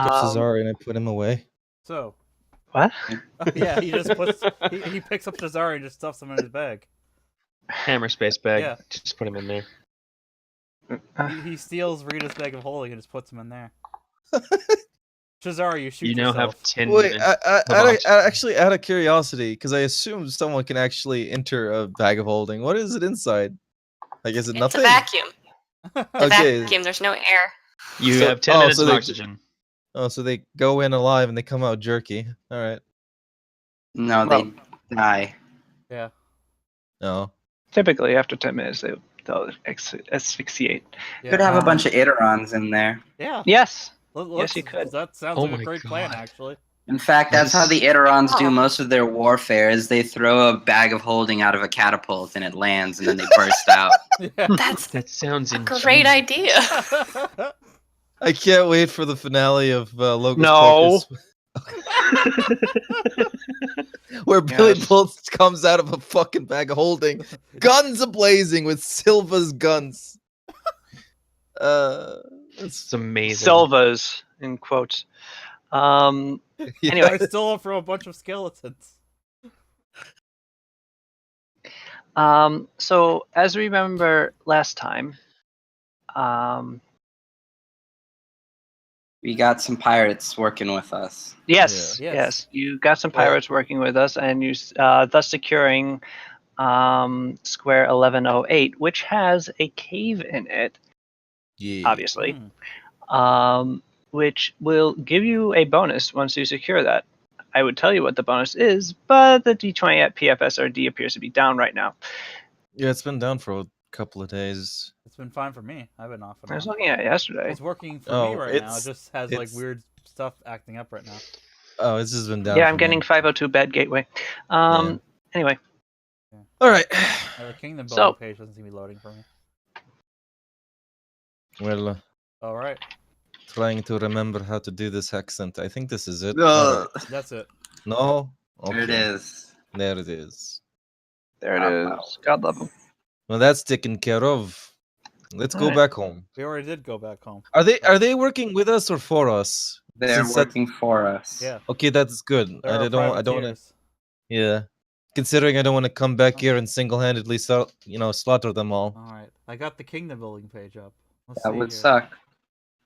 up Cesare and I put him away. So, What? yeah, he just he picks up Cesare and just stuffs him in his bag. Hammer space bag. Yeah. Just put him in there. He steals Rita's bag of holding and just puts him in there. Cesare, you shoot You now yourself. have 10 Wait, minutes. actually, out of curiosity, because I assume someone can actually enter a bag of holding. What is it inside? Like, is it It's nothing? a vacuum. Okay. Vacuum. There's no air. You So- have 10 oh, minutes so of they- oxygen. Oh, so they go in alive and they come out jerky. All right. No, Well- they die. Yeah. No. Typically, after 10 minutes, they'll asphyxiate. Yeah. Could have a bunch of Iterons in there. Yeah. Yes. Let's- you could. That sounds Oh like a my great plan, God. actually. In fact, that's how the Iterons do Oh. most of their warfare. Is they throw a bag of holding out of a catapult and it lands, and then they burst out. Yeah. That's That sounds a insane. great idea. I can't wait for the finale of Locust No. Pocus. Where Billy Yes. Bolt comes out of a fucking bag of holding, guns ablazing with Silva's guns. It's amazing. Silvas, in quotes. Yeah. Anyway. I stole it from a bunch of skeletons. So as we remember last time, We got some pirates working with us. yes, Yeah. yes, you got some pirates working with us, and you thus securing Square 1108, which has a cave in it, Yeah. obviously, Hmm. which will give you a bonus once you secure that. I would tell you what the bonus is, but the D20 at PFSRD appears to be down right now. Yeah, it's been down for a couple of days. It's been fine for me. I've been off and I was on. looking at it yesterday. It's working for Oh, me right now. It it's- just has like it's- weird stuff acting up right now. Oh, it's just been down. Yeah, for I'm me. getting 502 bad gateway. Anyway, All right. The Kingdom So- building page doesn't seem to be loading for me. Well, All right, trying to remember how to do this accent. I think this is it. Ugh. All right. that's it. No. There it Okay. is. There it is. there it is. God love him. Well, that's taken care of. Let's go Alright. back home. We already did go back home. Are they working with us or for us? They're Since that- working for us. Yeah. Okay, that's good. There I are don't want to. privateers. Yeah. Considering I don't want to come back here and single-handedly slaughter them all. All right, I got the Kingdom building page up. Let's That see would here. suck.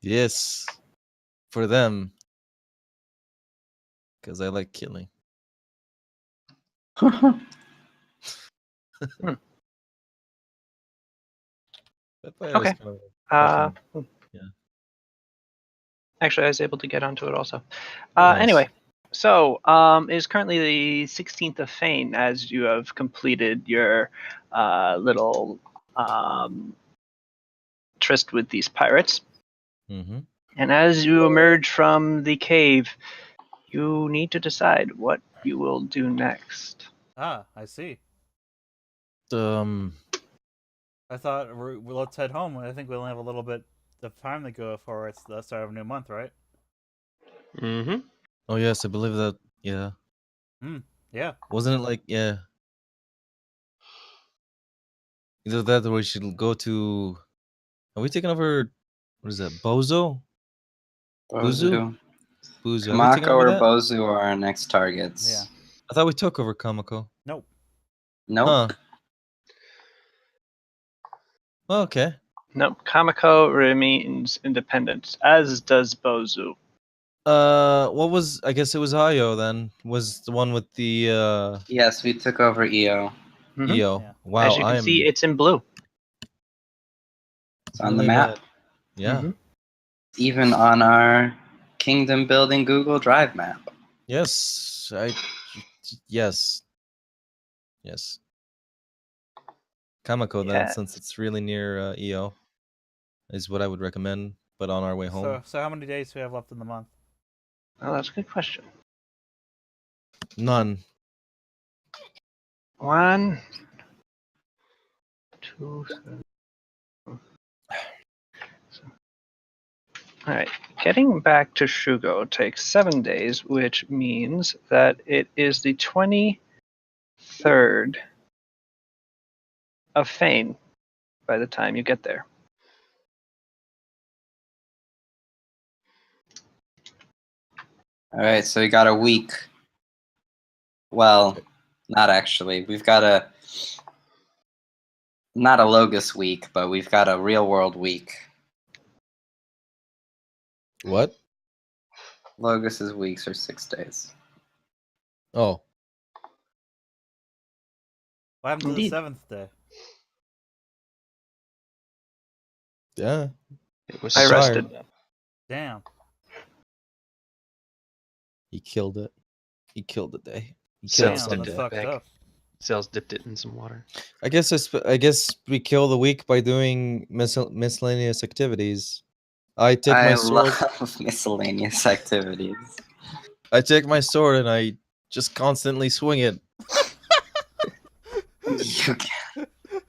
Yes. For them. Because I like killing. That pirate was Okay. kind of Uh, fucking- yeah. Actually, I was able to get onto it also. Nice. Anyway, so it is currently the 16th of Fane as you have completed your little tryst with these pirates. Mm-hmm. And as you emerge from the cave, you need to decide what you will do next. Ah, I see. I I thought let's head home. I think we only have a little bit of time to go before it's the start of a new month, right? Mm-hmm. Oh yes, I believe that. Yeah. Yeah. Wasn't it like either that or we should go to? Are we taking over? What is that? Bozo? Bozu. Buzu. Are we taking Kamako over or that? Bozu are our next targets. Yeah. I thought we took over Kamako. Nope. Nope. Huh. Well, okay. No, Kamako remains independent, as does Bozu. What was? I guess it was Ayo then. Was the one with the Yes, we took over EO. Mhm. EO. Yeah. Wow, As you can see, it's in blue. It's on the really map. bad. Yeah. Mhm. Even on our kingdom building Google Drive map. Yes. Yes. Yes. Kamako then, Yeah. since it's really near EO, is what I would recommend. But on our way home, So how many days do we have left in the month? Oh, that's a good question. none. 1, 2, 3. All right, getting back to Shugo takes 7 days, which means that it is the 23rd of Fane by the time you get there. All right, so we got a week. Well, not actually. We've got not a Logos week, but we've got a real world week. What? Logos's weeks are 6 days. Oh. What happened to the Indeed. 7th day? Yeah. It was I Tired. rested. Damn. He killed it. He killed the day. He So- killed Damn, Dipped that's it fucked back. up. Cells dipped it in some water. I guess we kill the week by doing miscellaneous activities. I take I my sword. love miscellaneous activities. I take my sword and I just constantly swing it.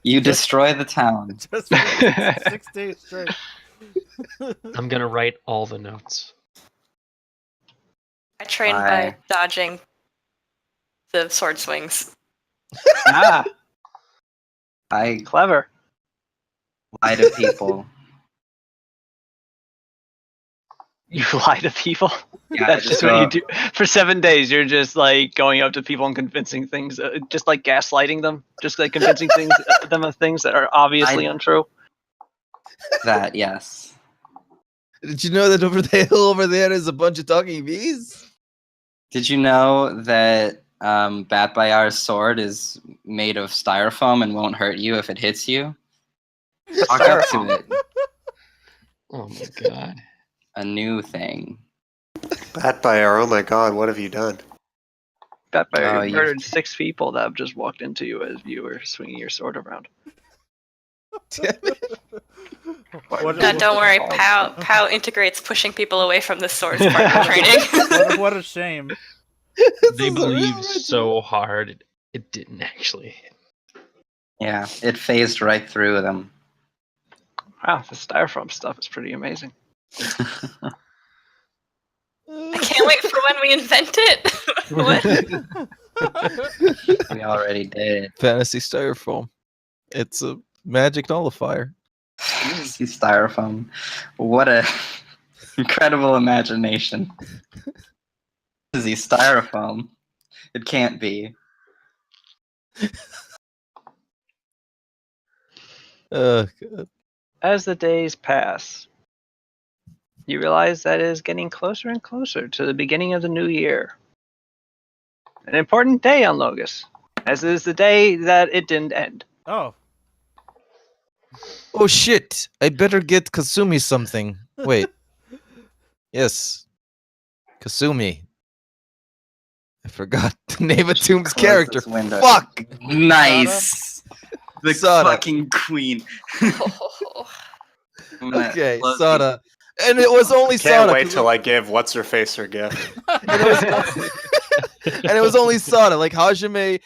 You destroy the town. Just for 6 days straight. I'm gonna write all the notes. I train Why? by dodging the sword swings. Ah, I clever. lie to people. You lie to people. Yeah, That's I just what you do. For 7 days, you're just like going up to people and convincing things, just like gaslighting them, just like convincing them of things that are obviously untrue. That, yes. Did you know that over the hill over there is a bunch of talking bees? Did you know that Bat Bayar's sword is made of styrofoam and won't hurt you if it hits you? Walk up to it. Oh my god. A new thing. Batfire, oh my god, what have you done? That Oh, by you- murdered 6 people that have just walked into you as you were swinging your sword around. Damn it. Don't worry, POW integrates pushing people away from the sword as part of training. What a shame. They is believed original. so hard it didn't actually hit. Yeah, it phased right through them. Wow, the styrofoam stuff is pretty amazing. I can't wait for when we invent it. What? We already did. Fantasy styrofoam. It's a magic nullifier. See styrofoam. What a incredible imagination. Is he styrofoam? It can't be. God. As the days pass, you realize that it is getting closer and closer to the beginning of the new year. An important day on Logos, as is the day that it didn't end. Oh, Oh shit! I better get Kasumi something. Wait. Yes. Kasumi. I forgot the name of Tomb's Close character. this window. Fuck! Nice. The Sada. fucking queen. I'm gonna Okay, close Sada. And it was only Can't Sada. wait 'cause till I give what's her face her gift. and it was only Sada, like Hajime,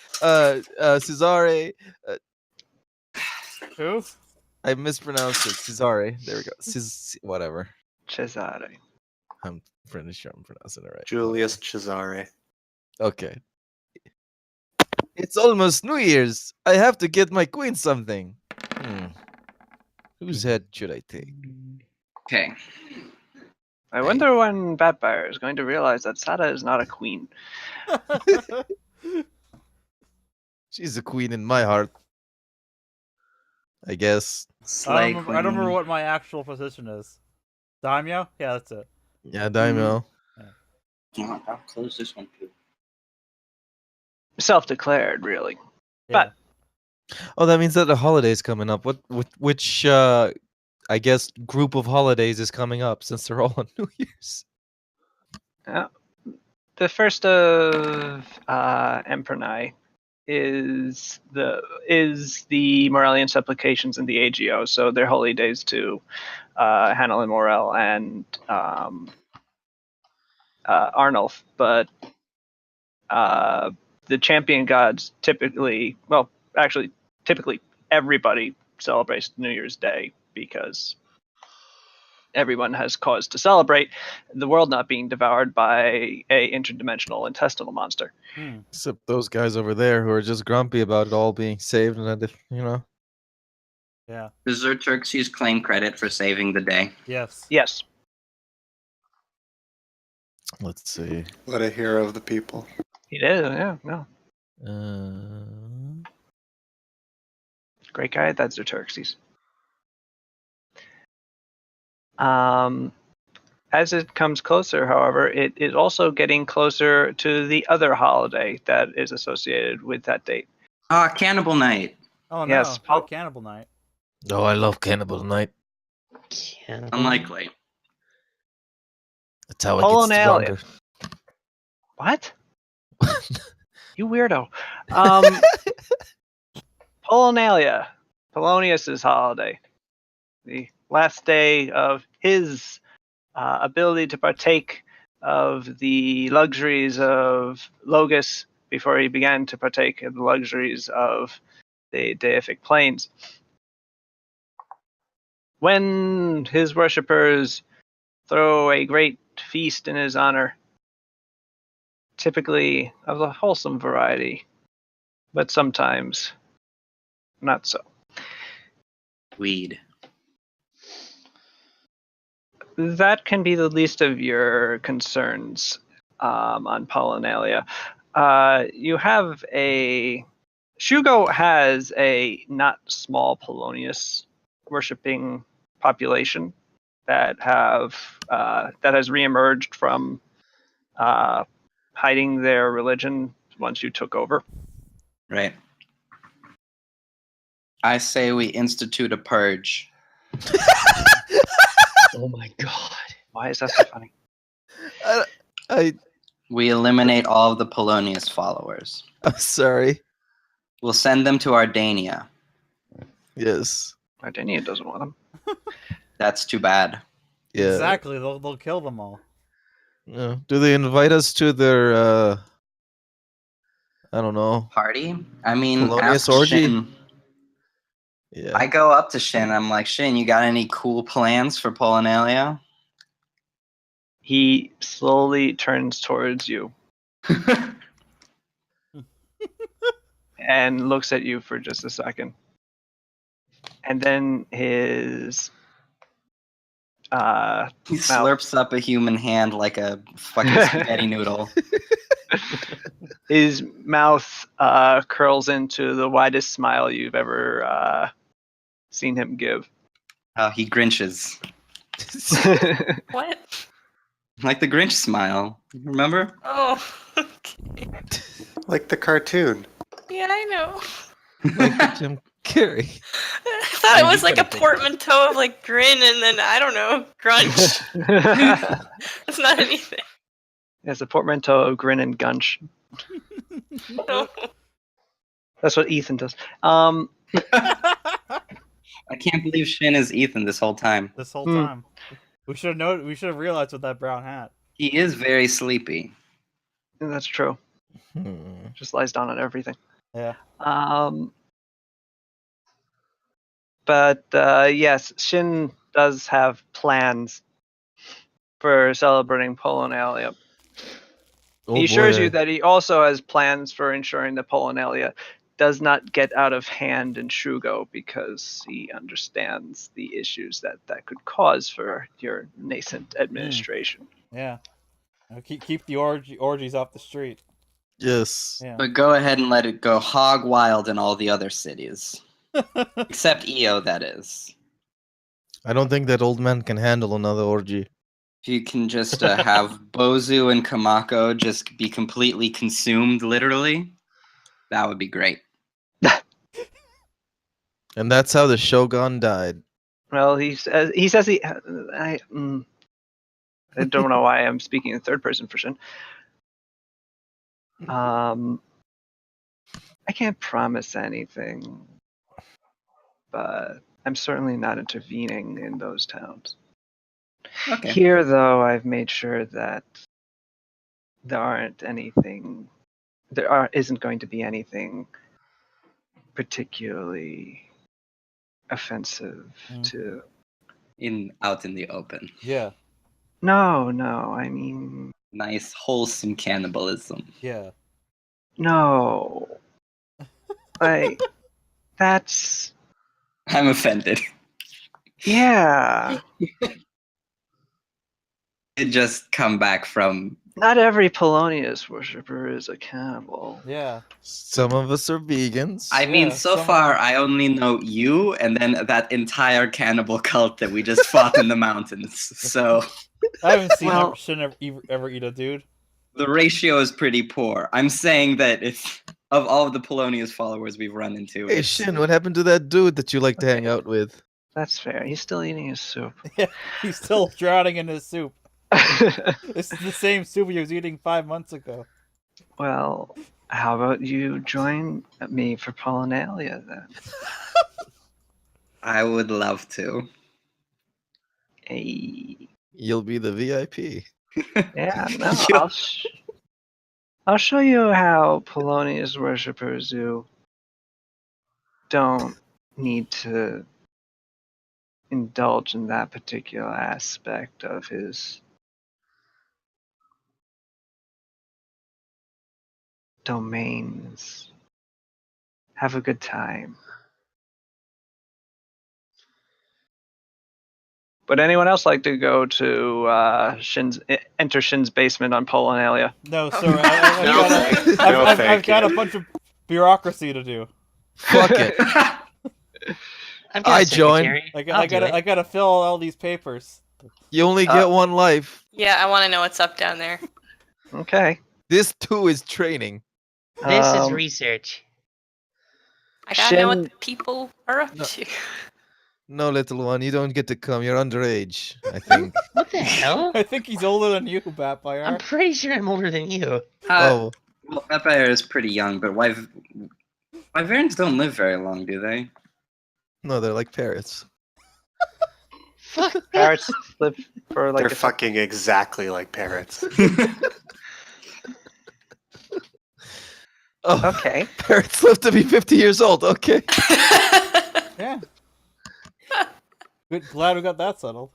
Cesare. who? I mispronounced it. Cesare. There we go. Whatever. Cesare. I'm pretty sure I'm pronouncing it right. Julius Cesare. Okay. It's almost New Year's. I have to get my queen something. Whose head should I take? Okay. I wonder when Batfire is going to realize that Sada is not a queen. She's a queen in my heart. I guess. Slay I don't remember queen. what my actual position is. Daimyo? Yeah, that's it. Yeah, Daimyo. I'll close this one too. Self-declared, really. Yeah. Oh, that means that the holiday's coming up. Which I guess group of holidays is coming up since they're all on New Year's? The first of Emprenai is the Morellian supplications in the AGO, so they're holy days to Hanel and Morel and Arnulf, but the champion gods typically everybody celebrates New Year's Day because everyone has cause to celebrate the world not being devoured by a interdimensional intestinal monster. Except those guys over there who are just grumpy about it all being saved, and Yeah. Does Xerxes claim credit for saving the day? Yes. Yes. Let's see. What a hero of the people. He did, yeah, no. Uh, Great guy, that's Xerxes. As it comes closer, however, it is also getting closer to the other holiday that is associated with that date. Cannibal Night. Oh no, Yes, not Cannibal Night. oh, I love Cannibal Night. Unlikely. That's how it gets Polinalia. stronger. What? You weirdo. Polinalia, Polonius's holiday, the last day of his ability to partake of the luxuries of Logos before he began to partake of the luxuries of the deific planes. When his worshippers throw a great feast in his honor, typically of the wholesome variety, but sometimes not so. Weed. That can be the least of your concerns on Polynalia. You have a Shugo has a not small Polonius worshipping population that has reemerged from hiding their religion once you took over. Right. I say we institute a purge. Oh my god. Why is that so funny? I We eliminate all of the Polonius followers. I'm sorry. We'll send them to Ardania. Yes. Ardinia doesn't want them. That's too bad. Yeah. Exactly, they'll kill them all. Yeah. Do they invite us to their I don't know. Party? I mean, Polonius ask orgy? Shin. Yeah. I go up to Shin. I'm like, Shin, you got any cool plans for Polinalia? He slowly turns towards you and looks at you for just a second. And then his He slurps up a human hand like a fucking spaghetti noodle. his mouth curls into the widest smile you've ever seen him give. He grinches. What? Like the Grinch smile. Remember? Oh, okay. Like the cartoon. Yeah, I know. Like Jim Carrey. I thought it was like a portmanteau of like grin and then I don't know, grunch. It's not anything. It's a portmanteau of grin and gunch. No. That's what Ethan does. I can't believe Shin is Ethan this whole time. This whole time. We should have realized with that brown hat. He is very sleepy. That's true. Hmm. Just lies down on everything. Yeah. But yes, Shin does have plans for celebrating Polinalia. Oh, He assures boy. you that he also has plans for ensuring that Polinalia does not get out of hand in Shugo because he understands the issues that could cause for your nascent administration. Yeah. Keep the orgies off the street. Yes. Yeah. But go ahead and let it go hog wild in all the other cities. Except EO, that is. I don't think that old man can handle another orgy. If you can just have Bozu and Kamako just be completely consumed, literally, that would be great. And that's how the Shogun died. Well, he says I don't know why I'm speaking in third person for Shin. I can't promise anything, but I'm certainly not intervening in those towns. Okay. Here, though, I've made sure that isn't going to be anything particularly offensive to. Out in the open. Yeah. No, I mean, Nice, wholesome cannibalism. Yeah. no. That's. I'm offended. Yeah. It just come back from Not every Polonius worshipper is a cannibal. Yeah. Some of us are vegans. I mean, Yeah, so some far are- I only know you and then that entire cannibal cult that we just fought in the mountains. So I haven't seen Well- Shin ever eat a dude. the ratio is pretty poor. I'm saying that if of all of the Polonius followers we've run into, Hey it's Shin, what happened to that dude that you like to hang out with? That's fair. He's still eating his soup. Yeah, he's still drowning in his soup. This is the same soup he was eating 5 months ago. Well, how about you join me for Polynalia then? I would love to. Hey. You'll be the VIP. Yeah, no, Yeah. I'll show you how Polonius worshippers who don't need to indulge in that particular aspect of his domains. Have a good time. Would anyone else like to go to enter Shin's basement on Polonalia? No, sir. No thanks. No I've thank got a you. bunch of bureaucracy to do. Fuck it. I've got I a join. secretary. I I'll do it. gotta fill all these papers. You only get one life. Yeah, I want to know what's up down there. Okay. This too is training. This is Um, research. I gotta know what Shin- the people are up No. to. No, little one, you don't get to come. You're underage, I think. What the hell? I think he's older than you, I'm Batfire. pretty sure I'm older than you. Oh, Well, Vampire is pretty young, but Wyverns don't live very long, do they? no, they're like parrots. Fuck. Parrots live for like They're fucking exactly like parrots. Oh, Okay. parrots live to be 50 years old. Okay. Yeah. Good. Glad we got that settled.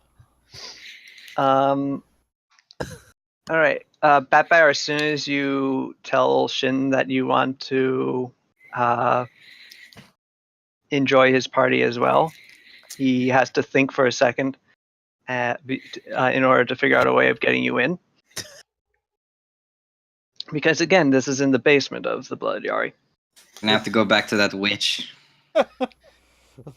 All right. Batfire, as soon as you tell Shin that you want to enjoy his party as well, he has to think for a second in order to figure out a way of getting you in. Because again, this is in the basement of the Blood Yari. Gonna have to go back to that witch.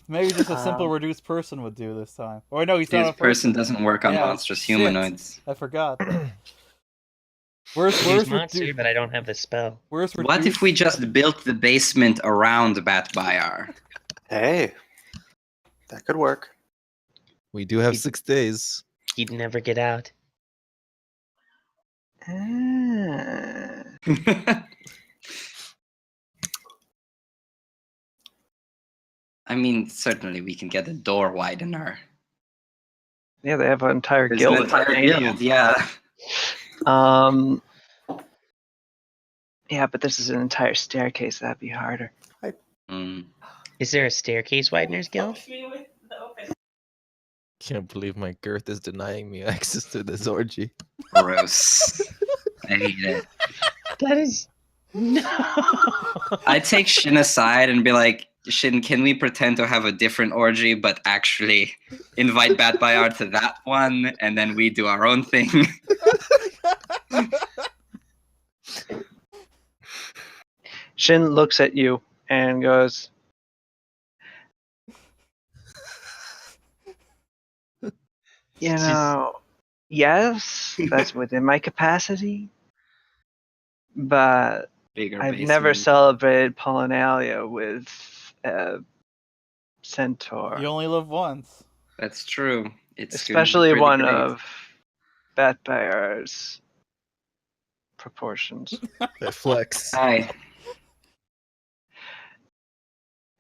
Maybe just a simple Um, reduced person would do this time. Or no, he's not This a person. person doesn't work on Yeah, monstrous shit. humanoids. I forgot. Where's Use monster, redu- but I don't have the spell. where's reduced? What if we just built the basement around Batbayar? Hey, that could work. We do have 6 days. He'd never get out. Ah. I mean, certainly we can get a door widener. Yeah, they have an entire There's guild. an entire guild, yeah. Um. Yeah, but this is an entire staircase. That'd be harder. Mm. Is there a staircase wideners guild? Can't believe my girth is denying me access to this orgy. Gross. I hate it. That is no. I take Shin aside and be like, Shin, can we pretend to have a different orgy, but actually invite Batbayar to that one, and then we do our own thing? Shin looks at you and goes, "You know, yes, that's within my capacity, but Bigger I've never basement. celebrated Polynalia with a centaur, You only live once. That's true. It's gonna be especially pretty one great. of Batbayar's proportions. That flex. Hi.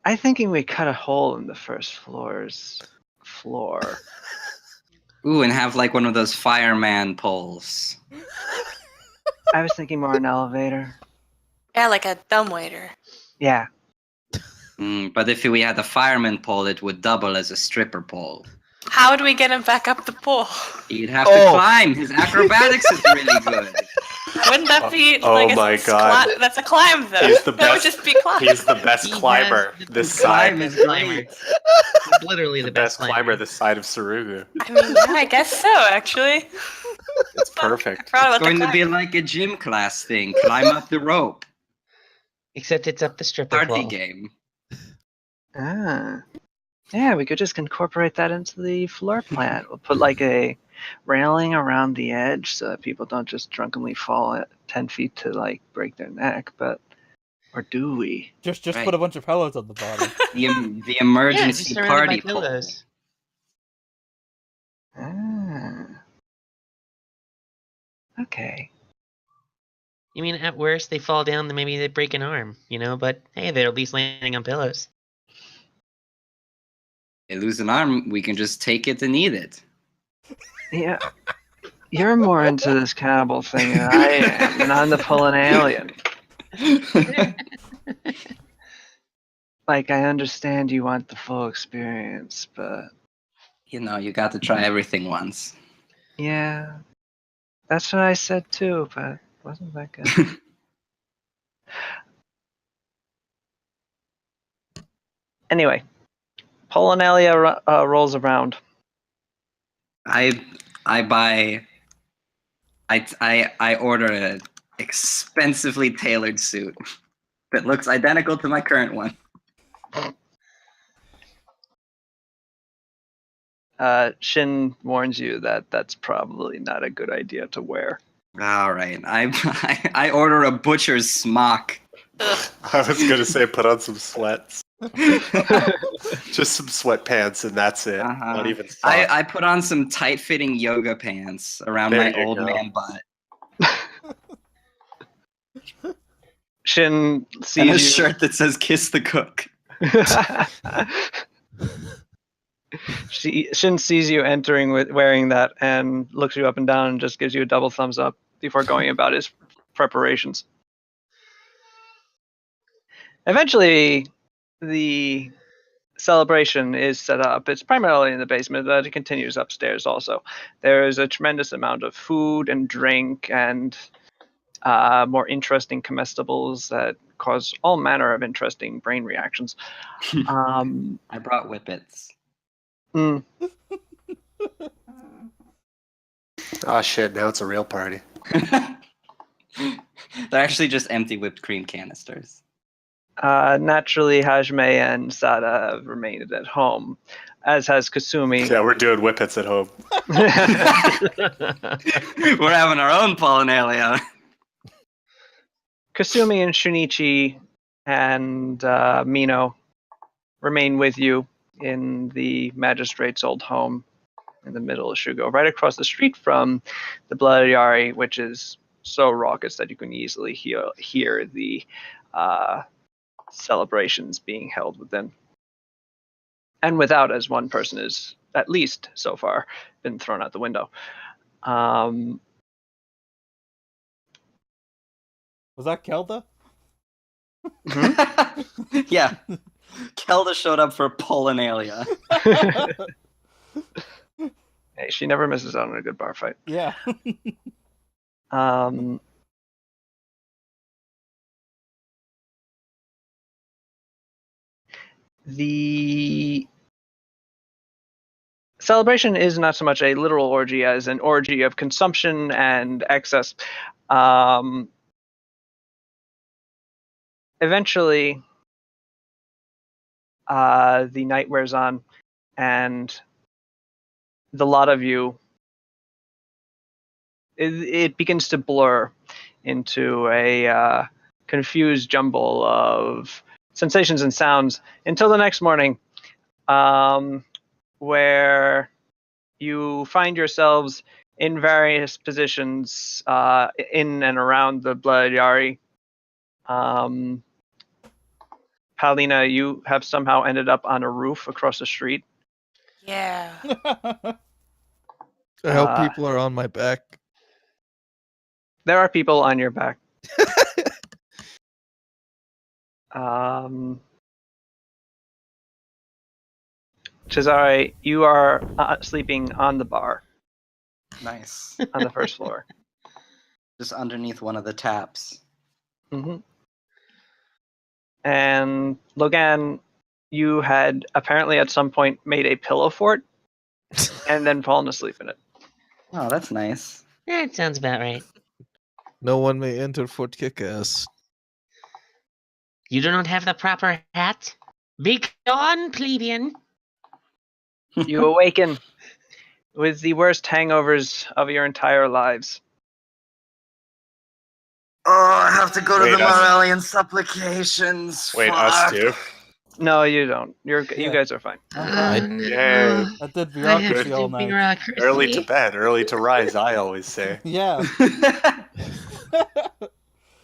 I'm thinking we cut a hole in the first floor. Ooh, and have like one of those fireman poles. I was thinking more an elevator. Yeah, like a dumbwaiter. Yeah. But if we had a fireman pole, it would double as a stripper pole. How do we get him back up the pole? You'd have to climb. His acrobatics is really good. Wouldn't that be Oh like my God. that's a climb though? He's the That would best. just be climb. He's the best He climber has the this Climb side. is climber. great. He's literally The best climber this side of Sarugu. I mean, yeah, I guess so. Actually, It's perfect. Forgot It's about the going to be climb. like a gym class thing. Climb up the rope. Except it's up the stripper Party pole. game. Ah. Yeah, we could just incorporate that into the floor plan. We'll put like a railing around the edge so that people don't just drunkenly fall at 10 feet to like break their neck, but or do we? Just Right. put a bunch of pillows on the bottom. The Yeah, emergency just surrounded by party pole. pillows. Ah. Okay. You mean at worst they fall down, then maybe they break an arm, But hey, they're at least landing on pillows. They lose an arm, we can just take it and eat it. Yeah. You're more into this cannibal thing than I am, and I'm the pulling alien. Like, I understand you want the full experience, but You got to try everything once. yeah. That's what I said too, but it wasn't that good. Anyway, Polinalia rolls around. I order an expensively tailored suit that looks identical to my current one. Shin warns you that that's probably not a good idea to wear. All right, I order a butcher's smock. Ugh. I was gonna say put on some sweats. Just some sweatpants and that's it. Uh-huh. Not even socks. I put on some tight-fitting yoga pants around There my you old go. man butt. Shin And a sees you. shirt that says "Kiss the Cook." Shin sees you entering with wearing that and looks you up and down and just gives you a double thumbs up before going about his preparations. Eventually, the celebration is set up. It's primarily in the basement, but it continues upstairs also. There is a tremendous amount of food and drink and more interesting comestibles that cause all manner of interesting brain reactions. I brought whippets. Mm, Oh shit! Now it's a real party. They're actually just empty whipped cream canisters. naturally, Hajime and Sada have remained at home, as has Kasumi. Yeah, we're doing whippets at home. We're having our own Polinalia. Kasumi and Shunichi and Mino remain with you in the magistrate's old home in the middle of Shugo, right across the street from the Blood Yari, which is so raucous that you can easily hear the celebrations being held within. And without, as one person is, at least so far, been thrown out the window. Was that Kelda? Yeah. Kelda showed up for Polinalia. Hey, she never misses out on a good bar fight. Yeah. The celebration is not so much a literal orgy as an orgy of consumption and excess. Eventually, the night wears on, and the lot of you, it begins to blur into a confused jumble of sensations and sounds until the next morning, where you find yourselves in various positions in and around the Blood Yari. Paulina, you have somehow ended up on a roof across the street. Yeah. I hope people are on my back. There are people on your back. Cesare, you are sleeping on the bar Nice. on the first floor. Just underneath one of the taps. hmm And Logan, you had apparently at some point made a pillow fort and then fallen asleep in it. Oh, that's nice. That sounds about right. No one may enter Fort Kick-Ass. You do not have the proper hat? Be gone, plebeian. You awaken with the worst hangovers of your entire lives. Oh, I have to go to Wait, the us- Morellian supplications. Wait, Fuck. us too? No, you don't. You Yeah. guys are fine. Yay. That did I have bureaucracy to all do night. bureaucracy. Early to bed, early to rise, I always say. Yeah.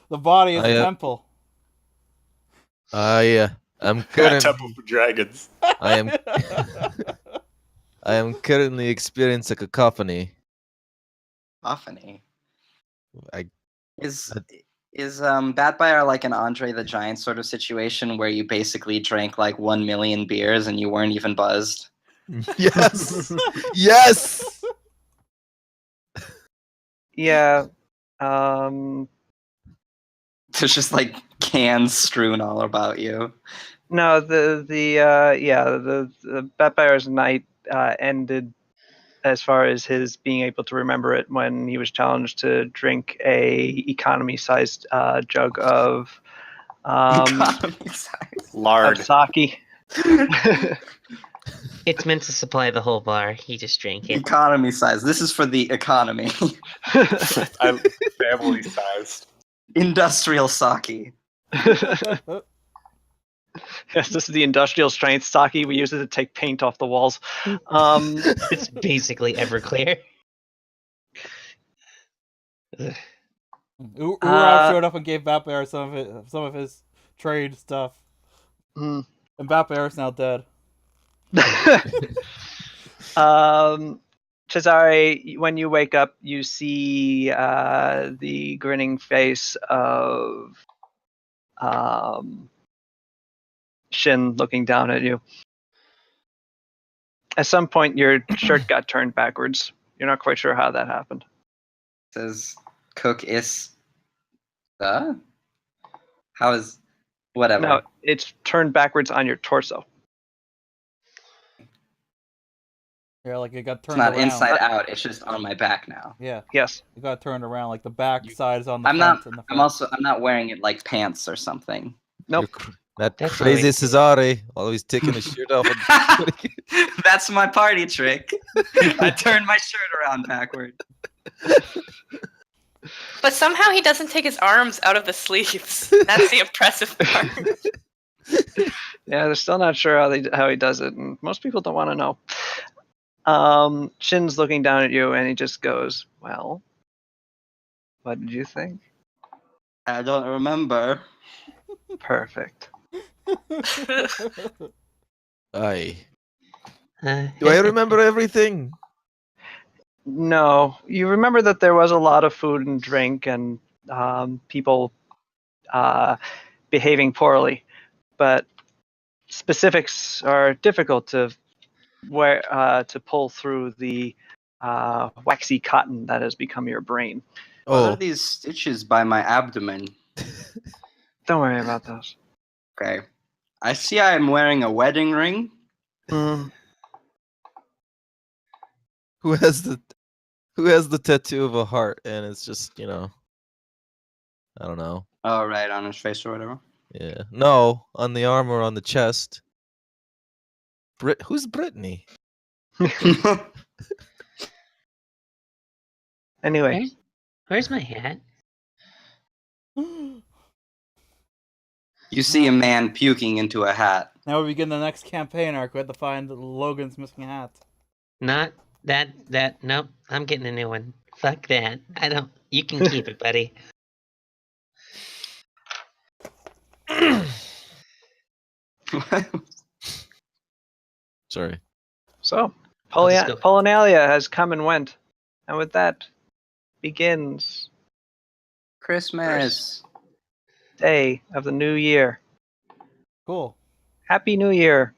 The body is I, the uh, temple. I'm Temple currently, for Dragons. I am currently experiencing a cacophony. Cacophony. I Is Bat Buyer like an Andre the Giant sort of situation where you basically drank like 1 million beers and you weren't even buzzed? yes, yes. Yeah. There's just like cans strewn all about you. No, the Batfire's night ended as far as his being able to remember it when he was challenged to drink a economy-sized jug of Economy size. Lard. sake. It's meant to supply the whole bar. He just drank it. Economy size. This is for the economy. Family sized. Industrial sake. Yes, this is the industrial strength sake. We use it to take paint off the walls. It's basically Everclear. Urov showed up and gave Batbear some of his trade stuff, Hmm. and Batbear's now dead. Cesare, when you wake up, you see the grinning face of Shin looking down at you. At some point, your shirt got turned backwards. You're not quite sure how that happened. Says cook is the? How is whatever. No, it's turned backwards on your torso. Yeah, like it got It's turned not around. inside out, it's just on my back now. Yeah, Yes. it got turned around. Like the back side is on the I'm front. not and the I'm not wearing it like pants or something. Nope. That That's crazy always- Cesare, while he's taking his shirt off. That's my party trick. I turned my shirt around backward. But somehow he doesn't take his arms out of the sleeves. That's the impressive part. Yeah, they're still not sure how he does it, and most people don't want to know. Shin's looking down at you, and he just goes, "Well, what did you think?" I don't remember. Perfect. Aye. Do I remember everything? No, you remember that there was a lot of food and drink, and people behaving poorly, but specifics are difficult to pull through the waxy cotton that has become your brain. What Oh, are these stitches by my abdomen? Don't worry about those. Okay. I see I am wearing a wedding ring. Mm, who has the tattoo of a heart, and it's just I don't know. Oh, right, on his face or whatever. Yeah, no, on the arm or on the chest. Who's Brittany? anyway, Where's my hat? You see a man puking into a hat. Now we begin the next campaign arc. We have to find Logan's missing hat. Not that. Nope. I'm getting a new one. Fuck that. I don't. You can keep it, buddy. Sorry. so I'll just go. Polinalia has come and went, and with that begins Christmas. day of the new year. Cool. Happy New Year.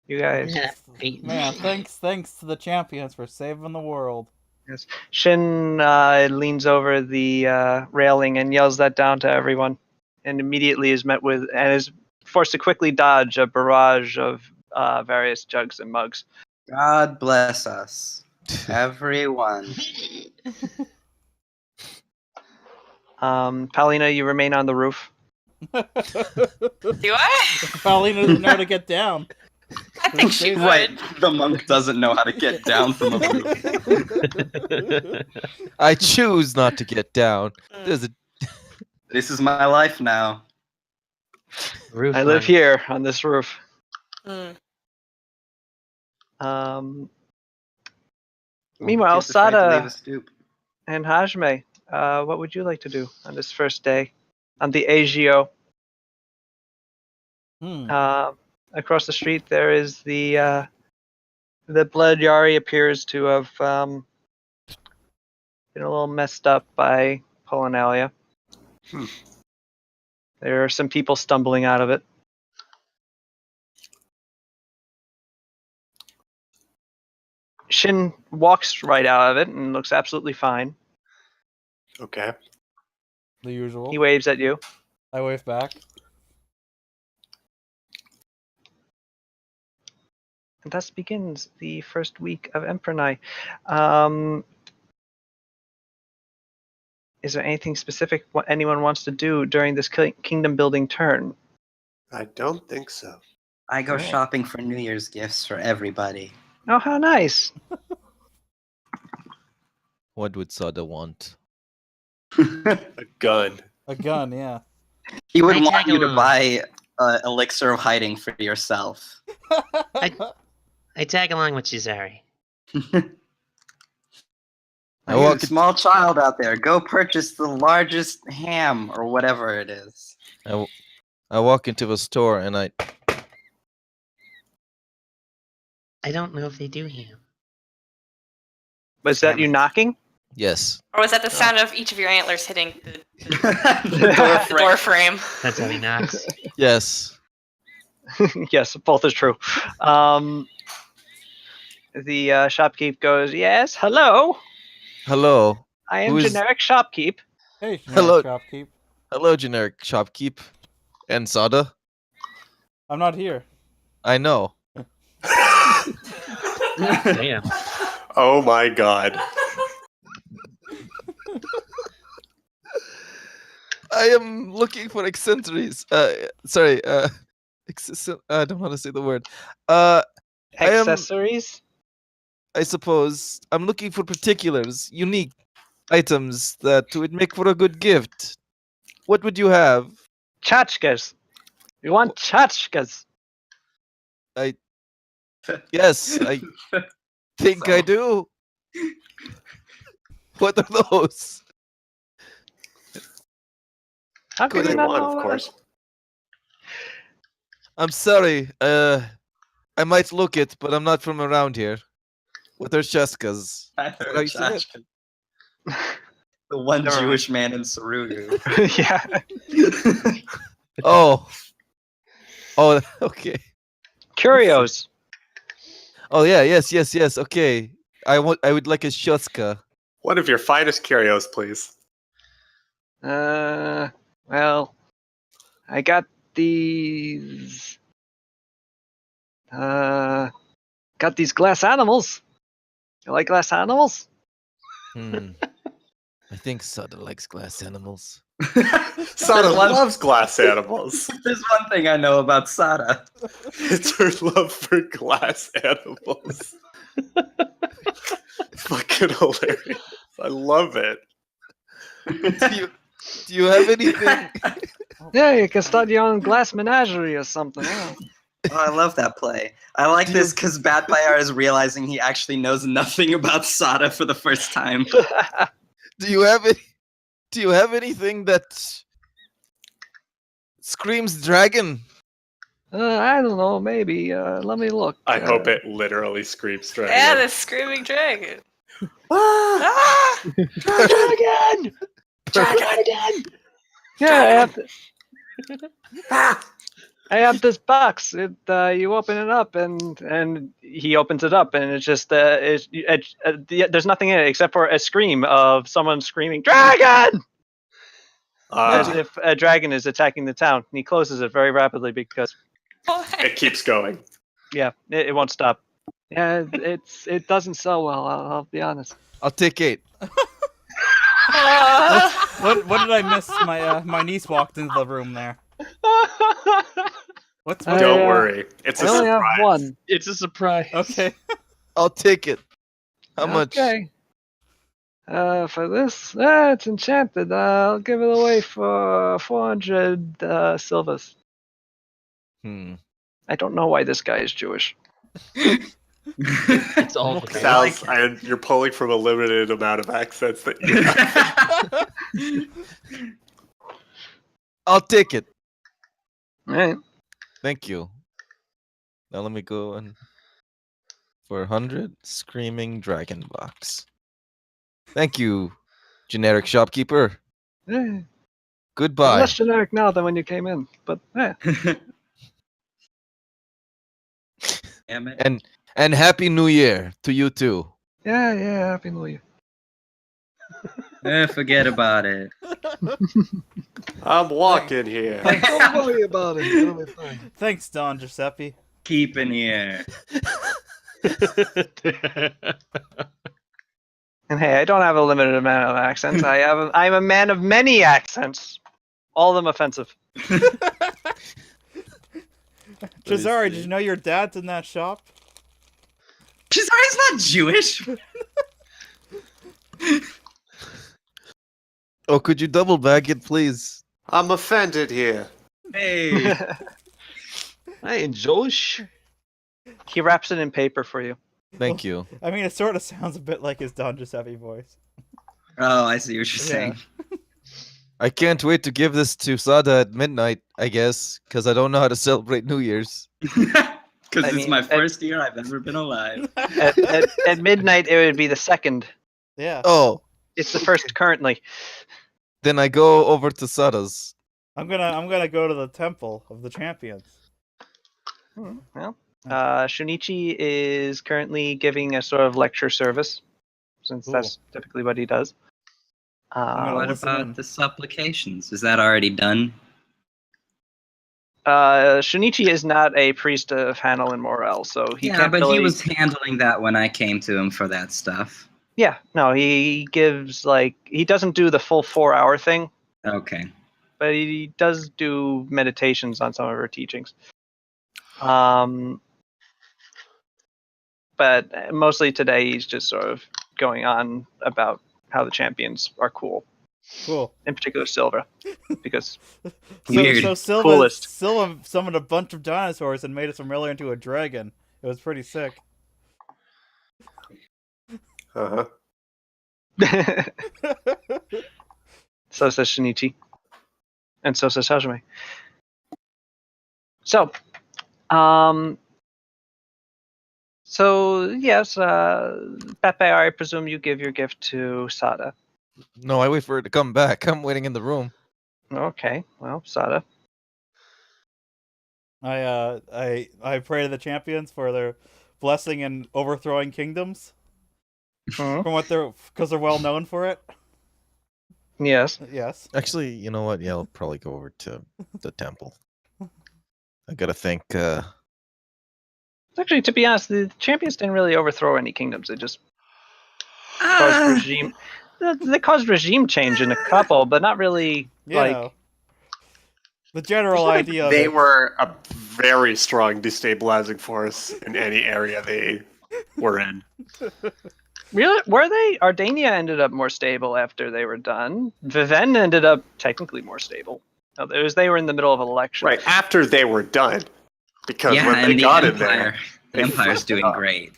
You guys. Yeah, beaten. Man, thanks to the champions for saving the world. Shin leans over the railing and yells that down to everyone, and immediately is met with and is forced to quickly dodge a barrage of various jugs and mugs. God bless us, everyone. Paulina, you remain on the roof. Do I? Paulina doesn't know how to get down. I think she would. Right, the monk doesn't know how to get down from a roof. I choose not to get down. There's a This is my life now. Roof I live monk. here on this roof. Mm. Meanwhile, Kids afraid to leave Sada a stoop. and Hajime, what would you like to do on this first day on the AGO? Across the street, there is the blood Yari appears to have been a little messed up by Polinalia. There are some people stumbling out of it. Shin walks right out of it and looks absolutely fine. Okay. The usual. He waves at you. I wave back. And thus begins the first week of Emprenai. Is there anything specific what anyone wants to do during this kingdom building turn? I don't think so. I go Alright. shopping for New Year's gifts for everybody. Oh, how nice! what would Sada want? A gun. A gun, yeah. He would I want tag you to along. buy elixir of hiding for yourself. I tag along with Cesare. I You walk. small child out there, go purchase the largest ham or whatever it is. I walk into a store and I don't know if they do ham. Was that you knocking? yes. Or was that the sound of each of your antlers hitting the The door door frame. frame? That's how he knocks. Yes. Yes, both is true. The shopkeep goes, yes, hello. Hello. I am Who is- generic shopkeep. Hey, Hello. shopkeep. Hello, generic shopkeep. And Sada. I'm not here. I know. Damn. Oh my god. I am looking for accessories. Sorry. I don't want to say the word. I am- Accessories? I suppose I'm looking for particulars, unique items that would make for a good gift. What would you have? Tchotchkes. You want tchotchkes? Yes, I think I do. What are those? How could Good you not one, know of what- course. I'm sorry. I might look it, but I'm not from around here. What are cheskas? How you say it? The one Never mind. Jewish man in Surugu. Yeah. Oh. Oh, okay. Curios. Oh yeah, yes. Okay. I would like a sheska. One of your finest curios, please. Well, I got these. Got these glass animals. You like glass animals? I think Sada likes glass animals. Sada one- loves glass animals. There's one thing I know about Sada. It's her love for glass animals. Fucking hilarious. I love it. Do you have anything? Yeah, you can start your own glass menagerie or something. Yeah. Oh, I love that play. I like this because Bad Bayar is realizing he actually knows nothing about Sada for the first time. Do you have anything that screams dragon? I don't know. Maybe. Let me look. I hope it literally screams dragon. Yeah, the screaming dragon. Ah! Ah! I have this box. You open it up, and he opens it up, and it's just there's nothing in it except for a scream of someone screaming "Dragon!" as if a dragon is attacking the town. And he closes it very rapidly because It keeps going. it won't stop. Yeah, it doesn't sell well. I'll be honest. I'll take 8. What did I miss? My niece walked into the room there. What's Don't worry. It's a I only have surprise. one. It's a surprise. Okay. I'll take it. How much? Okay. For this, it's enchanted. I'll give it away for 400 silvers. I don't know why this guy is Jewish. It's all the Sal's, you're pulling from a limited amount of accents that you have. I'll take it. All right. Thank you. Now let me go and for 100 screaming dragon box. Thank you, generic shopkeeper. Yeah. Goodbye. Less generic now than when you came in, but Damn it. And happy new year to you too. yeah, happy New Year. Forget about it. I'm walking here. Don't worry about it. It'll be fine. Thanks, Don Giuseppe. Keep in here. And hey, I don't have a limited amount of accents. I'm a man of many accents, all of them offensive. Cesare, did you know your dad's in that shop? Cesare's not Jewish. Oh, could you double back it, please? I'm offended here. Hey. Hey, Josh. He wraps it in paper for you. Thank you. I mean, it sort of sounds a bit like his Don Giuseppe voice. Oh, I see what you're saying. I can't wait to give this to Sada at midnight, I guess, because I don't know how to celebrate New Year's. Because I it's mean, my first year I've ever been alive. At midnight, it would be the second. Yeah. Oh, It's the first currently. then I go over to Sada's. I'm gonna go to the temple of the champions. Well, Shunichi is currently giving a sort of lecture service, since that's typically what he does. What listen about in. the supplications? Is that already done? Shunichi is not a priest of Hanel and Morel, so he Yeah, can't but really... he was handling that when I came to him for that stuff. Yeah, no, he gives, he doesn't do the full 4-hour thing, Okay. but he does do meditations on some of her teachings. But mostly today he's just sort of going on about how the champions are cool. Cool. In particular, Silva, because Weird. So Silva Coolest. summoned a bunch of dinosaurs and made it familiar into a dragon. It was pretty sick. Uh-huh. so says Shinichi, and so says Hajime. So yes, Pepe, I presume you give your gift to Sada. No, I wait for it to come back. I'm waiting in the room. Okay, well, Sada. I pray to the champions for their blessing in overthrowing kingdoms. Hmm? From what because they're well known for it. Yes. Yes. Actually, you know what? Yeah, I'll probably go over to the temple. I gotta think. Actually, to be honest, the champions didn't really overthrow any kingdoms. They just caused regime. They caused regime change in a couple, but not really. Yeah. The general idea. Of They it. were a very strong destabilizing force in any area they were in. Really? Were they? Ardania ended up more stable after they were done. Viven ended up technically more stable. No, they were in the middle of an election. Right, after they were done. Because Yeah, when they and the got Empire. in there, The they Empire's fucked it doing up. great.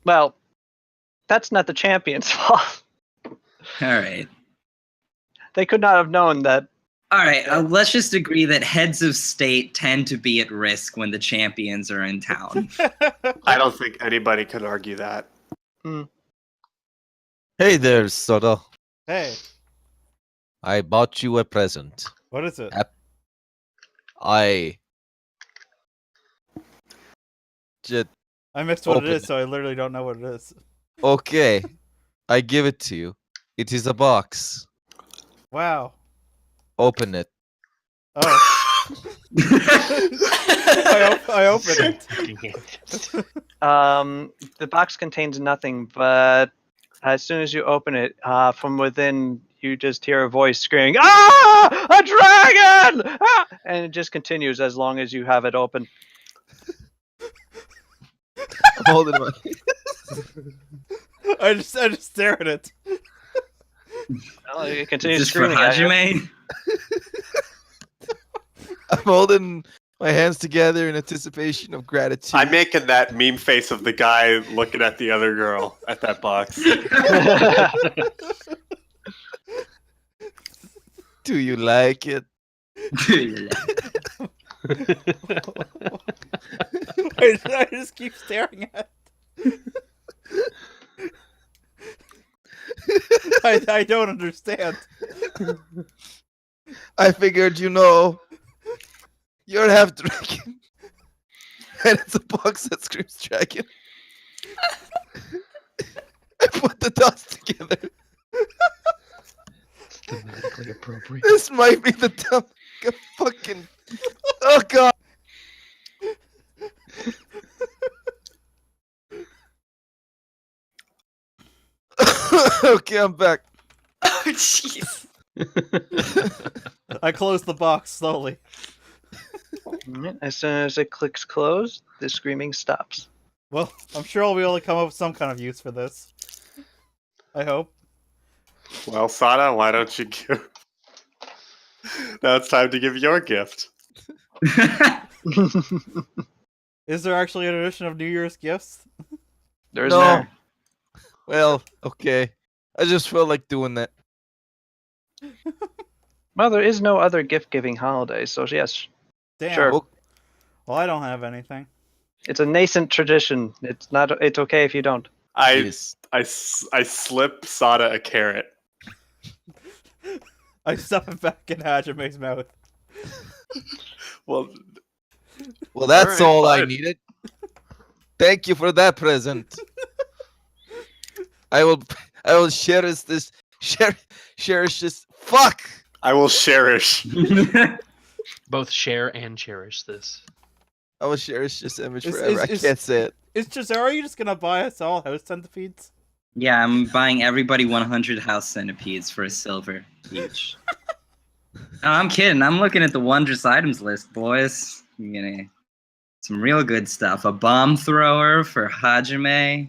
Well, that's not the champions' fault. Alright. They could not have known that. Alright, let's just agree that heads of state tend to be at risk when the champions are in town. I don't think anybody can argue that. Hey there, Soda. Hey, I bought you a present. what is it? I touch it. I missed what Open it is, it. so I literally don't know what it is. Okay, I give it to you. It is a box. Wow. Open it. Oh. I open it. Fucking hate this. The box contains nothing, but as soon as you open it, from within, you just hear a voice screaming, "Ah! A dragon!" Ah! And it just continues as long as you have it open. I'm holding my. I just stare at it. Oh, it Is continues this for screaming at you. Hajime? I'm holding my hands together in anticipation of gratitude. I'm making that meme face of the guy looking at the other girl at that box. Do you like it? I just keep staring at it. I don't understand. I figured you're half dragon. And it's a box that screams dragon. I put the dots together. It's thematically appropriate. This might be the dumb fucking. Oh god. Okay, I'm back. Oh, jeez. I close the box slowly. Alright, as soon as it clicks close, the screaming stops. Well, I'm sure I'll be able to come up with some kind of use for this. I hope. Well, Sada, why don't you give? Now it's time to give your gift. Is there actually an edition of New Year's gifts? There's No. there. Well, okay. I just felt like doing that. Well, there is no other gift-giving holiday, so yes, Damn. Sure. Oh, Well, I don't have anything. it's a nascent tradition. It's not. It's okay if you don't. I slip Sada a carrot. I stuff it back in Hajime's mouth. Well, well, that's Alright, all I fine. needed. Thank you for that present. I will cherish this. Cherish this. Fuck. I will cherish. Both share and cherish this. I will cherish this image Is- forever. is- I can't say it. Is Cesaro just gonna buy us all house centipedes? Yeah, I'm buying everybody 100 house centipedes for a silver each. No, I'm kidding. I'm looking at the wondrous items list, boys. Some real good stuff. A bomb thrower for Hajime.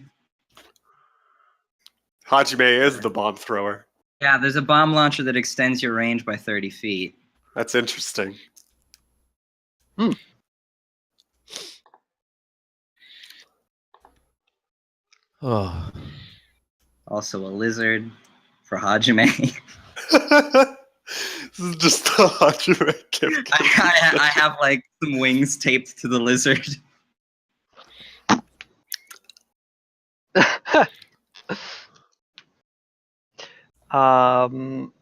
Hajime is the bomb thrower. Yeah, there's a bomb launcher that extends your range by 30 feet. That's interesting. Oh. Also a lizard for Hajime. This is just the Hajime gift. I have like some wings taped to the lizard. Um.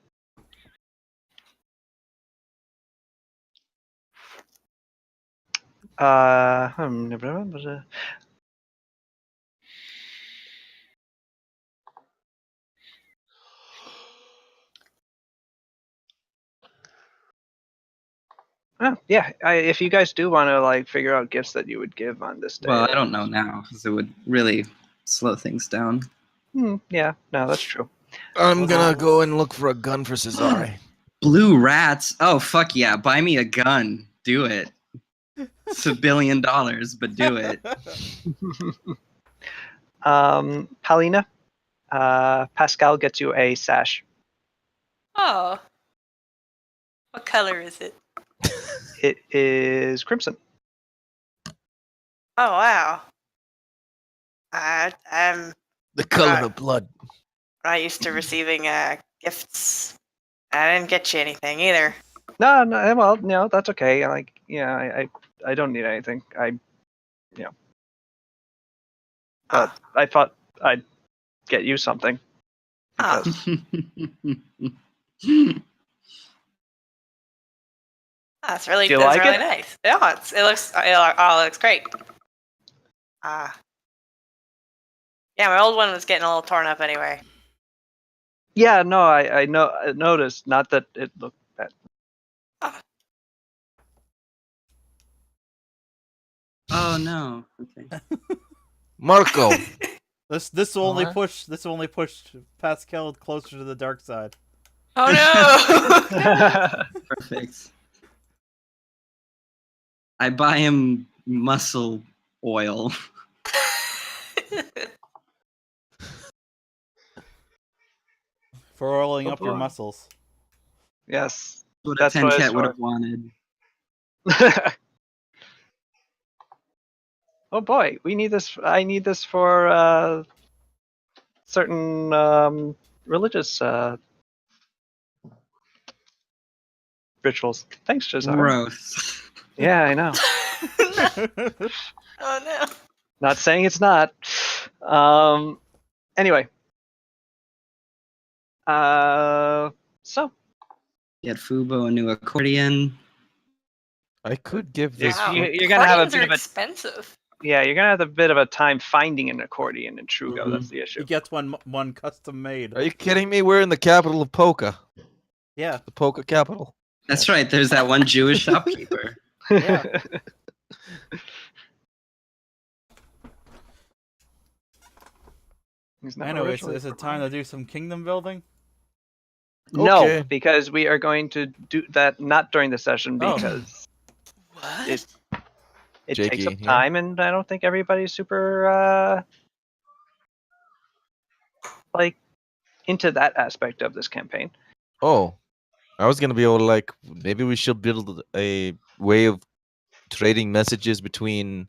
Oh, yeah, if you guys do want to like figure out gifts that you would give on this day. Well, I don't know now because it would really slow things down. Yeah, no, that's true. I'm gonna go and look for a gun for Cesare. Blue rats. Oh fuck yeah! Buy me a gun. Do it. It's $1 billion, but do it. Paulina, Pascal gets you a sash. Oh. What color is it? It is crimson. Oh, wow. I'm The color of blood. not used to receiving gifts. I didn't get you anything either. No, well, no, that's okay. I don't need anything. But I thought I'd get you something. Oh. That's really Do you like really it? nice. Yeah, it looks great. Yeah, my old one was getting a little torn up anyway. Yeah, no, I noticed. Not that it looked bad. Oh no. Okay. Marco. This will only What? push Pascal closer to the dark side. Oh no! Perfect. I buy him muscle oil. For oiling Oh, up your boy. muscles. Yes. What That's a what it's 10 cat would for. have wanted. Oh boy, we need this. I need this for certain religious rituals. Thanks, Jazar. Gross. Yeah, I know. Oh no! Not saying it's not. Anyway. So Get Fubo a new accordion. I could give You're- this. Wow, you're gonna have a accordions bit are of a- expensive. yeah, you're gonna have a bit of a time finding an accordion in Trugo. Mhm. That's the He issue. gets one custom made. Are you kidding me? We're in the capital of Polka. Yeah. The Polka capital. That's right. There's that one Jewish shopkeeper. Yeah. He's not Anyway, originally is it from time to do some kingdom building? No, Okay. because we are going to do that not during the session Oh. because What? it takes Jakey, up yeah. time, and I don't think everybody's super like into that aspect of this campaign. Oh, I was gonna be able to like maybe we should build a way of trading messages between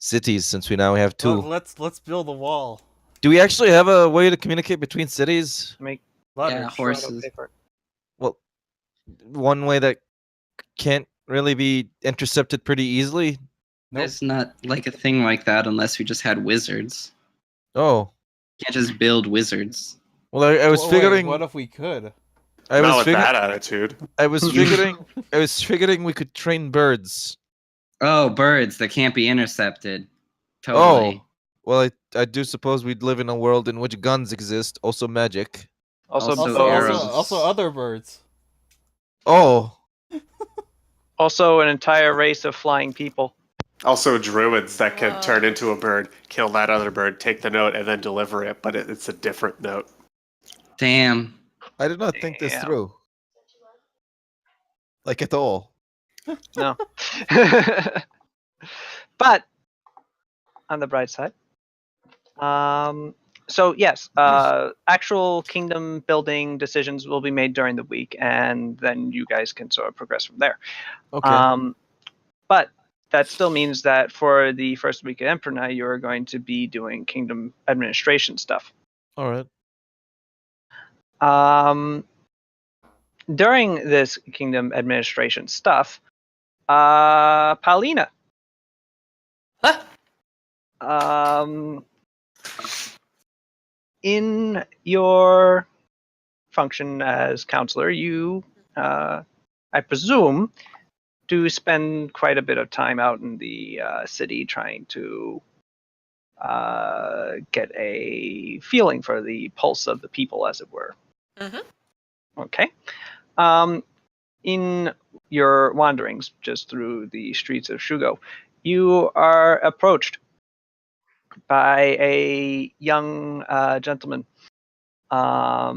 cities since we now have two. Let's build a wall. Do we actually have a way to communicate between cities? Make Letters. Yeah, horses. pay for it. Well, one way that can't really be intercepted pretty easily. Nope. There's not like a thing like that unless we just had wizards. Oh, Can't just build wizards. well, I was Wait, figuring. what if we could? I Not was with figuring. that attitude. I was figuring. I was figuring we could train birds. Oh, birds that can't be intercepted. Totally. Oh, well, I do suppose we'd live in a world in which guns exist, also magic. Also, Also Also, arrows. also other birds. Oh, also an entire race of flying people. Also, druids that can Whoa. turn into a bird, kill that other bird, take the note, and then deliver it, but it's a different note. Damn. I did not think this Damn. through. Like at all. No. But on the bright side, so yes, actual kingdom building decisions will be made during the week, and then you guys can sort of progress from there. Okay. But that still means that for the first week of Emperor Night, you're going to be doing kingdom administration stuff. All right. During this kingdom administration stuff, Paulina, Huh? in your function as counselor, you, I presume, do spend quite a bit of time out in the city trying to get a feeling for the pulse of the people, as it were. Mhm. Okay. In your wanderings just through the streets of Shugo, you are approached by a young gentleman How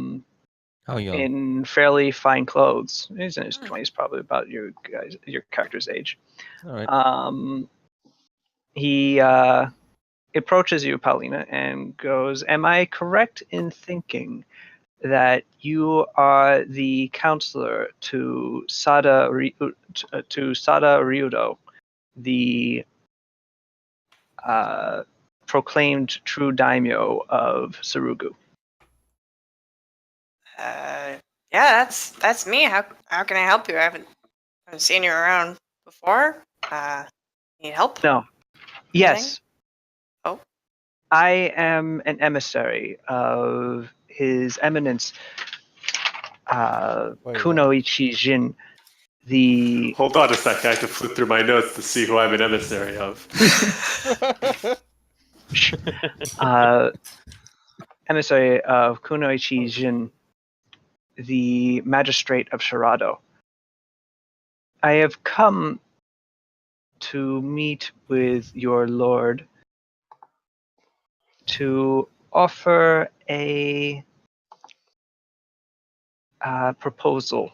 young? in fairly fine clothes. He's in his Hmm. 20s, probably about your character's age. All right. He approaches you, Paulina, and goes, "Am I correct in thinking that you are the counselor to Sada Ryudo, the proclaimed true daimyo of Sarugu?" Yeah, that's me. How can I help you? I haven't seen you around before. Need help? No. Yes. Oh. I am an emissary of His Eminence Wait, Kunoichi Jin, the Hold on a sec. I have to flip through my notes to see who I'm an emissary of. emissary of Kunoichi Jin, the magistrate of Shirado. I have come to meet with your lord to offer a proposal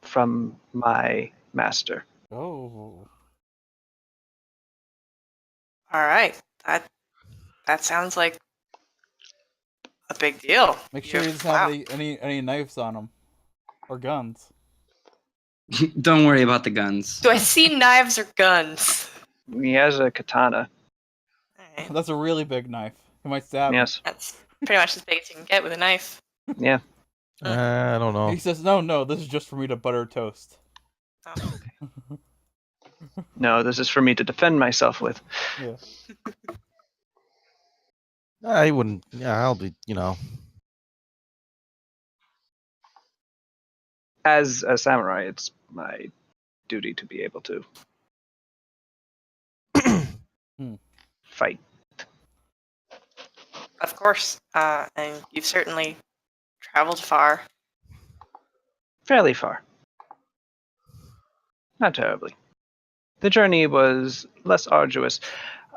from my master. Oh. All right. That sounds like a big deal. Make sure he doesn't Wow. have any knives on him. Or guns. Don't worry about the guns. Do I see knives or guns? He has a katana. Alright. That's a really big knife. He might stab him. Yes. That's pretty much as big as you can get with a knife. Yeah. I don't know. He says, no, this is just for me to butter toast. Oh, okay. No, this is for me to defend myself with. Yeah. I wouldn't. Yeah, I'll be. You know. As a samurai, it's my duty to be able to fight. Of course. And you've certainly traveled far. Fairly far. Not terribly. The journey was less arduous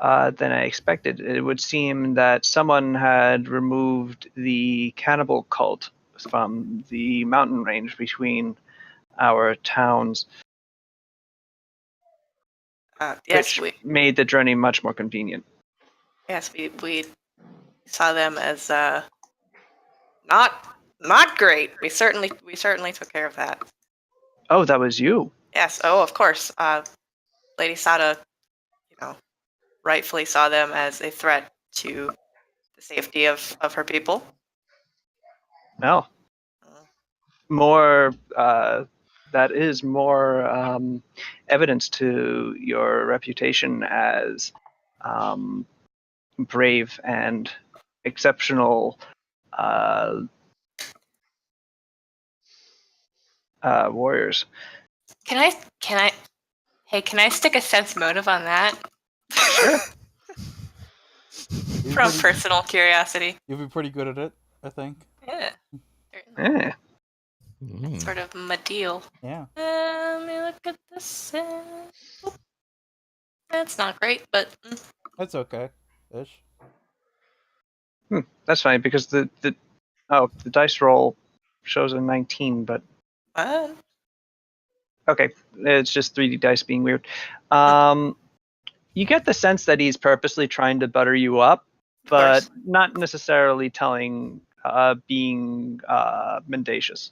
than I expected. It would seem that someone had removed the cannibal cult from the mountain range between our towns, Yes, which made the journey much more convenient. we saw them as not great. We certainly took care of that. Oh, that was you. Yes. Oh, of course. Lady Sada, rightfully saw them as a threat to the safety of her people. No. More. That is more evidence to your reputation as brave and exceptional warriors. Can I stick a sense motive on that? Sure. From personal curiosity. You'll be pretty good at it, I think. Yeah. Yeah. Sort of my deal. Yeah. Let me look at this. That's not great, but That's okay. Ish. That's fine because the dice roll shows a 19, but okay, it's just 3D dice being weird. You get the sense that he's purposely trying to butter you up, but not necessarily being mendacious.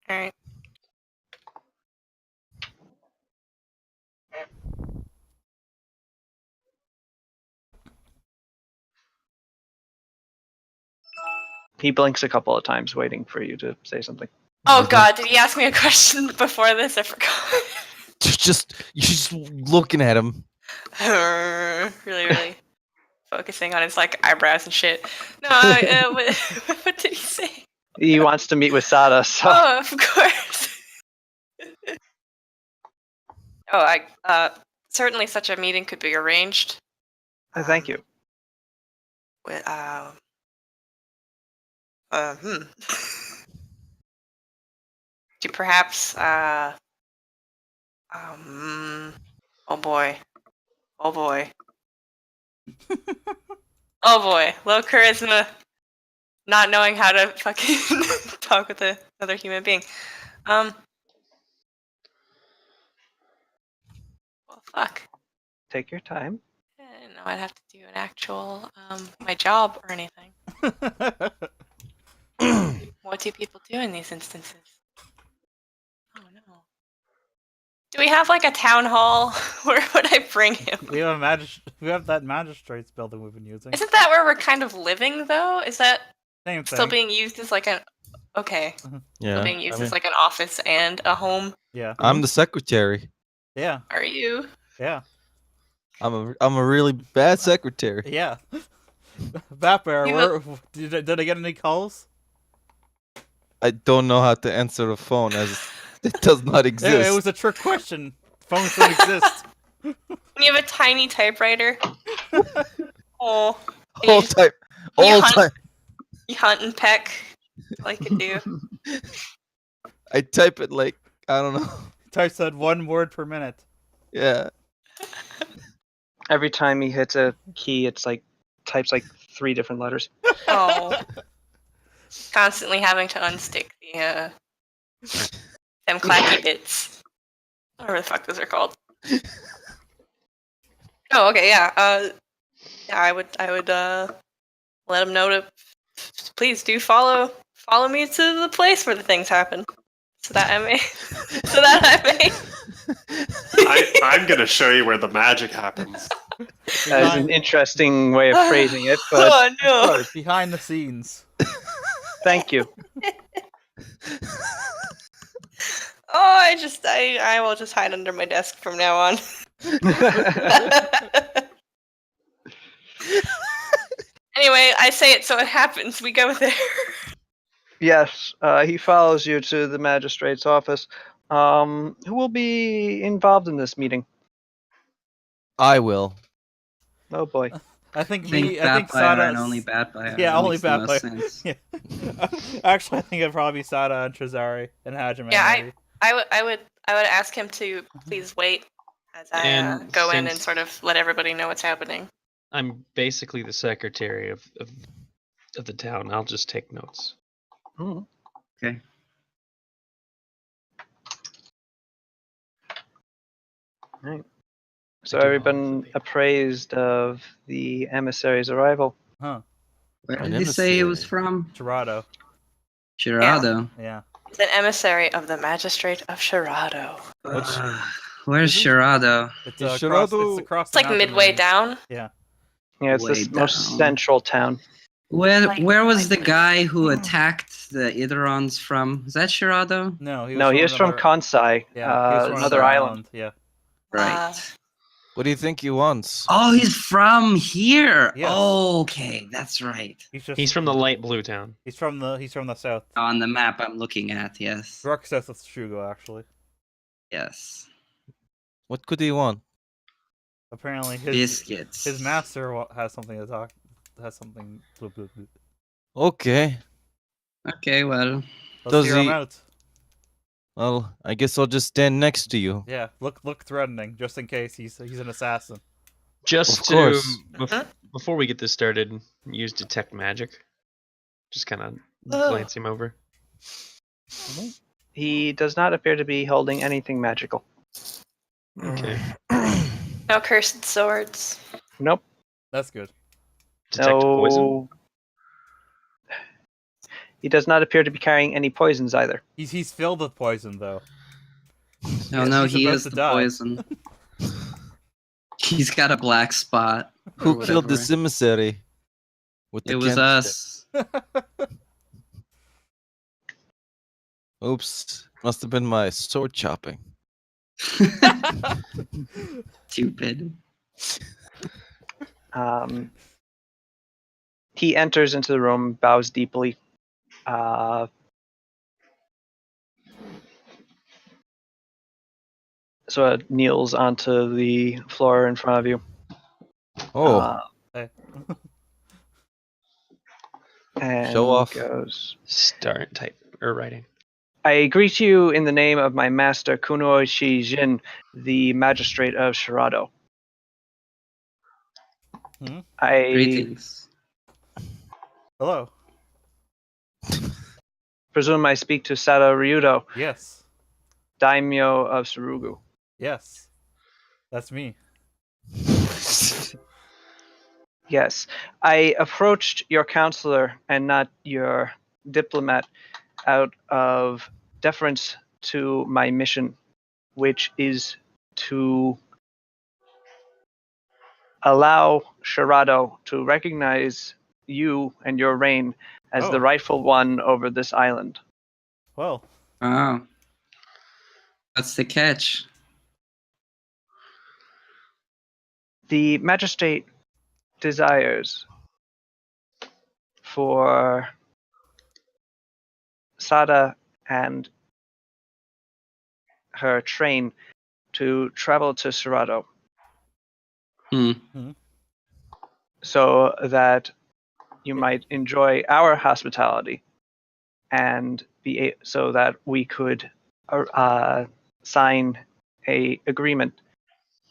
all right. He blinks a couple of times, waiting for you to say something. Oh God, did he ask me a question before this? I forgot. You're just looking at him. really focusing on his eyebrows and shit. No, what did he say? He wants to meet with Sada, so. Oh, of course. Certainly such a meeting could be arranged. Thank you. With Do perhaps oh boy. Oh boy. Oh boy. Low charisma. Not knowing how to fucking talk with another human being. Well, fuck. Take your time. I didn't know I'd have to do an actual my job or anything. What do people do in these instances? Oh no. Do we have a town hall? Where would I bring him? We have that magistrate's building we've been using. Isn't that where we're kind of living though? Is that Same thing. still being used as an okay? Yeah. Still being used as an office and a home. Yeah. I'm the secretary. Yeah. Are you? Yeah. I'm a really bad secretary. Yeah. Batbear, did I get any calls? I don't know how to answer the phone as It does not It exist. was a trick question. Phones don't exist. When you have a tiny typewriter. Oh. All you- time. you All hunt- time. You hunt and peck. That's all I could do. I type it like, I don't know. Types at 1 word per minute. Yeah. Every time he hits a key, it's like types like 3 different letters. Oh. Constantly having to unstick the them clacky bits. Whatever the fuck those are called. Oh, okay, yeah. Yeah, I would let him know to please do follow me to the place where the things happen. So that I may I'm gonna show you where the magic happens. That is an interesting way of phrasing it, but oh no. Behind the scenes. thank you. Oh, I will just hide under my desk from now on. Anyway, I say it so it happens. We go there. Yes, he follows you to the magistrate's office. Who will be involved in this meeting? I will. Oh boy. I think I think me. I think Pathfinder Sada. and only Pathfinder. Yeah, only makes the most Pathfinder. sense. Yeah. Actually, I think it'd probably be Sada and Trizari and Hajime. Yeah, maybe. I would ask him to please wait as I And go in and since- sort of let everybody know what's happening. I'm basically the secretary of the town. I'll just take notes. Hmm. Okay. Right. I So do all everyone of the- appraised of the emissary's arrival. Huh? Where An did he say he was emissary. from? Gerardo. Girado. Yeah. He's an emissary of the magistrate of Sharado. What's- Where's Isn't- Girado? It's Is across. Gerardo- It's across. It's the like mountain midway range. down. Yeah, it's Way the most down. central town. Where was the Like- guy who attacked the Idorons from? Is that Shirado? No, he was No, he is from another- Kansai, Yeah, he was from another island. Yeah. Right. What do you think he wants? Oh, he's from here. Yes. Oh, okay, that's right. He's from the light blue town. He's from the south. On the map I'm looking at, yes. Direct south of Shugo, actually. Yes. What could he want? Apparently, Biscuits. his master has something to talk. Has something. Okay. Okay, well, Let's Does hear him he- out. Well, I guess I'll just stand next to you. Yeah, look threatening, just in case he's an assassin. Just Of to course. before we get this started, use detect magic. Just kind of glance him over. He does not appear to be holding anything magical. Okay. No cursed swords. Nope. That's good. Detect no. poison. He does not appear to be carrying any poisons either. He's filled with poison though. no, no, he's he about is to the die. poison. He's got a black spot. or Who killed this whatever. emissary? With the It was candlestick? us. Oops. Must have been my sword chopping. Stupid. He enters into the room, bows deeply. Sort of kneels onto the floor in front of you. Oh, Hey. And Show off. goes. Start type or writing. I greet you in the name of my master Kuno Jin, the magistrate of Sharado. Hmm? I Greetings. Hello. presume I speak to Sada Ryudo, Yes. daimyo of Surugu. Yes. That's me. Yes, I approached your counselor and not your diplomat out of deference to my mission, which is to allow Sharado to recognize you and your reign as the Oh. rightful one over this island. Well, Oh. What's the catch? The magistrate desires for Sada and her train to travel to Cerrado so that you might enjoy our hospitality and so that we could sign a agreement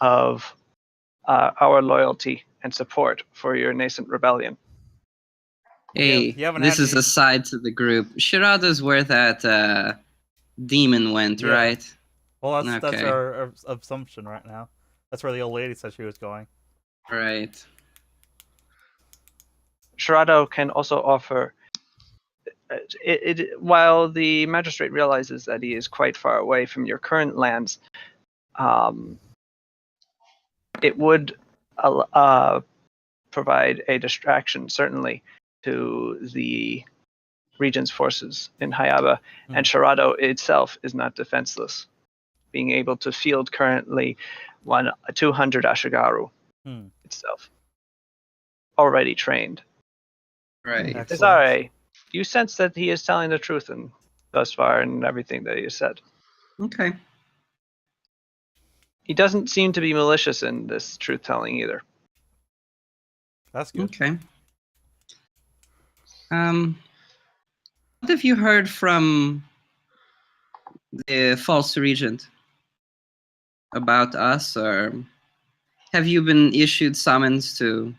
of our loyalty and support for your nascent rebellion. Hey, you haven't this had is any- aside to the group. Shirado's where that demon went, Yeah. right? Well, that's Okay. our assumption right now. That's where the old lady said she was going. Right. Cerrado can also offer. While the magistrate realizes that he is quite far away from your current lands, it would provide a distraction, certainly, to the Regent's forces in Hayaba, and Cerrado itself is not defenseless, being able to field currently 200 Ashigaru itself, already trained. Right. Excellent. Cesare, you sense that he is telling the truth and thus far in everything that he has said. Okay. He doesn't seem to be malicious in this truth-telling either. That's good. Okay. What have you heard from the false regent about us, or have you been issued summons to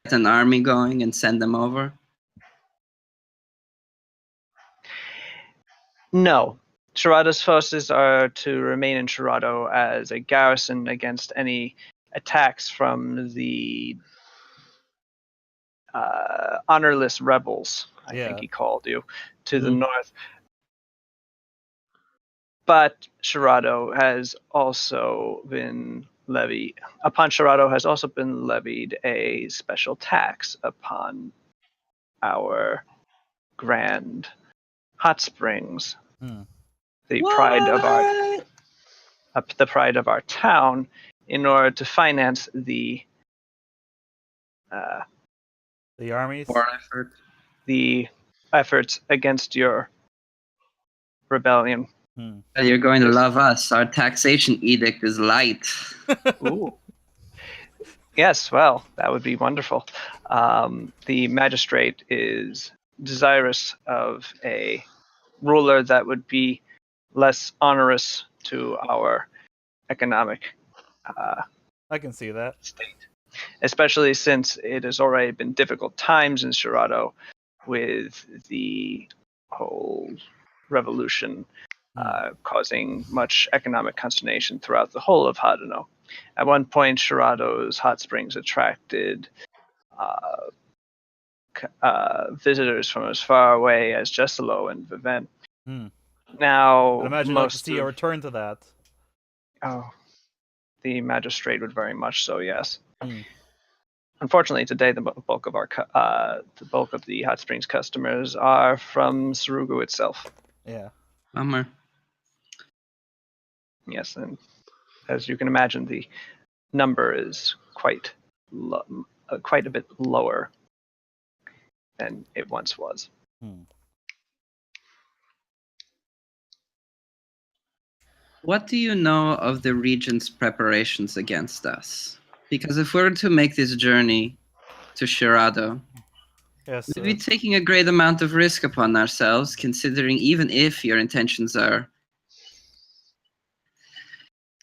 get an army going and send them over? No. Cerrado's forces are to remain in Cerrado as a garrison against any attacks from the honorless rebels, I think he called you, to the north. But Cerrado has also been levied a special tax upon our grand hot springs, the pride of our town, in order to finance the armies, war effort, the efforts against your rebellion. You're going to love us. Our taxation edict is light. Ooh. Yes, well, that would be wonderful. The magistrate is desirous of a ruler that would be less onerous to our economic I can see that. state, especially since it has already been difficult times in Cerrado with the whole revolution causing much economic consternation throughout the whole of Hadano. At one point, Cerrado's hot springs attracted visitors from as far away as Jessalo and Vivent. Now, I'd imagine you'd like to see a return to that. Oh, the magistrate would very much so. Yes. Unfortunately, today the bulk of the hot springs customers are from Sarugu itself. Yeah. Bummer. Yes, and as you can imagine, the number is quite a bit lower than it once was. What do you know of the Regent's preparations against us? Because if we're to make this journey to Cerrado, we'd be taking a great amount of risk upon ourselves, considering even if your intentions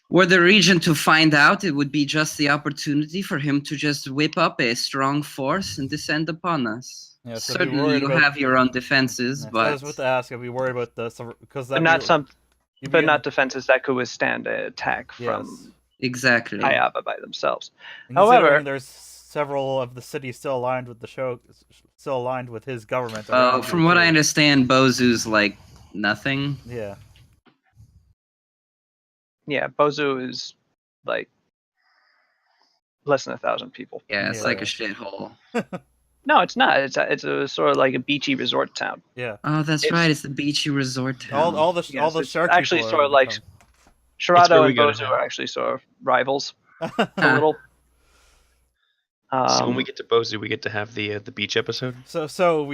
were the Regent to find out, it would be just the opportunity for him to just whip up a strong force and descend upon us. Yeah, so certainly you have your own defenses, but I was about to ask if we worried about this because But not defenses that could withstand an attack from exactly Hayaba by themselves. And However, there's several of the cities still aligned with still aligned with his government. From what I understand, Bozu's like nothing. Yeah. Yeah, Bozu is like less than 1,000 people. Yeah, it's like a shithole. No, it's not. It's a sort of like a beachy resort town. Yeah. Oh, that's right. It's the beachy resort town. All the shark actually people sort of like Cerrado and Bozu are actually sort of rivals a little. So when we get to Bozu, we get to have the beach episode. So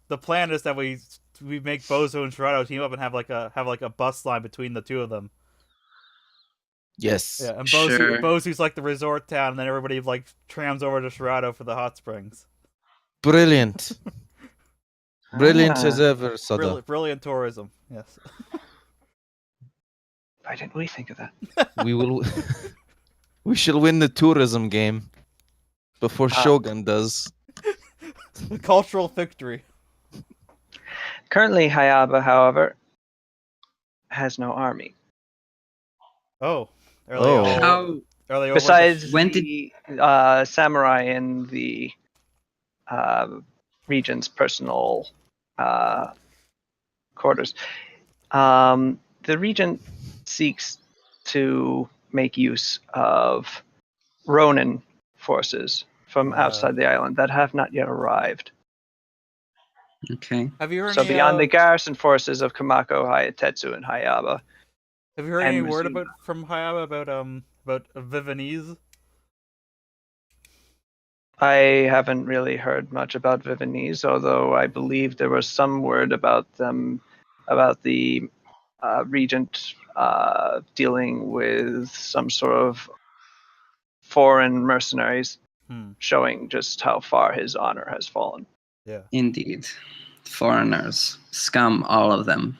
the plan is that we we make Bozo and Shirado team up and have like a bus line between the two of them. Yes. Yeah, and Sure. Bozu's like the resort town, and then everybody like trams over to Shirado for the hot springs. Brilliant. Brilliant Ah, as ever, Sada. Brilliant tourism. Yes. why didn't we think of that? We will. We shall win the tourism game before Shogun does. The cultural victory. Currently, Hayaba, however, has no army. Oh. Are they Oh. all? How? Are they over? Besides When did- the samurai in the regent's personal quarters, the regent seeks to make use of Ronin forces from outside the island that have not yet arrived. Okay. Have you heard So any? beyond the garrison forces of Kamako, Hayatetsu, and Hayaba, Have you heard any and word Mizuno. from Hayaba about Vivanese? I haven't really heard much about Vivanese, although I believe there was some word about them, about the regent dealing with some sort of foreign mercenaries, showing just how far his honor has fallen. Yeah. Indeed. Foreigners. Scum, all of them.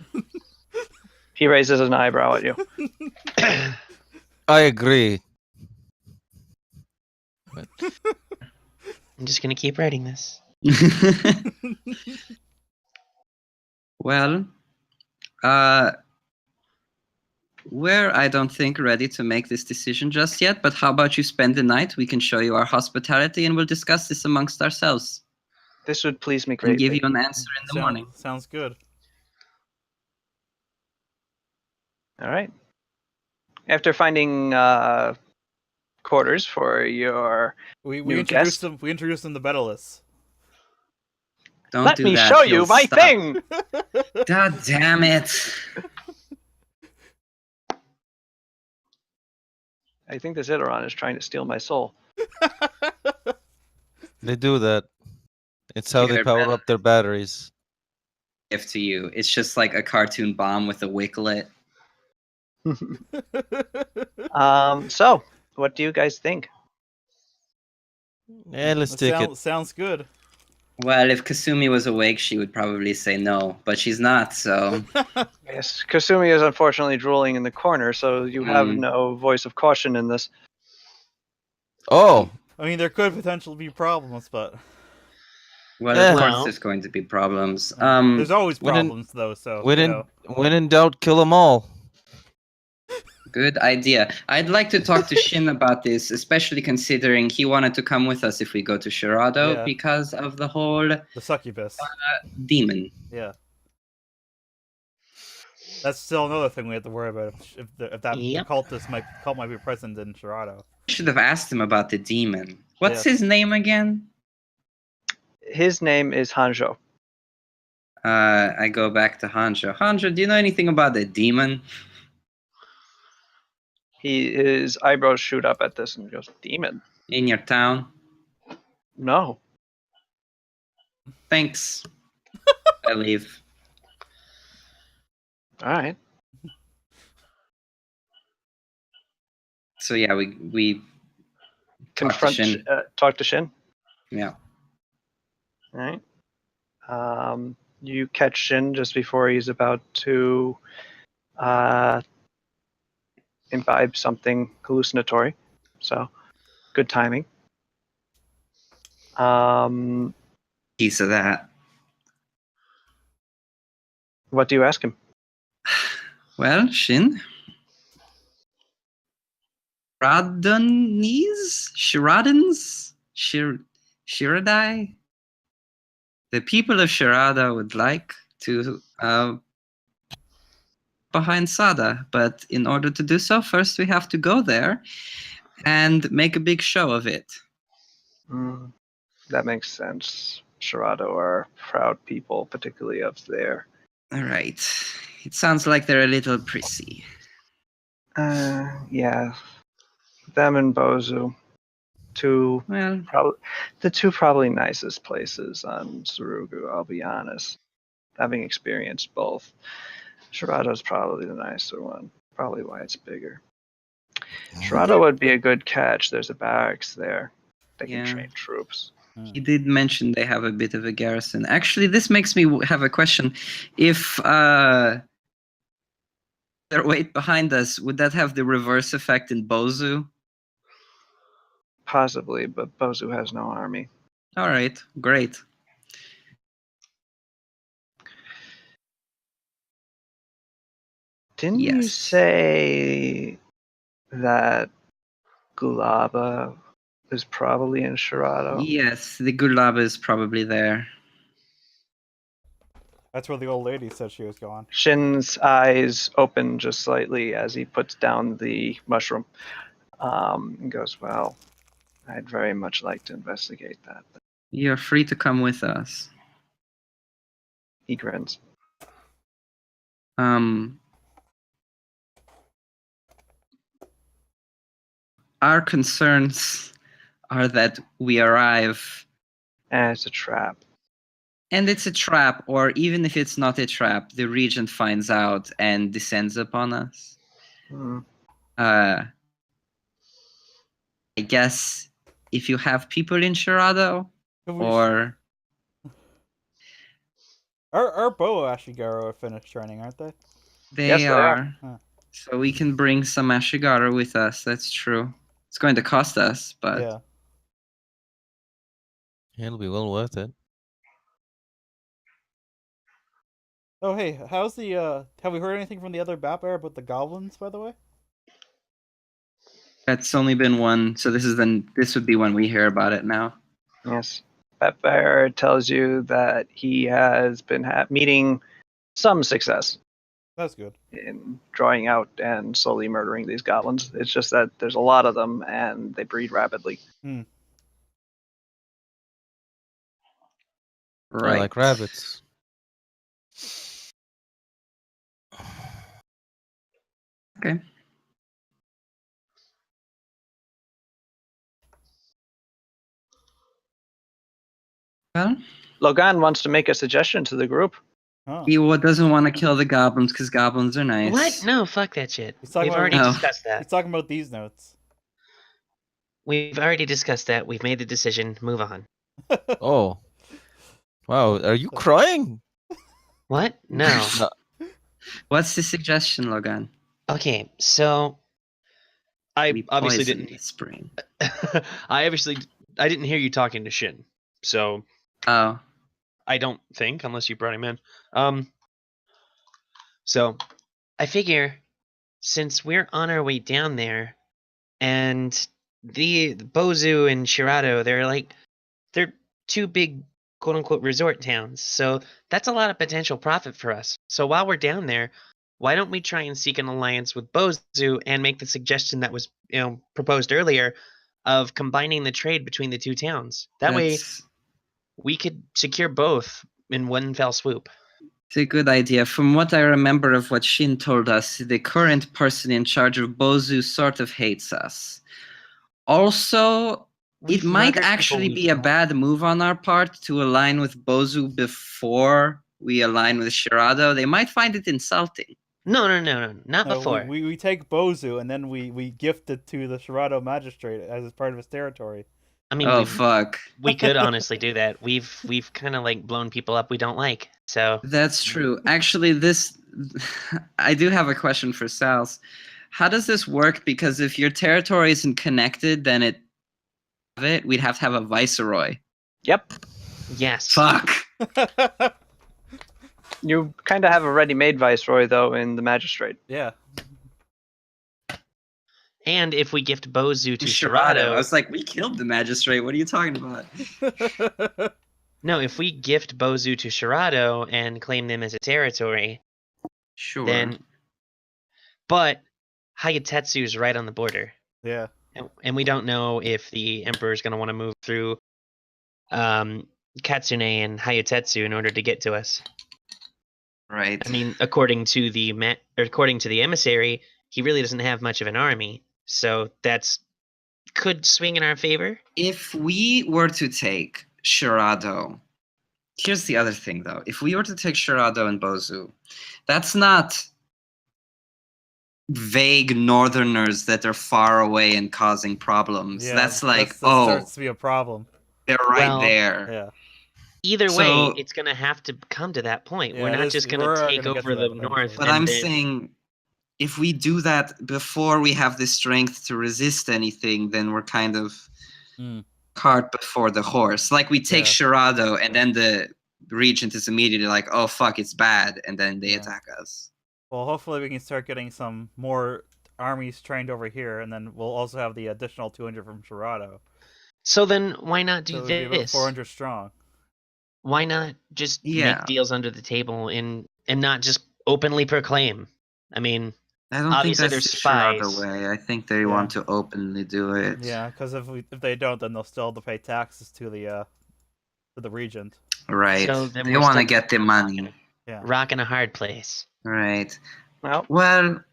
He raises an eyebrow at you. I agree. I'm just gonna keep writing this. Well, we're, I don't think, ready to make this decision just yet, but how about you spend the night? We can show you our hospitality and we'll discuss this amongst ourselves This would please me and greatly. give you an answer in the morning. Sounds good. All right. After finding quarters for your We new introduced guest. them. We introduced them to Betalus. Don't Let do me that. show He'll you my stop. thing. God damn it. I think this Iteron is trying to steal my soul. They do that. It's how they Here, power Ben. up their batteries. Gift to you. It's just like a cartoon bomb with a wicklet. So, what do you guys think? Yeah, let's take it. Sounds good. Well, if Kasumi was awake, she would probably say no, but she's not, so. Yes, Kasumi is unfortunately drooling in the corner, so you have no voice of caution in this. Oh, I mean, there could potentially be problems, but Well, Yeah. of course Well. there's going to be problems. there's always when in- problems, though. So when you in know. when in doubt, kill them all. Good idea. I'd like to talk to Shin about this, especially considering he wanted to come with us if we go to Shirado Yeah. because of the whole The succubus. demon. Yeah. That's still another thing we have to worry about if that Yep. cult might be present in Shirado. I should have asked him about the demon. What's Yeah. his name again? His name is Hanjo. I go back to Hanjo. Hanjo, do you know anything about the demon? His eyebrows shoot up at this and goes, "Demon? In your town? No." Thanks. I leave. All right. So yeah, we Confront. Shin. Talk to Shin. yeah. All right. You catch Shin just before he's about to imbibe something hallucinatory. So, good timing. Piece of that. What do you ask him? Well, Shin. Shiradans? Shiradai? The people of Shirada would like to behind Sada, but in order to do so, first we have to go there and make a big show of it. That makes sense. Shirado are proud people, particularly up there. All right. It sounds like they're a little prissy. Yeah. Them and Bozu. Well, The two probably nicest places on Surugu, I'll be honest. having experienced both, Shirado's probably the nicer one. Probably why it's bigger. Shirado would be a good catch. There's a barracks there. They can Yeah. train troops. He did mention they have a bit of a garrison. Actually, this makes me have a question. If they're right behind us, would that have the reverse effect in Bozu? Possibly, but Bozu has no army. All right, great. Didn't you Yes. say that Gulaba is probably in Shirado? Yes, the Gulaba is probably there. That's where the old lady said she was going. Shin's eyes open just slightly as he puts down the mushroom. And goes, well, I'd very much like to investigate that. You're free to come with us. He grins. Our concerns are that we arrive And it's a trap. and it's a trap, or even if it's not a trap, the regent finds out and descends upon us. Hmm. I guess if you have people in Shirado, or Our bow Ashigaru are finished training, aren't they? they Yes, they are. are. Huh. So we can bring some Ashigaru with us. That's true. It's going to cost us, but Yeah. It'll be well worth it. Oh hey, how's the have we heard anything from the other Batbear about the goblins, by the way? that's only been one. So this would be when we hear about it now. Yes. Pathfinder tells you that he has been meeting some success That's good. in drawing out and slowly murdering these goblins. It's just that there's a lot of them and they breed rapidly. I Right. like rabbits. Okay. Well, Logan wants to make a suggestion to the group. Oh. he doesn't want to kill the goblins because goblins are nice. What? No, fuck that shit. He's talking We've about- already Oh. discussed that. He's talking about these notes. We've already discussed that. We've made the decision. Move on. Oh. Wow, are you crying? What? No. What's the suggestion, Logan? Okay, so I We obviously poison didn't. the spring. I didn't hear you talking to Shin, so Oh, I don't think unless you brought him in. So I figure since we're on our way down there, and the Bozu and Shirado, they're two big quote unquote resort towns, so that's a lot of potential profit for us. So while we're down there, why don't we try and seek an alliance with Bozu and make the suggestion that was proposed earlier of combining the trade between the two towns? That way that's we could secure both in one fell swoop. it's a good idea. From what I remember of what Shin told us, the current person in charge of Bozu sort of hates us. Also, We've it might murdered actually people be a we've bad move on our part to align with Bozu before we align with Shirado. They might find it insulting. No, not No, before. we take Bozu and then we gift it to the Shirado magistrate as part of his territory. I mean, Oh, fuck. we could honestly do that. We've kind of like blown people up we don't like. So That's true. Actually, I do have a question for Sal's. How does this work? Because if your territory isn't connected, then we'd have to have a viceroy. Yep. yes. Fuck. You kind of have a ready-made viceroy, though, in the magistrate. Yeah. And if we gift Bozu to Shirado. Shirado, I was like, we killed the magistrate. What are you talking about? no, if we gift Bozu to Shirado and claim them as a territory, Sure. then, but Hayatetsu is right on the border, Yeah. and we don't know if the emperor is going to want to move through Katsune and Hayatetsu in order to get to us. Right. I mean, according to the emissary, he really doesn't have much of an army, so that's could swing in our favor. If we were to take Shirado, Here's the other thing, though. If we were to take Shirado and Bozu, that's not vague northerners that are far away and causing problems. Yeah, that's like, that oh, starts to be a problem. they're right Well, there. Yeah. Either way, So- it's gonna have to come to that point. Yeah, We're it not is- just we're gonna take gonna get over to the that north. eventually. But and I'm then- saying, if we do that before we have the strength to resist anything, then we're kind of Hmm. cart before the horse. Like we take Yeah. Shirado, and then the regent is immediately like, "Oh fuck, it's bad," and then they Yeah. attack us. Well, hopefully we can start getting some more armies trained over here, and then we'll also have the additional 200 from Shirado. So then, why not do So it'd be about this? 400 strong. Why not just Yeah. make deals under the table and not just openly proclaim? I mean, I don't Obviously, think that's there's the Shirado spies. way. I think they Yeah. want to openly do it. Yeah, because if they don't, then they'll still have to pay taxes to the regent. Right. So then they we're want to stuck get the money. Yeah. rock in a hard place. Right. Well, Well,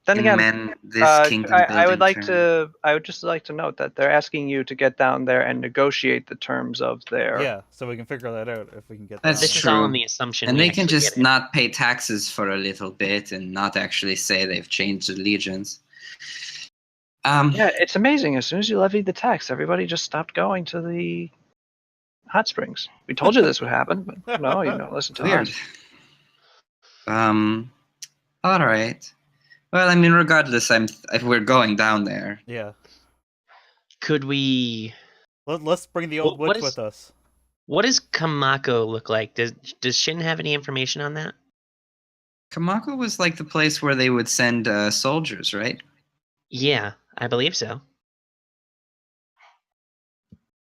then again, this kingdom I would building like term- I would just like to note that they're asking you to get down there and negotiate the terms of their. Yeah, so we can figure that out if we can get That's down This there. is all true. on the assumption. And we they can actually just get it. not pay taxes for a little bit and not actually say they've changed allegiance. Yeah, it's amazing. As soon as you levied the tax, everybody just stopped going to the hot springs. We told you this would happen, but no, you don't listen to Weird. us. All right. Well, I mean, regardless, if we're going down there. Yeah. Could we? Let's bring the old What witch is- with us. What does Kamako look like? Does Shin have any information on that? Kamako was like the place where they would send soldiers, right? Yeah, I believe so.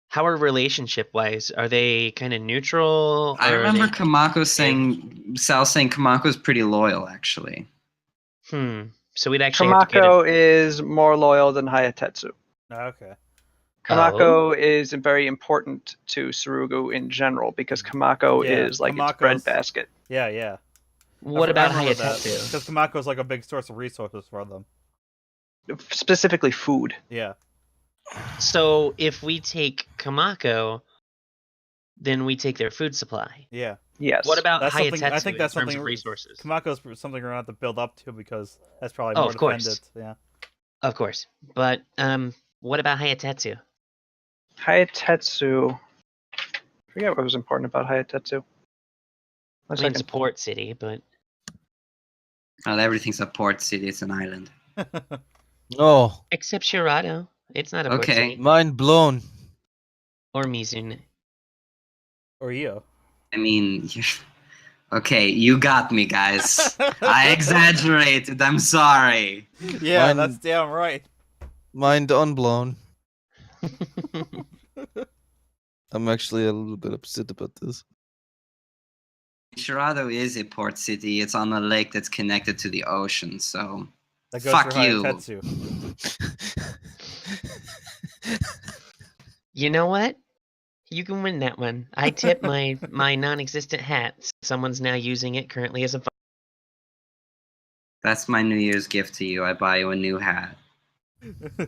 How are relationship wise? Are they kind of neutral? I or are remember they- Kamako Sal saying Kamako's pretty loyal, actually. So we'd actually have to get Kamako is more loyal than Hayatetsu. Okay. Kamako is very important to Surugu in general because Kamako Yeah, is like its Kamako's- breadbasket. Yeah, yeah. What about Because Hayatetsu? Kamako's like a big source of resources for them. Specifically food. Yeah. So if we take Kamako, then we take their food supply. Yeah. Yes. What about That's something- Hayatetsu I think that's in terms something of resources? Kamako's something we're gonna have to build up to because that's probably Oh, more of course. defended. Yeah. Of course, but what about Hayatetsu? Hayatetsu? I forget what was important about Hayatetsu. I mean, it's a port city, but Well, everything's a port city. It's an island. Oh, except Shirado, it's not a port Okay. city. mind blown. Or Mizune. Or Io. I mean, okay, you got me, guys. I exaggerated. I'm sorry. Yeah, Mine- that's damn right. Mind unblown. I'm actually a little bit upset about this. Shirado is a port city. It's on a lake that's connected to the ocean, so That goes Fuck for you. Hayatetsu. You know what? You can win that one. I tip my non-existent hat. Someone's now using it currently as a. that's my New Year's gift to you. I buy you a new hat.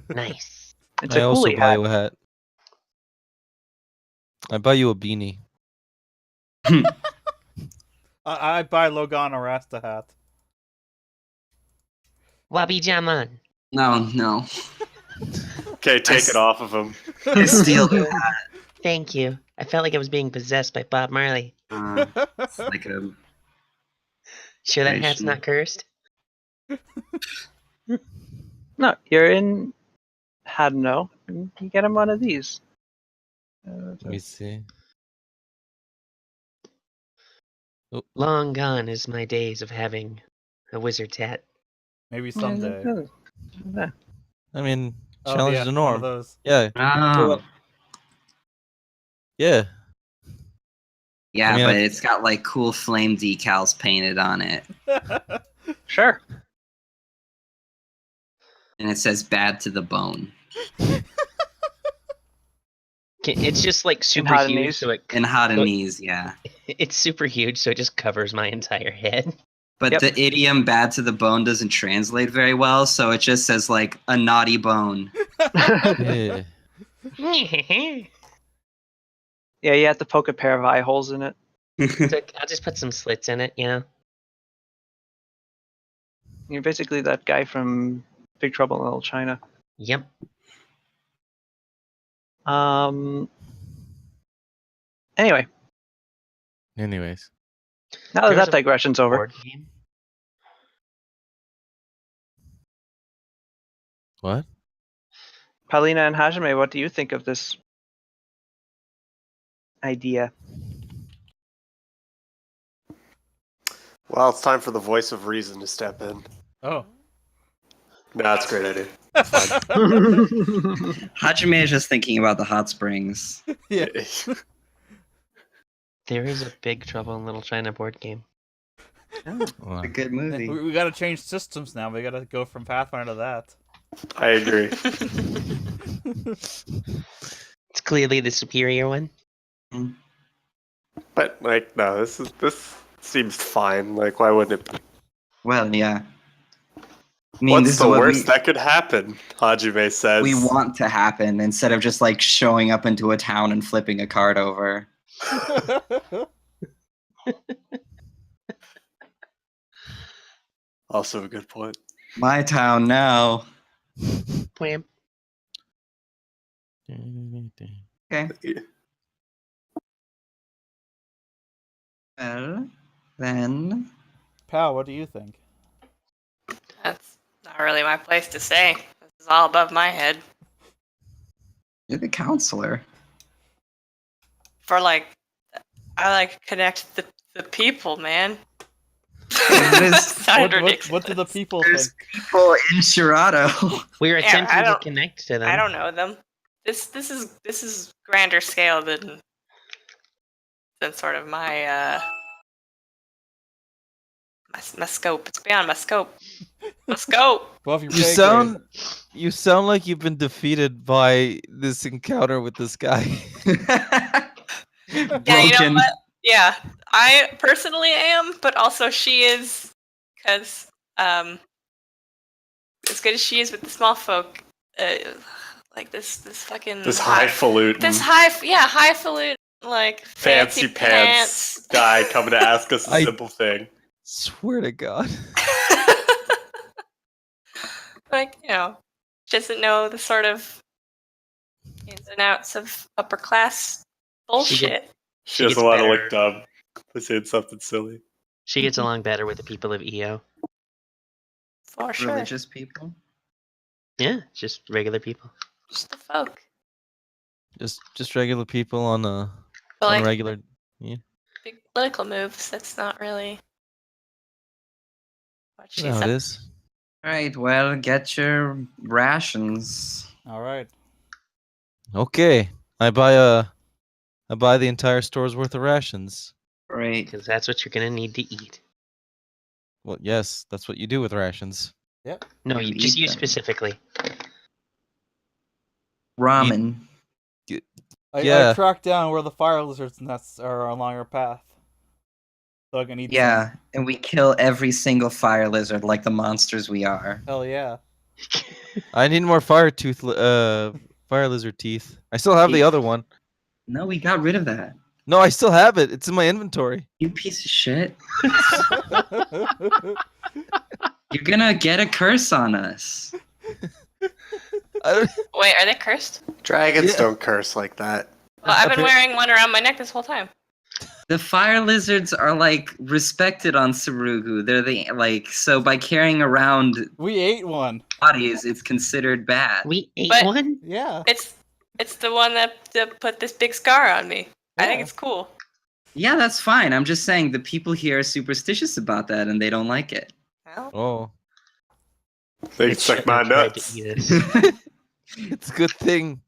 Nice. It's I a also coolie buy hat. you a hat. I buy you a beanie. I buy Logan a Rasta hat. Wabi Jaman. No. Okay, take s- it off of him. I steal the hat. Thank you. I felt like I was being possessed by Bob Marley. It's like a Sure that hat's Nation. not cursed? No, you're in Hadno. You get him one of these. Let me see. Long gone is my days of having a wizard's hat. Maybe someday. Yeah. I mean, Oh, challenge yeah, the one norm. of those. Yeah, Oh. yeah. Yeah, I mean, but I- it's got like cool flame decals painted on it. Sure. And it says bad to the bone. It's just like super Hadanese. huge, so In Hadanese, yeah. it's super huge, so it just covers my entire head. But Yep. the idiom bad to the bone doesn't translate very well, so it just says like a naughty bone. Yeah. Yeah, you have to poke a pair of eye holes in it. So I'll just put some slits in it, you know? You're basically that guy from Big Trouble in Little China. Yep. Anyway, Anyways, now that There was that a digression's over, board game. what? Paulina and Hajime, what do you think of this idea? Well, it's time for the voice of reason to step in. Oh. No, that's a great idea. Hajime is just thinking about the hot springs. Yeah. There is a Big Trouble in Little China board game. Wow. A good movie. We gotta change systems now. We gotta go from Pathfinder to that. I agree. It's clearly the superior one. But like, no, this seems fine. Like, why wouldn't it be? Well, yeah. I mean, What's this is the what worst that could happen? Hajime says. we want to happen instead of just like showing up into a town and flipping a card over. Also a good point. My town now. Wham. Okay. Well, then. Pal, what do you think? That's not really my place to say. This is all above my head. You're the counselor. For like, I like connect the people, man. What is- That sounded What do the ridiculous. people There's think? people in Shirato. We were Yeah, attempting I to don't- connect to them. I don't know them. This is grander scale than sort of my my scope. It's beyond my scope. My scope. Above your You pay sound like you've been defeated by this encounter with this guy. Yeah, Broken. you know what? Yeah, I personally am, but also she is, because as good as she is with the small folk, like this fucking This highfalutin, highfalutin, like fancy pants guy coming to ask us a I- simple thing. Swear to God. Like, doesn't know the sort of ins and outs of upper class bullshit. She gets doesn't want to better. look dumb by saying something silly. She gets along better with the people of EO. For sure. Religious people. Yeah, just regular people. Just the folk. Just regular people on a But like regular. big political moves, that's not really what she's You know how up. it is. Right, well, get your rations. All right. Okay, I buy the entire store's worth of rations. Great. Because that's what you're going to need to eat. Well, yes, that's what you do with rations. No, You you just eat use them. specifically. Ramen. I Yeah. tracked down where the fire lizards' nests are along our path, so I can eat Yeah, some. and we kill every single fire lizard like the monsters we are. Hell yeah. I need more fire lizard teeth. I still have the Teeth. other one. No, we got rid of that. No, I still have it. It's in my inventory. You piece of shit. You're gonna get a curse on us. I don't, Wait, are they cursed? Dragons Yeah. don't curse like that. Well, I've been Appa- wearing one around my neck this whole time. The fire lizards are like respected on Sarugu. They're the so by carrying around We ate one. bodies, it's considered bad. We ate But- one? Yeah. It's the one that put this big scar on me. I think Yeah. it's cool. Yeah, that's fine. I'm just saying the people here are superstitious about that and they don't like it. Well, oh, They can It suck shouldn't my have tried nuts. to eat us. it's a good thing.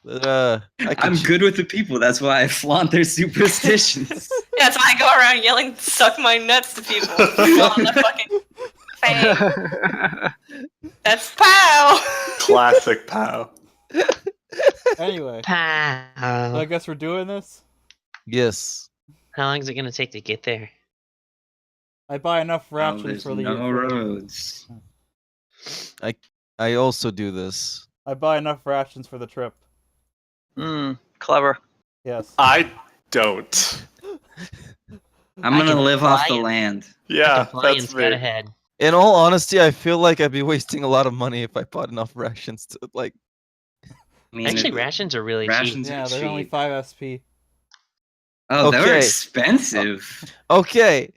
That, I can I'm ch- good with the people. That's why I flaunt their superstitions. yeah, that's why I go around yelling "suck my nuts" to people. While on the fucking fang. That's pow. Classic Pow. Anyway, Pow. so I guess we're doing this. Yes. How long is it going to take to get there? I buy enough rations there's for the. no for- roads. I also do this. I buy enough rations for the trip. Clever. Yes. I don't. I'm I gonna can live off fly the and- land. I Yeah, can fly and that's scout me. ahead. In all honesty, I feel like I'd be wasting a lot of money if I bought enough rations to like. I mean, Actually, rations are really cheap. rations Yeah, are they're only cheap. 5 SP. Oh, they were Okay. expensive. Okay.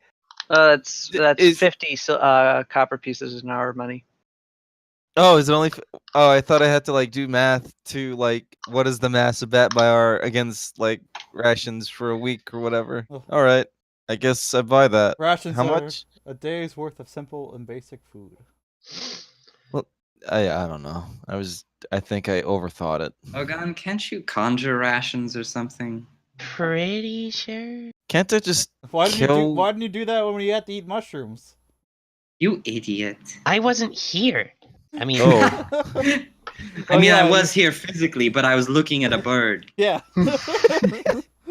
That's Is 50 copper pieces in our money. oh, is it only? Oh, I thought I had to like do math to like what is the mass of bet by our against like rations for a week or whatever. Ugh. All right, I guess I buy that. Rations How are much? a day's worth of simple and basic food. Well, I don't know. I think I overthought it. Ogan, can't you conjure rations or something? Pretty sure. Can't I just Why didn't kill? Why didn't you do that when you had to eat mushrooms? You idiot. I wasn't here. I mean, Oh. I Oh, mean, yeah, I was here physically, but I was looking at a bird. Yeah.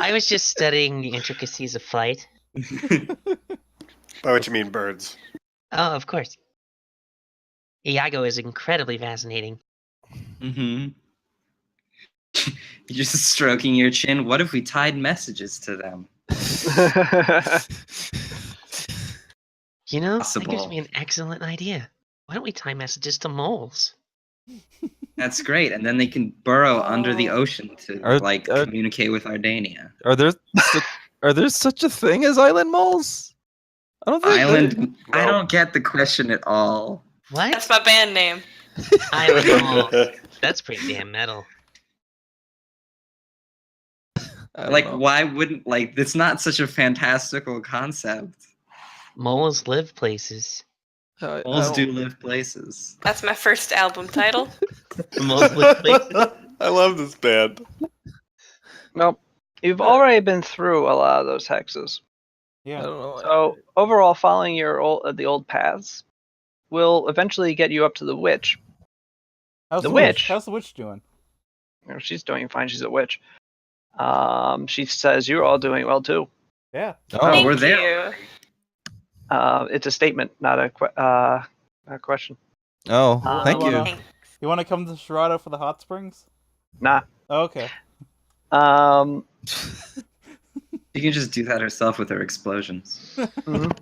I was just studying the intricacies of flight. By what you mean, birds? Oh, of course. Iago is incredibly fascinating. Mm-hmm. You're just stroking your chin. What if we tied messages to them? You know, that Possible. gives me an excellent idea. Why don't we tie messages to moles? That's great, and then they can burrow under the Oh. ocean to Are- like are- communicate with Ardania. Are there such a thing as island moles? I don't think Island. I Well- don't get the question at all. What? That's my band name. Island mole. That's pretty damn metal. I don't Like, know. why wouldn't like? It's not such a fantastical concept. Moles live places. I Moles do don't- live places. That's my first album title. Moles live places. I love this band. Nope. You've already been through a lot of those hexes. I Yeah. don't know. So overall, following the old paths will eventually get you up to the witch. How's The witch? witch. How's the witch doing? You know, she's doing fine. She's a witch. She says you're all doing well too. Yeah. Oh, Thank we're there. you. It's a statement, not a question. Oh, thank you. Thanks. You want to come to Sherrado for the hot springs? Nah. Okay. She can just do that herself with her explosions. Mhm.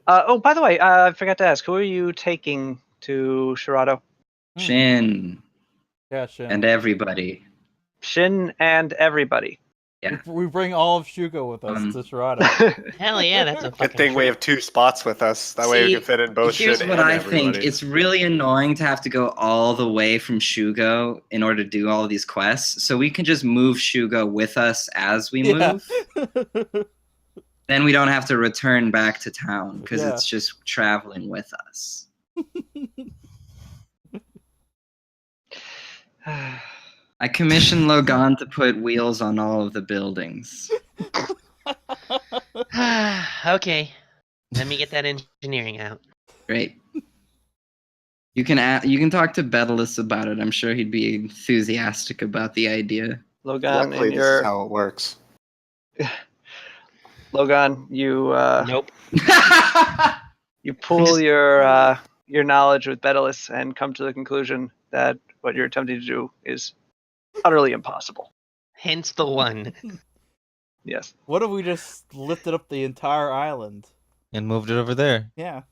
Oh, by the way, I forgot to ask, who are you taking to Sherrado? Shin Yeah, Shin. and everybody. Shin and everybody. Yeah. We bring all of Shugo with us to Sherrado. Hell yeah, that's a Good fucking thing we trip. have 2 spots with us. That way we See, can fit in both Here's shit what and I everybody. think. It's really annoying to have to go all the way from Shugo in order to do all of these quests. So we can just move Shugo with us as we Yeah. move. Then we don't have to return back to town because Yeah. it's just traveling with us. I commissioned Logan to put wheels on all of the buildings. Okay, let me get that engineering out. Great. You can talk to Bedalus about it. I'm sure he'd be enthusiastic about the idea. Logan, Luckily, in this is your how it works. Logan, you Nope. you pool your knowledge with Bedalus and come to the conclusion that what you're attempting to do is utterly impossible. Hence the one. Yes. What if we just lifted up the entire island? And moved it over there. Yeah.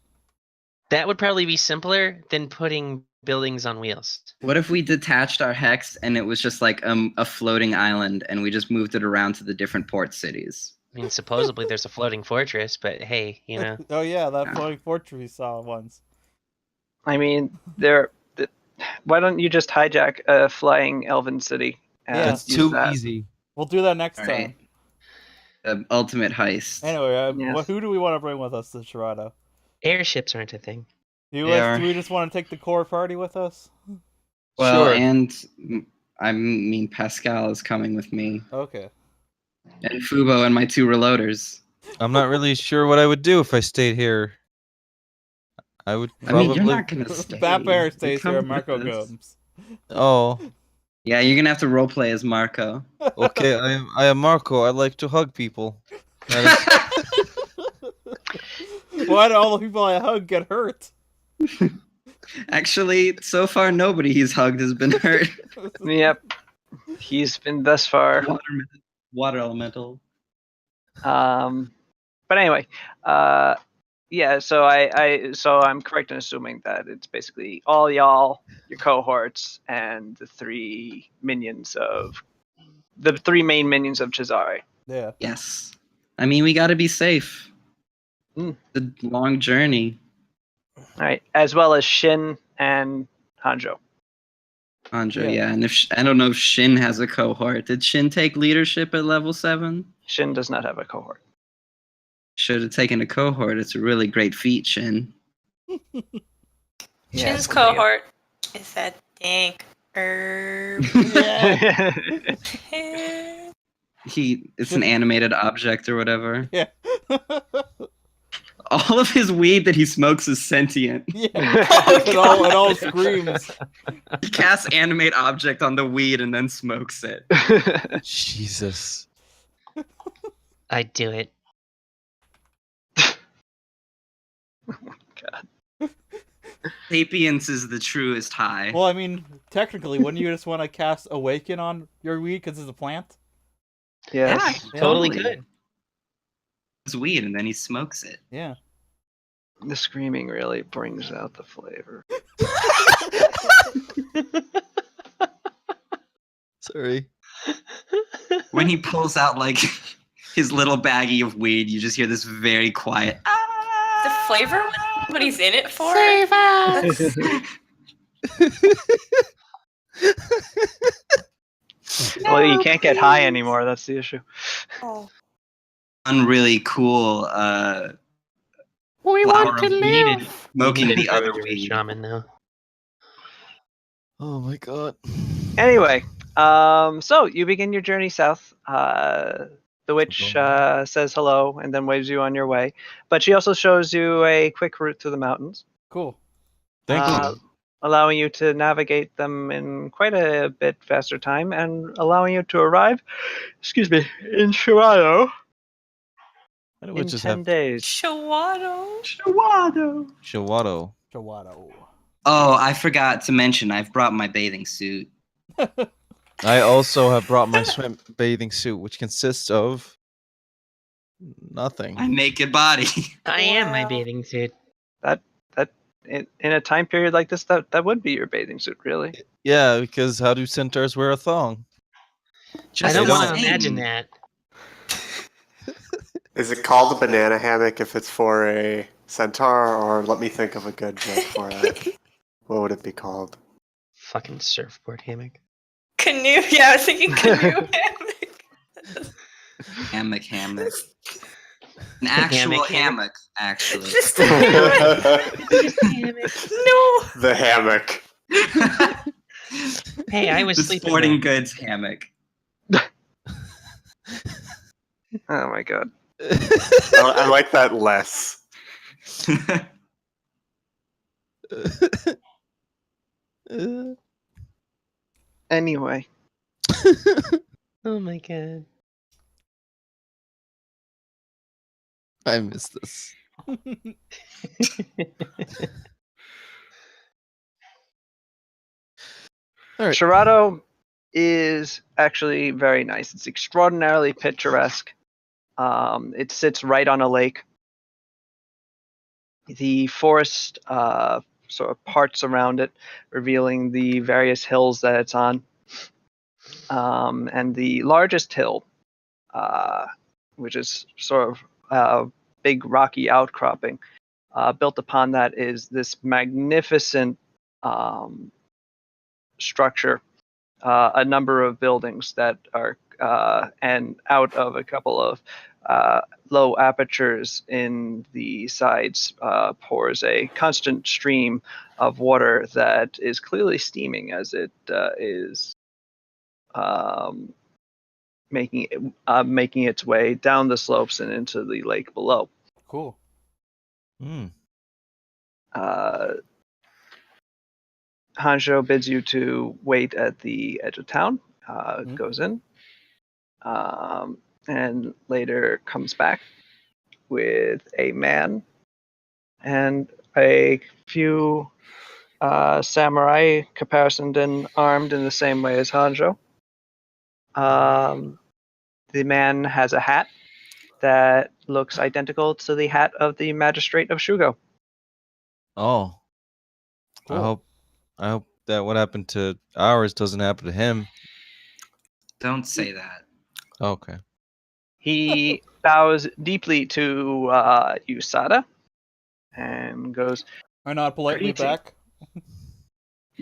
That would probably be simpler than putting buildings on wheels. What if we detached our hex and it was just like a floating island and we just moved it around to the different port cities? I mean, supposedly there's a floating fortress, but hey, you know. Oh yeah, that Yeah. floating fortress we saw once. I mean, why don't you just hijack a flying elven city? And Yeah. It's use too that? easy. We'll do that next All right. time. The ultimate heist. Anyway, Yes. who do we want to bring with us to Sherrado? Airships aren't a thing. Do They are. we just want to take the core party with us? Well, Sure. and I mean Pascal is coming with me, Okay. and Fubo and my 2 reloaders. I'm not really sure what I would do if I stayed here. I would I probably. mean, you're not gonna stay. Bat Bear You stays come here, with Marco us. comes. Oh, Yeah, you're gonna have to roleplay as Marco. okay. I am Marco. I like to hug people. That Why do all the people I hug get hurt? Actually, so far nobody he's hugged has been hurt. Yep. He's been thus far. Water elemental. But anyway, yeah. So I'm correct in assuming that it's basically all y'all, your cohorts, and the three main minions of Cesare. Yeah. Yes. I mean, we got to be safe. Mm. The long journey. All right, as well as Shin and Hanjo. Andre, Yeah. yeah. And I don't know if Shin has a cohort. Did Shin take leadership at level 7? Shin does not have a cohort. Should have taken a cohort. It's a really great feat, Shin. Shin's cohort is that dank herb. Yeah. It's an animated object or whatever. Yeah. All of his weed that he smokes is sentient. Yeah. Oh, It all screams. He casts animate object on the weed and then smokes it. Jesus. I'd do it. Sapience is the truest high. Well, I mean, technically, wouldn't you just want to cast Awaken on your weed because it's a plant? Yes. Yeah. Totally Totally. good. It's weed and then he smokes it. Yeah. The screaming really brings out the flavor. Sorry. When he pulls out like his little baggie of weed, you just hear this very quiet. The flavor? What he's in it for? Well, you can't get high anymore. That's the issue. Oh. One really cool We flower of weed needed smoking the other weed. weed. Shaman now. Oh my god. Anyway, so you begin your journey south. The witch says hello and then waves you on your way, but she also shows you a quick route through the mountains, Cool. Thank you. allowing you to navigate them in quite a bit faster time and allowing you to arrive, in Shirado Why do in witches 10 have days. Shawado. Shirado. Shawato? Chawato. Oh, I forgot to mention, I've brought my bathing suit. I also have brought my swim bathing suit, which consists of nothing. My naked body. I am my Wow. bathing suit. In a time period like this, that would be your bathing suit, really. Yeah, because how do centaurs wear a thong? I Just don't They want don't. to imagine that. Is it called a banana hammock if it's for a centaur, or let me think of a good joke for that? What would it be called? Fucking surfboard hammock. Canoe. Yeah, I was thinking canoe hammock. Hammock. An actual hammock. hammock, actually. Just a hammock. No. The hammock. Hey, I was the sleeping sporting there. goods hammock. Oh my god. I like that less. Anyway, Oh my god. I miss this. All right. Shirado is actually very nice. It's extraordinarily picturesque. It sits right on a lake. The forest sort of parts around it, revealing the various hills that it's on. And the largest hill, which is sort of a big rocky outcropping, built upon that is this magnificent structure, a number of buildings that are, and out of a couple of low apertures in the sides pours a constant stream of water that is clearly steaming as it is making its way down the slopes and into the lake below. Cool. Hmm. Hanjo bids you to wait at the edge of town, Mhm. goes in, and later comes back with a man and a few samurai caparisoned and armed in the same way as Hanjo. The man has a hat that looks identical to the hat of the magistrate of Shugo. Oh, Cool. I hope that what happened to ours doesn't happen to him. Don't say that. Okay. He bows deeply to Usada and goes, I nod politely Greeting. back.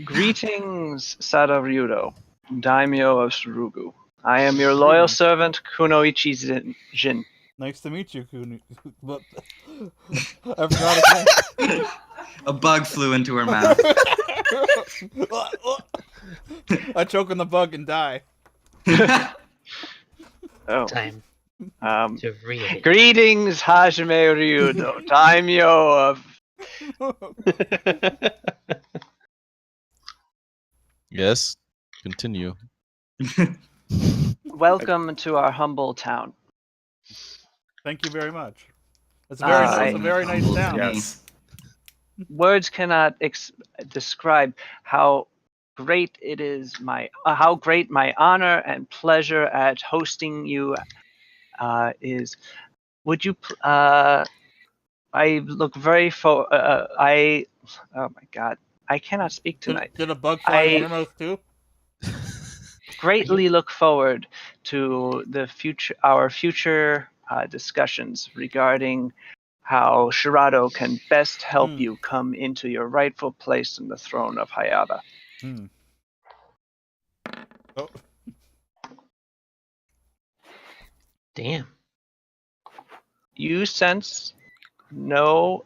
Greetings, Sada Ryudo, daimyo of Surugu. I am your loyal Greetings. servant, Kunoichi Jin. Nice to meet you, Kuni. But I forgot his name. A bug flew into her mouth. I choke on the bug and die. Oh. Time Um, to read it. greetings, Hajime Ryudo, daimyo of... Yes. Continue. Welcome to our humble town. Thank you very much. It's a very, I- it's a very nice Humble town. to me. Yes. Words cannot describe how great it is how great my honor and pleasure at hosting you is. Would you I look very oh my god, I cannot speak tonight. Did a bug fly in I- your mouth too? Greatly look forward to our future discussions regarding how Shirado can best help you come into your rightful place in the throne of Hayaba. Hmm. Oh, Damn. You sense no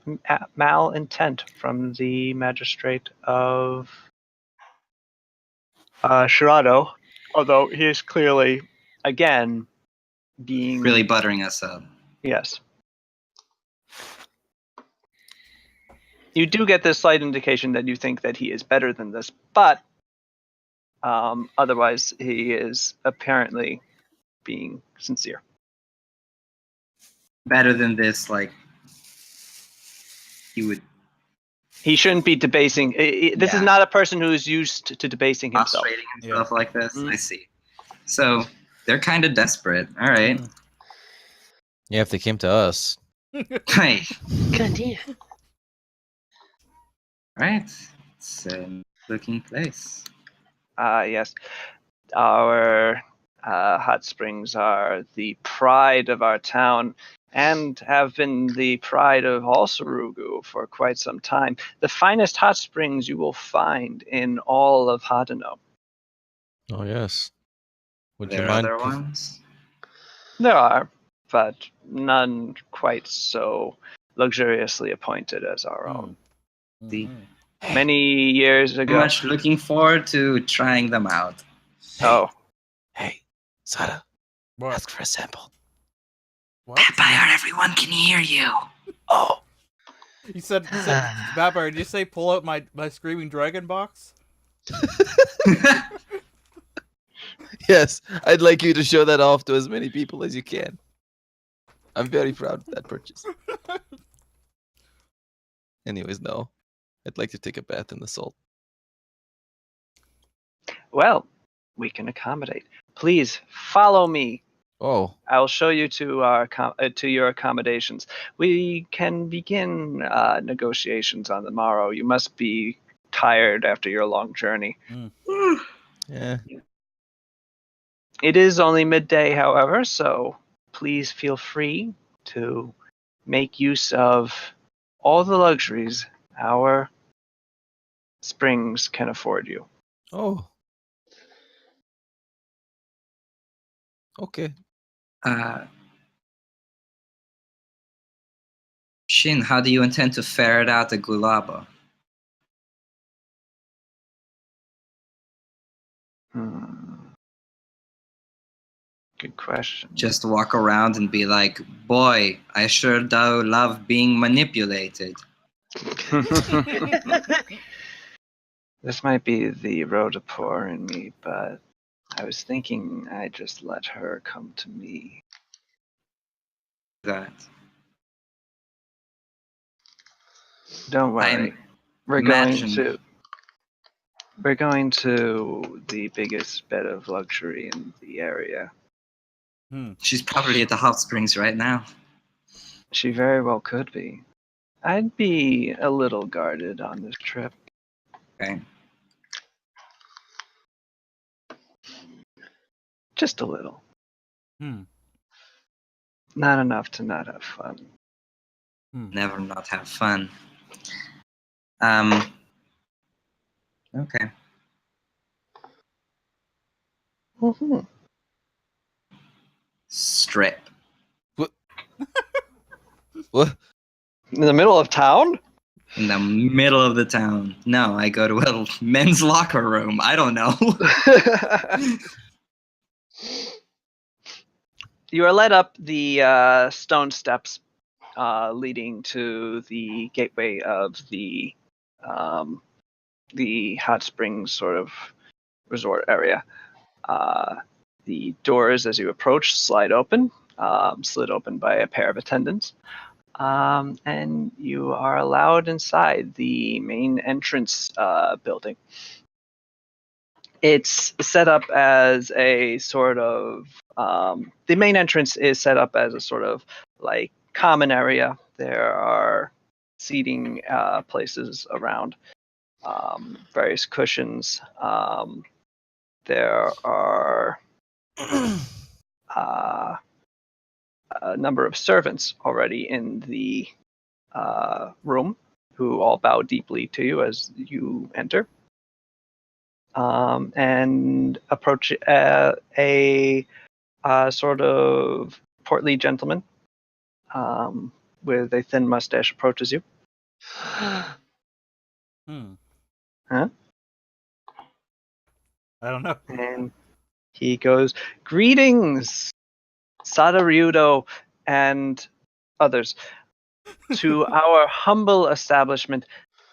malintent from the magistrate of Shirado, although he is clearly, again, being Really buttering us up. Yes. You do get this slight indication that you think that he is better than this, but otherwise he is apparently being sincere. Better than this, like he would He shouldn't be debasing. This is Yeah. not a person who is used to debasing himself. prostrating himself like this. Mm. I see. So they're kind of desperate. All right. Yeah, if they came to us. Hey. God damn. Right. It's a looking place. Yes. Our hot springs are the pride of our town and have been the pride of all Surugu for quite some time. The finest hot springs you will find in all of Hadano. Oh yes. Would you There are mind? other ones. There are, but none quite so luxuriously appointed as our own. See. Many years Very ago. much looking forward to trying them out. Oh, Hey, Sada, What? ask for a sample. What? Everyone can hear you. Oh, You said Babar, did you say pull out my screaming dragon box? yes. I'd like you to show that off to as many people as you can. I'm very proud of that purchase. Anyways, no. I'd like to take a bath in the salt. well, we can accommodate. Please follow me. Oh, I'll show you to your accommodations. We can begin negotiations on the morrow. You must be tired after your long journey. yeah. It is only midday, however, so please feel free to make use of all the luxuries our springs can afford you. Oh. Okay. Shin, how do you intend to ferret out the Gulaba? Good question. Just walk around and be like, boy, I sure do love being manipulated. This might be the Rhodopore in me, but I was thinking I'd just let her come to me. That. Don't worry. I'm We're going imagine- to We're going to the biggest bed of luxury in the area. She's probably at the hot springs right now. She very well could be. I'd be a little guarded on this trip. Okay. Just a little. Hmm. Not enough to not have fun. Never not have fun. Okay. Mm-hmm. Strip. What? In the middle of town? In the middle of the town. No, I go to a men's locker room. I don't know. You are led up the stone steps leading to the gateway of the hot springs sort of resort area. The doors, as you approach, slid open by a pair of attendants. And you are allowed inside the main entrance building. It's set up as a sort of the main entrance is set up as a sort of like common area. There are seating places around, various cushions. There are a number of servants already in the room who all bow deeply to you as you enter. And approach a sort of portly gentleman with a thin mustache approaches you. Huh? I don't know. And he goes, "Greetings, Sadaryudo and others, to our humble establishment,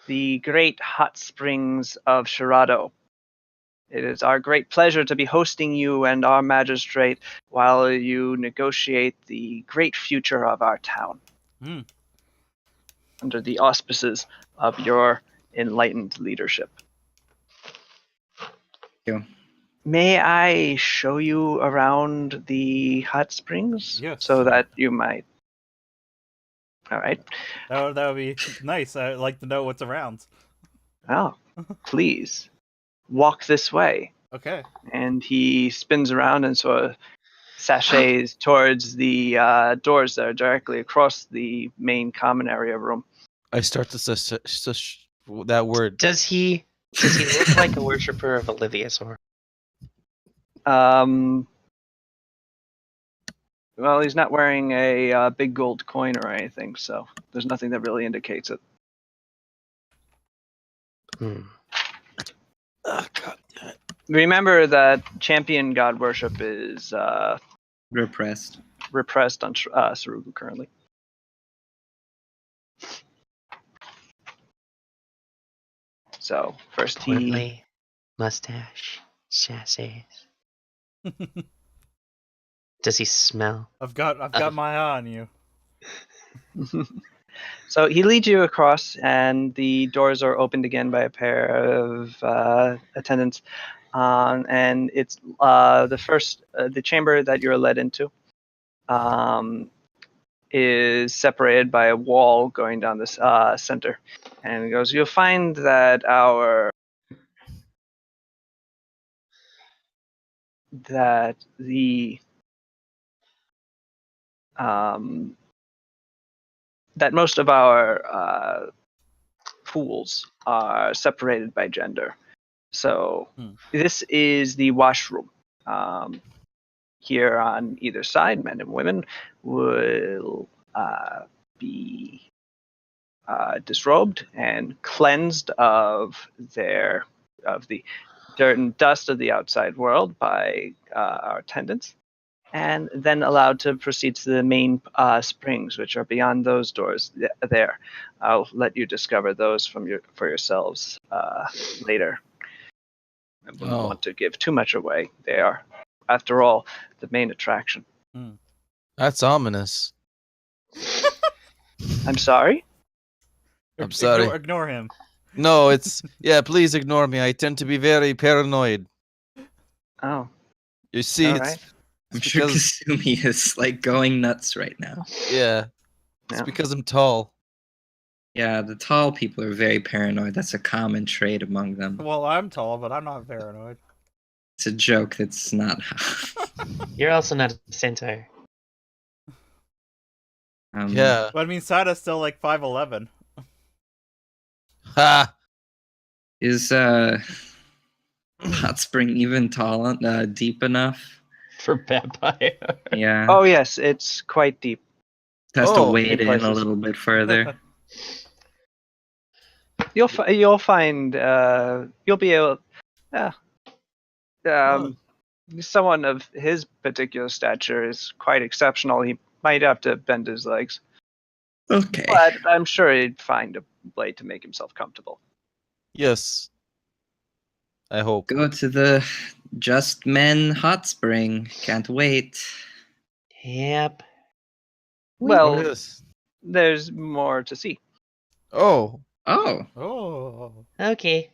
the Great Hot Springs of Shirado. It is our great pleasure to be hosting you and our magistrate while you negotiate the great future of our town under the auspices of your enlightened leadership. Yeah. May I show you around the hot springs? Yes. So that you might. All right. That would be nice. I'd like to know what's around. Oh, please walk this way. Okay. And he spins around and sort of sachets towards the doors that are directly across the main common area room. I start to that word. Does he look like a worshiper of Oliviasaur? Well, he's not wearing a big gold coin or anything, so there's nothing that really indicates it. Oh, God. Remember that champion god worship is Repressed. repressed on Sarugu currently. So first he Portly, mustache, chassis. Does he smell? I've got my eye on you. So he leads you across, and the doors are opened again by a pair of attendants. And it's the chamber that you're led into is separated by a wall going down this center. And it goes, you'll find that that most of our pools are separated by gender. So this is the washroom. Here on either side, men and women will be disrobed and cleansed of the dirt and dust of the outside world by our attendants, and then allowed to proceed to the main springs, which are beyond those doors there. I'll let you discover those for yourselves later. I wouldn't want to give too much away. They are, after all, the main attraction. That's ominous. I'm sorry? I'm sorry. Ignore him. No, it's yeah. Please ignore me. I tend to be very paranoid. Oh, You see, all it's right. I'm sure because Kasumi is like going nuts right now. yeah, it's Yeah. because I'm tall. Yeah, the tall people are very paranoid. That's a common trait among them. Well, I'm tall, but I'm not paranoid. It's a joke that's not. You're also not a centaur. Yeah. But I mean, Sada's still like 5'11". Ha. Is Hot Spring even tall, deep enough? For vampire. Yeah. Oh yes, it's quite deep. Has to Oh, wade in in a places. little bit further. You'll find you'll be able. Uh, um, Someone of his particular stature is quite exceptional. He might have to bend his legs, Okay. but I'm sure he'd find a way to make himself comfortable. Yes. I hope. Go to the Just Men Hot Spring. Can't wait. Yep. Well, Yes. there's more to see. Oh. Oh, Oh, Okay.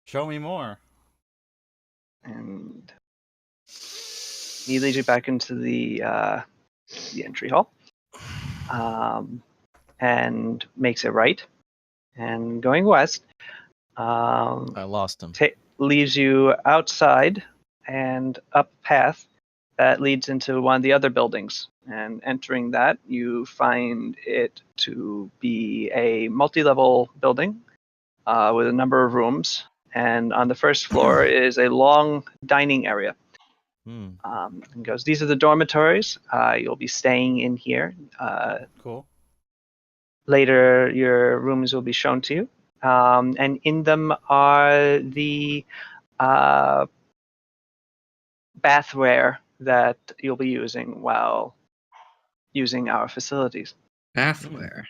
show me more. And he leads you back into the entry hall, and makes it right. And going west, I lost him. leaves you outside and up a path that leads into one of the other buildings. And entering that, you find it to be a multi-level building with a number of rooms. And on the first floor is a long dining area. Hmm. And goes, these are the dormitories. You'll be staying in here. Cool. Later, your rooms will be shown to you. And in them are the bathware that you'll be using while using our facilities. bathware.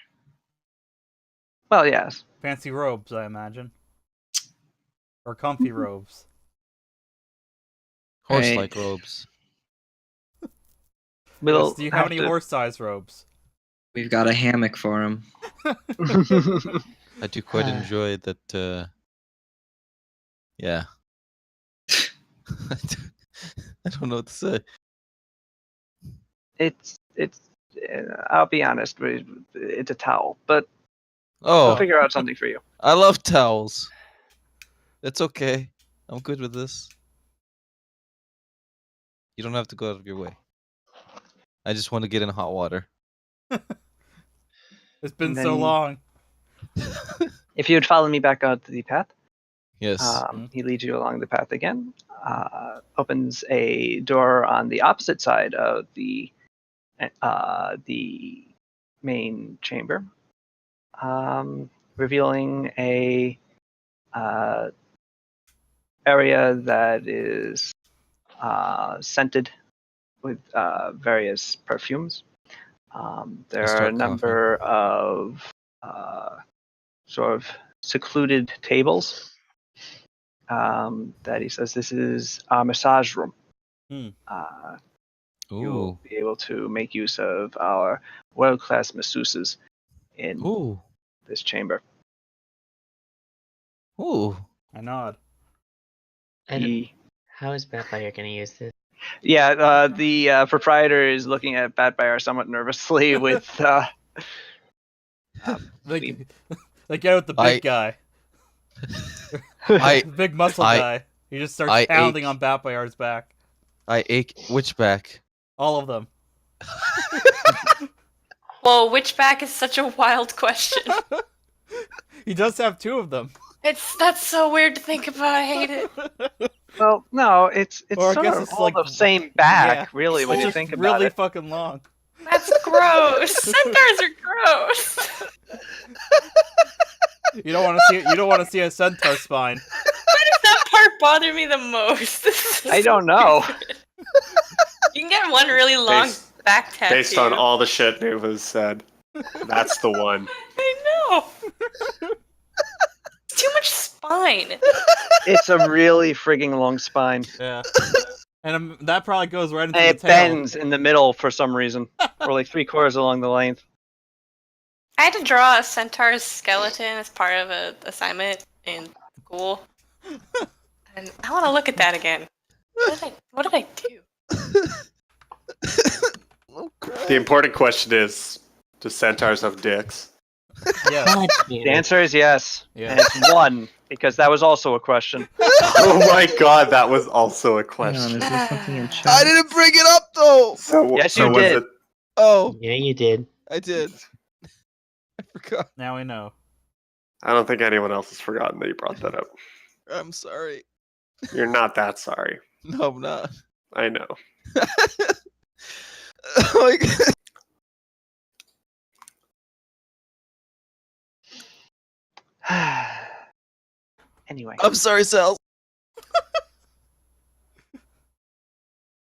Well, yes. Fancy robes, I imagine. Or comfy robes. Horse-like robes. We'll Yes, do you have any to- horse-sized robes? We've got a hammock for him. I do quite enjoy that. Yeah. I don't know what to say. it's I'll be honest, it's a towel, but Oh, we'll figure out something for you. I love towels. It's okay. I'm good with this. You don't have to go out of your way. I just want to get in hot water. It's been And so then- long. If you would follow me back out to the path, Yes. he leads you along the path again, opens a door on the opposite side of the main chamber, revealing a area that is scented with various perfumes. There are a start number of sort of secluded tables that he says this is our massage room. Hmm. You'll Ooh. be able to make use of our world-class masseuses in Ooh. this chamber. Ooh. I nod. And He- how is Vampire gonna use this? Yeah, the proprietor is looking at Batfire somewhat nervously with Like, like get out the big guy. I The big muscle I- guy. He just starts I pounding ache. on Batbayar's back. I ache. Which back? All of them. Whoa, which back is such a wild question. He does have two of them. That's so weird to think about. I hate it. well, no, it's Or I sort guess of it's all like- the same back, yeah. really, It's when you Just think about really it. fucking long. That's gross. Centaurs are gross. You don't want to see. You don't want to see a centaur spine. Why does that part bother me the most? This is I don't know. stupid. You can get one really long Based- back tattoo. Based on all the shit Nuva's said, that's the one. I know. It's too much spine. It's a really frigging long spine. Yeah. And that probably goes right into And the it tail. bends in the middle for some reason, or like 3/4 along the length. I had to draw a centaur's skeleton as part of an assignment in school, and I want to look at that again. What did I do? Oh, crap. The important question is, do centaurs have dicks? Yes. God The damn it. answer is yes. Yeah. And it's 1, because that was also a question. Oh my god, that was also a Hang on, question. is there something in chat? I didn't bring it up though. So, Yes, so you was did. it? Oh, Yeah, you did. I did. I forgot. Now we know. I don't think anyone else has forgotten that you brought that up. I'm sorry. You're not that sorry. No, I'm not. I know. Oh my God. Anyway, I'm sorry, Sal.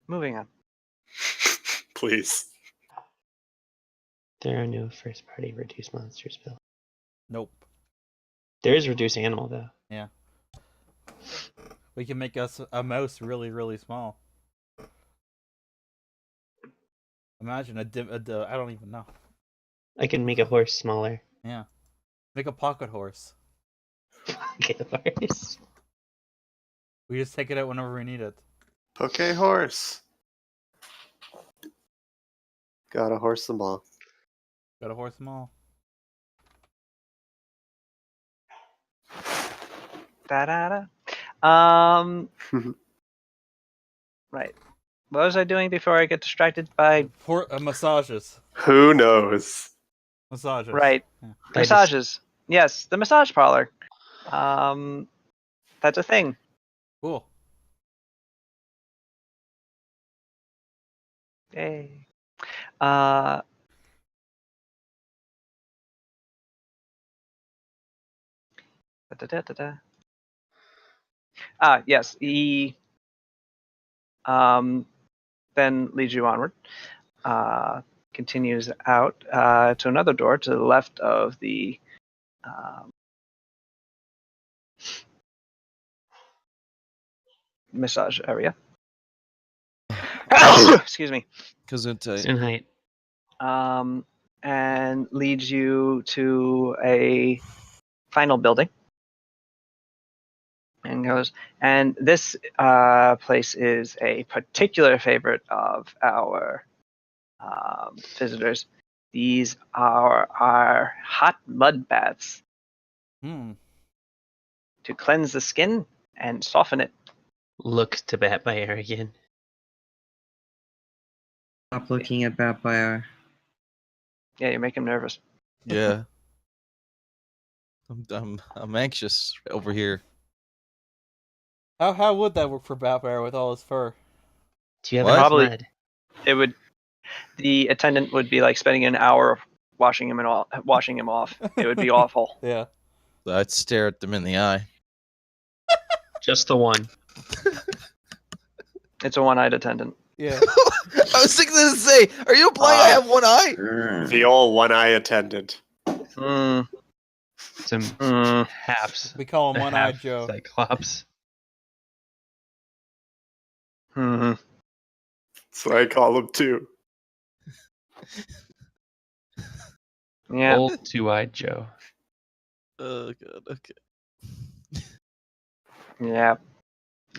moving on. Please. There are no first-party reduced monsters built. Nope. There is reduced animal though. We can make us a mouse really, really small. Imagine I don't even know. I can make a horse smaller. Yeah. Make a pocket horse. Get a horse. We just take it out whenever we need it. Okay, horse. Gotta horse them all. Got a horse small. Da-da-da. Right. What was I doing before I get distracted by... Massages. Who knows? Massages. Right. Yeah. Massages. Yes, the massage parlor. That's a thing. Cool. Yay. Da-da-da-da-da. Yes, he then leads you onward. Continues out to another door to the left of the massage area. Excuse me. Gesundheit. Soon height. And leads you to a final building. And goes, and this place is a particular favorite of our visitors. These are our hot mud baths Hmm. to cleanse the skin and soften it. Look to Bat by Air again. Stop looking at Batfire. Yeah, you make him nervous. Yeah. I'm anxious over here. How would that work for Batbear with all his fur? Do you have What? enough Probably- mud? It would. The attendant would be like spending an hour washing him off. It would be awful. Yeah. I'd stare at them in the eye. Just the one. It's a one-eyed attendant. Yeah. I was thinking to say, are you implying I have one eye? The old one-eye attendant. Mm, Some mm. halves. We call him a One-Eyed half Joe. Cyclops. Mhm. That's what I call him too. Yeah. Old two-eyed Joe. Oh god, okay. Yeah.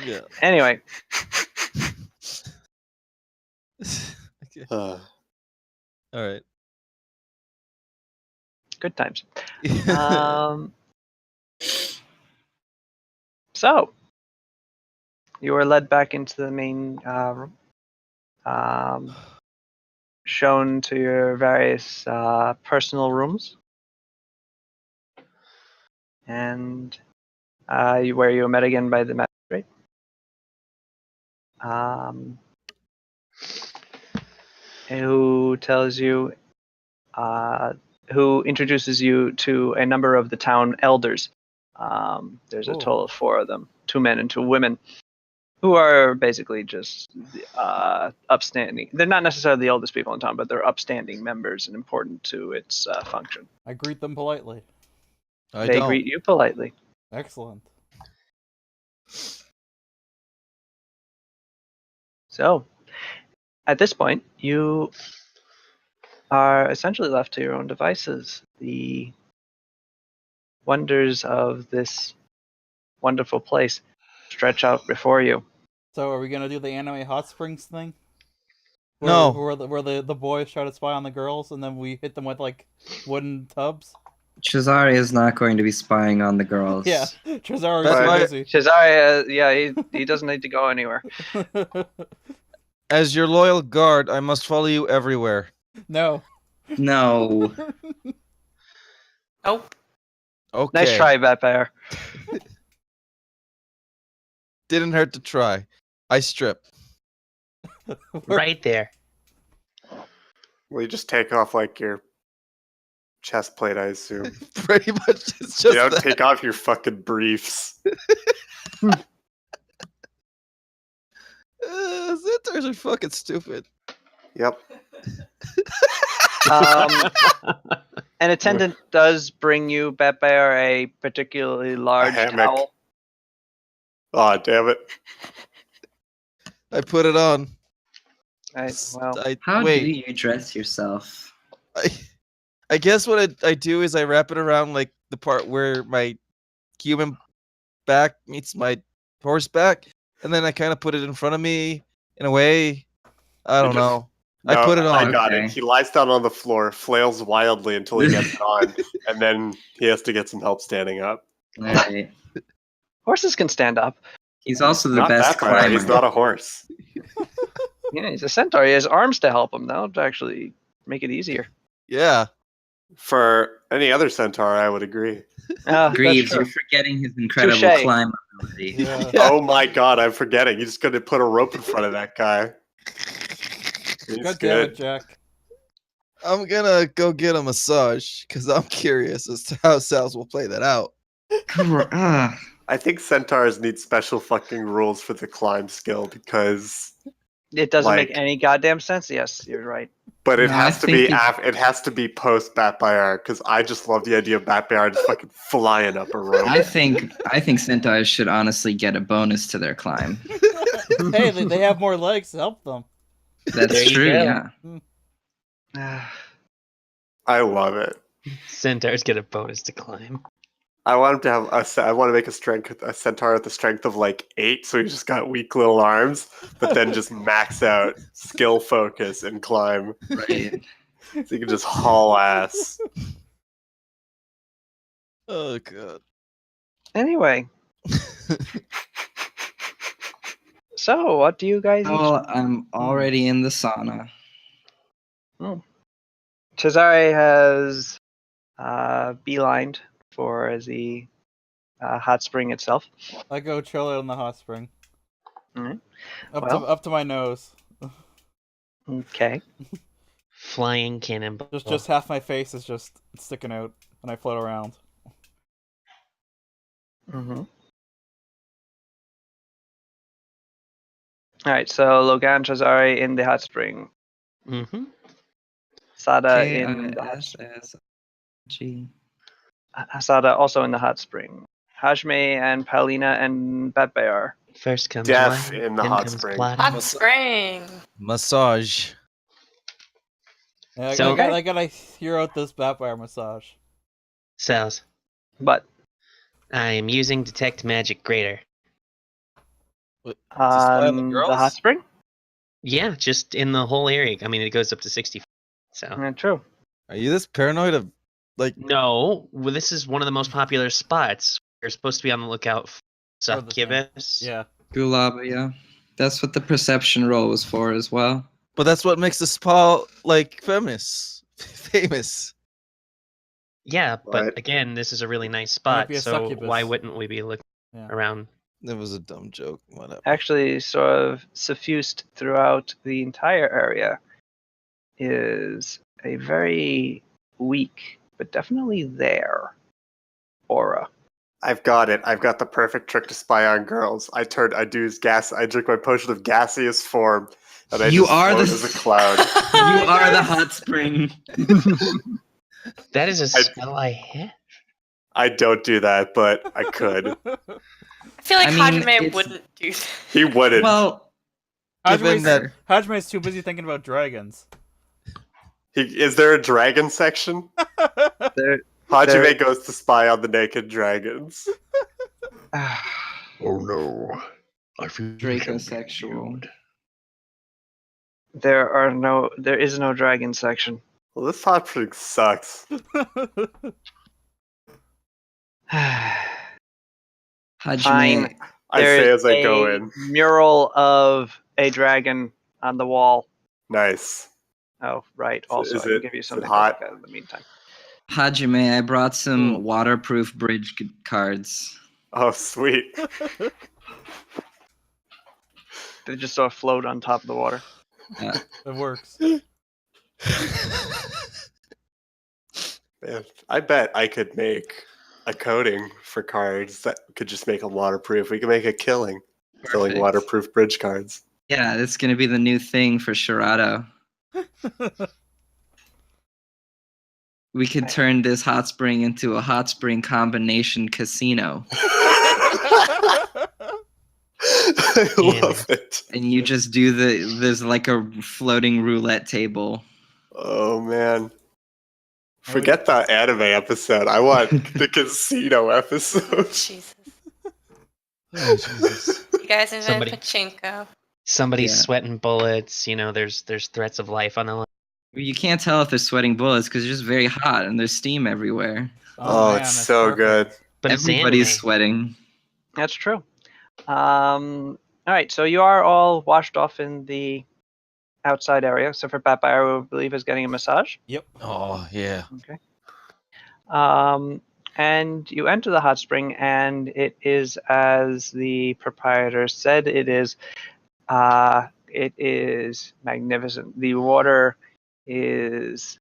Yeah. Anyway, Okay. Uh, Alright. good times. So you are led back into the main room. Shown to your various personal rooms, and where you were met again by the magistrate. Who tells you, who introduces you to a number of the town elders. There's a Cool. total of 4 of them, 2 men and 2 women, who are basically just upstanding. They're not necessarily the oldest people in town, but they're upstanding members and important to its function. I greet them politely. They don't. greet you politely. Excellent. So, at this point, you are essentially left to your own devices. The wonders of this wonderful place stretch out before you. So are we gonna do the anime hot springs thing? No. Where the boys try to spy on the girls and then we hit them with like wooden tubs? Cesare is not going to be spying on the girls. Yeah. Trezari's That's too why- busy. Cesare, he doesn't need to go anywhere. As your loyal guard, I must follow you everywhere. No. No. Nope. Okay. Nice try, Bat Bear. Didn't hurt to try. I strip. Right there. Well, you just take off like your chest plate, I assume. Pretty much it's just You don't that. take off your fucking briefs. Centaurs are fucking stupid. Yep. An attendant does bring you, Bat Bear, a particularly large hammock. towel. Aw, damn it. I put it on. Well, How wait. do you dress yourself? I guess what I do is I wrap it around like the part where my human back meets my horse back, and then I kind of put it in front of me in a way. I don't just- know. I No, put it on. I got Okay. it. He lies down on the floor, flails wildly until he gets it on, and then he has to get some help standing up. Alright. horses can stand up. He's also the Not best that far. climber. He's not a horse. Yeah, he's a centaur. He has arms to help him. That'll actually make it easier. Yeah. For any other centaur, I would agree. Greaves, That's you're true. forgetting his incredible Touche. climb ability. Yeah. Oh my god, I'm forgetting. You just got to put a rope in front of that guy. He's God damn it, good. Jack. I'm gonna go get a massage because I'm curious as to how Sal's will play that out. I think centaurs need special fucking rules for the climb skill because, It doesn't make Like- any goddamn sense. Yes, you're right. but it No, I has to be think it has to be post Bat Bayard because I just love the idea of Bat Bayard just fucking flying up a rope. I think centaurs should honestly get a bonus to their climb. Hey, they have more legs to help them. That's There you true, go. yeah. I love it. Centaurs get a bonus to climb. I want him to have I want to make a centaur with the strength of like 8, so he's just got weak little arms, but then just max out skill focus and climb, Right. so he can just haul ass. Oh god. Anyway, so what do you guys each Oh, I'm already in the sauna. Cesare has beelined for the hot spring itself. I go chill out in the hot spring. Alright. Up Well. to my nose. Okay. Flying cannonball. Just half my face is just sticking out and I float around. Mm-hmm. All right. So Logan, Cesare in the hot spring. Mm-hmm. Sada in the hot K-I-S-S-G. Sada also in the hot spring. Hajime and Paulina and Batbear. First comes Death wine, in the then hot comes spring. blood. Hot spring. Massage. Yeah, So- I gotta hear out this Batwire massage. Cells. But I am using detect magic greater. spy on the the girls? hot spring? Yeah, just in the whole area. I mean, it goes up to 60. So True. Are you this paranoid of like no, well, this is one of the most popular spots. You're supposed to be on the lookout for For the thing. succubus. Yeah. Gulaba, yeah. That's what the perception roll was for as well. but that's what makes the spa like famous. Famous. Yeah, but What? again, this is a really nice Might spot. be a So succubus. why wouldn't we be looking Yeah. around? It was a dumb joke. Whatever. Actually, sort of suffused throughout the entire area is a very weak, but definitely there aura. I've got it. I've got the perfect trick to spy on girls. I drink my potion of gaseous form, and I You just are float the- as a cloud. You are the hot spring. That is a spell I hit. I don't do that, but I could. I feel like I mean, Hajime it's- wouldn't do that. He wouldn't. Well, Given Hajime's, that Hajime's too busy thinking about dragons. Is there a dragon section? There, Hajime goes to spy on the naked dragons. Oh no. I feel Dracosexual. There is no dragon section. Well, this hot spring sucks. Fine. I say There's as I go a in. mural of a dragon on the wall. Nice. Oh, right. Also, Is I can it- give you is it something to hot? look at in the meantime. Hajime, I brought some Cool. waterproof bridge cards. Oh, sweet. They just sort of float on top of the water. It works. Man, I bet I could make a coating for cards that could just make them waterproof. We could make a killing selling Perfect. waterproof bridge cards. Yeah, that's gonna be the new thing for Shirado. We could turn this hot spring into a hot spring combination casino. I love it. And you just do there's like a floating roulette table. Oh man. Forget that anime episode. I want the casino episode. Jesus. Oh, Jesus. You guys invent Somebody- pachinko. Somebody's Yeah. sweating bullets. You know, there's threats of life on the line. You can't tell if they're sweating bullets because it's just very hot and there's steam everywhere. Oh, man, it's that's so perfect. good. But it's Everybody's anime. sweating. That's true. All right, so you are all washed off in the outside area, except for Batfire, who I believe is getting a massage. Yep. Oh yeah. Okay. And you enter the hot spring, and it is as the proprietor said. It is magnificent. The water is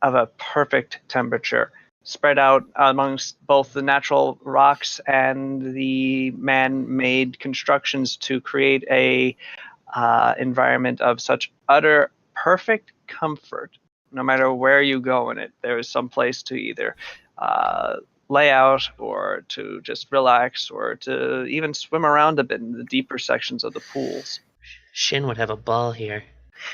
of a perfect temperature, spread out amongst both the natural rocks and the man-made constructions to create a environment of such utter perfect comfort. No matter where you go in it, there is some place to either lay out or to just relax or to even swim around a bit in the deeper sections of the pools. Shin would have a ball here.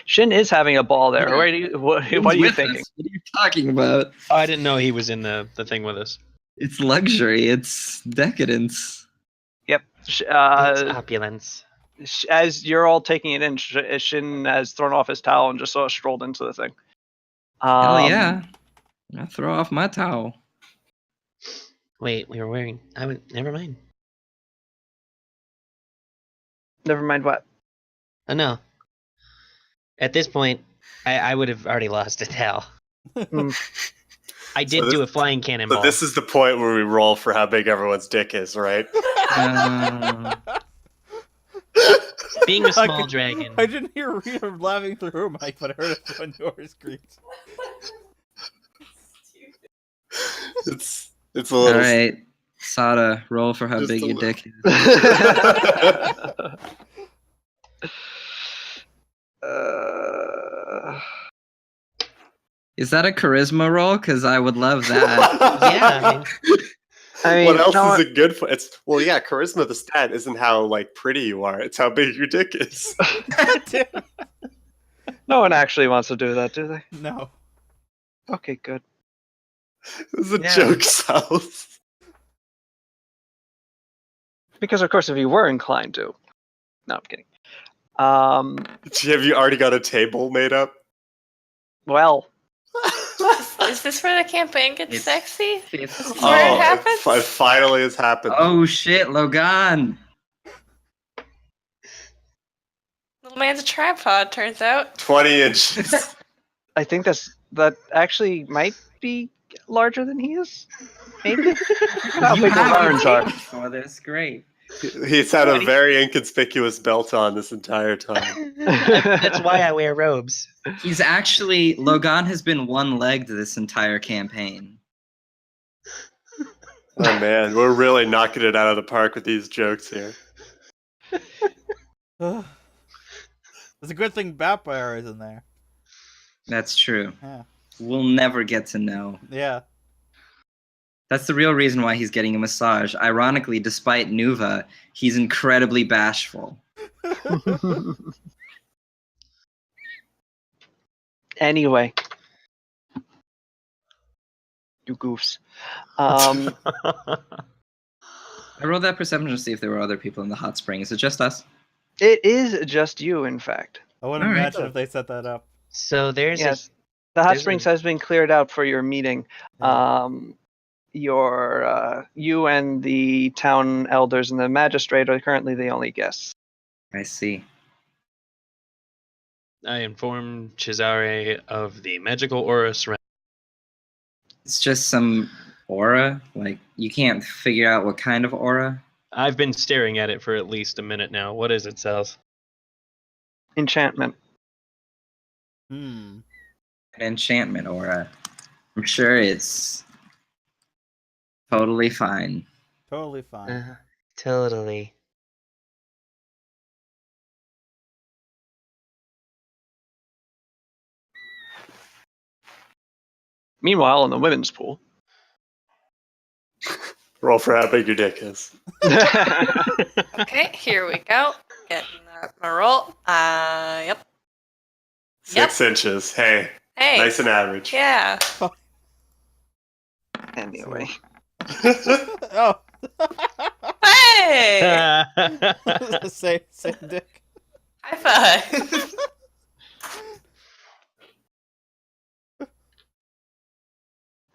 Shin is having a ball there. Yeah. What Who's are you with thinking? us? What are you talking about? Oh, I didn't know he was in the thing with us. It's luxury. It's decadence. Yep. It's opulence. As you're all taking it in, Shin has thrown off his towel and just sort of strolled into the thing. Hell yeah. I throw off my towel. Wait, we were wearing. Never mind. Never mind what. Oh no. At this point, I would have already lost a towel. I did So do this- a flying cannonball. So this is the point where we roll for how big everyone's dick is, right? Being a I small could- dragon. I didn't hear Rita laughing through her mic, but I heard it on your screens. It's a All little. right. Sada, roll for how Just big a your little. dick is. Is that a charisma roll? Because I would love that. Yeah, I mean, What else no, is it good for? It's yeah, charisma. The stat isn't how like pretty you are; it's how big your dick is. no one actually wants to do that, do they? No. Okay, good. This is a Yeah. joke, South. Because of course, if you were inclined to, no, I'm kidding. Have you already got a table made up? Well, Is this where the campaign gets It's- sexy? It's- Is this where it happens? It finally has happened. Oh shit, Logan! Little man's a tripod, turns out. 20 inches. I think that actually might be larger than he is. Maybe. How You big the have a Varns are. table for this, great. He's had a very inconspicuous belt on this entire time. that's why I wear robes. He's actually Logan has been one-legged this entire campaign. Oh man, we're really knocking it out of the park with these jokes here. It's a good thing Batfire is in there. That's true. Yeah. We'll never get to know. Yeah. That's the real reason why he's getting a massage. Ironically, despite Nuva, he's incredibly bashful. Anyway, you goofs. I rolled that perception to see if there were other people in the hot spring. Is it just us? It is just you, in fact. I wouldn't All right. imagine if they set that up. So there's Yes, the hot there's springs a- has been cleared out for your meeting. Yeah. You and the town elders and the magistrate are currently the only guests. I see. I informed Cesare of the magical aura surrounding. It's just some aura. Like, you can't figure out what kind of aura. I've been staring at it for at least a minute now. What is it, Sals? Enchantment. An enchantment aura. I'm sure it's totally fine. Totally fine. Totally. Meanwhile, in the women's pool. Roll for how big your dick is. Okay, here we go. Getting my roll. Yep. 6 inches. Hey, Hey. nice and average. Yeah. Anyway. Oh. Hey. same dick. High five.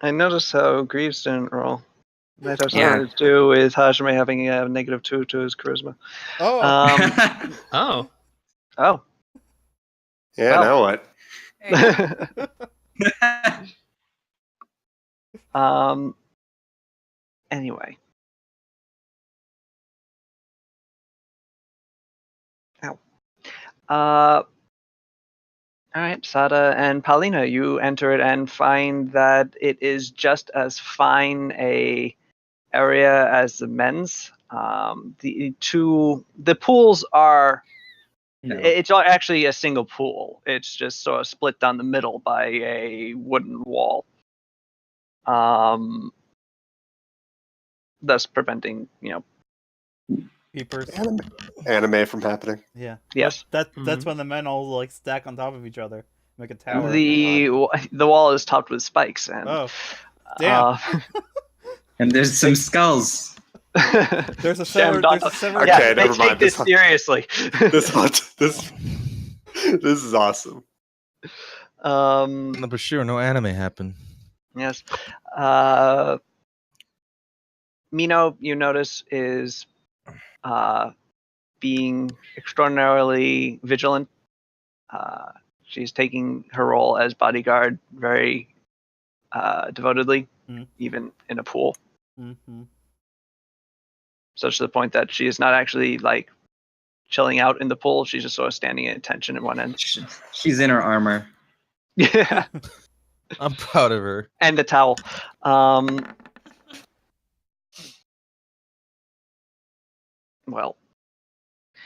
I noticed how Greaves didn't roll. That has Yeah. something to do with Hajime having a -2 to his charisma. Oh. Oh. Oh. Yeah, Well. now what? Anyway. Ow. All right, Sada and Paulina, you enter it and find that it is just as fine a area as the men's. The pools are. No. It's actually a single pool. It's just sort of split down the middle by a wooden wall. Thus preventing, Peepers. Anime from happening. Yeah. Yes. That's Mhm. when the men all like stack on top of each other, make a tower. the wall is topped with spikes and. Oh. Damn. And there's some skulls. There's a Sam severed. There's a Donald- severed. Okay, yeah, they never take mind. this This- seriously. This is awesome. No, but sure, no anime happened. Yes. Mino, you notice, is being extraordinarily vigilant. She's taking her role as bodyguard very devotedly, even in a pool, Mm-hmm. such to the point that she is not actually like chilling out in the pool. She's just sort of standing at attention at one end. She's in her armor. Yeah, I'm proud of her. and a towel. Well,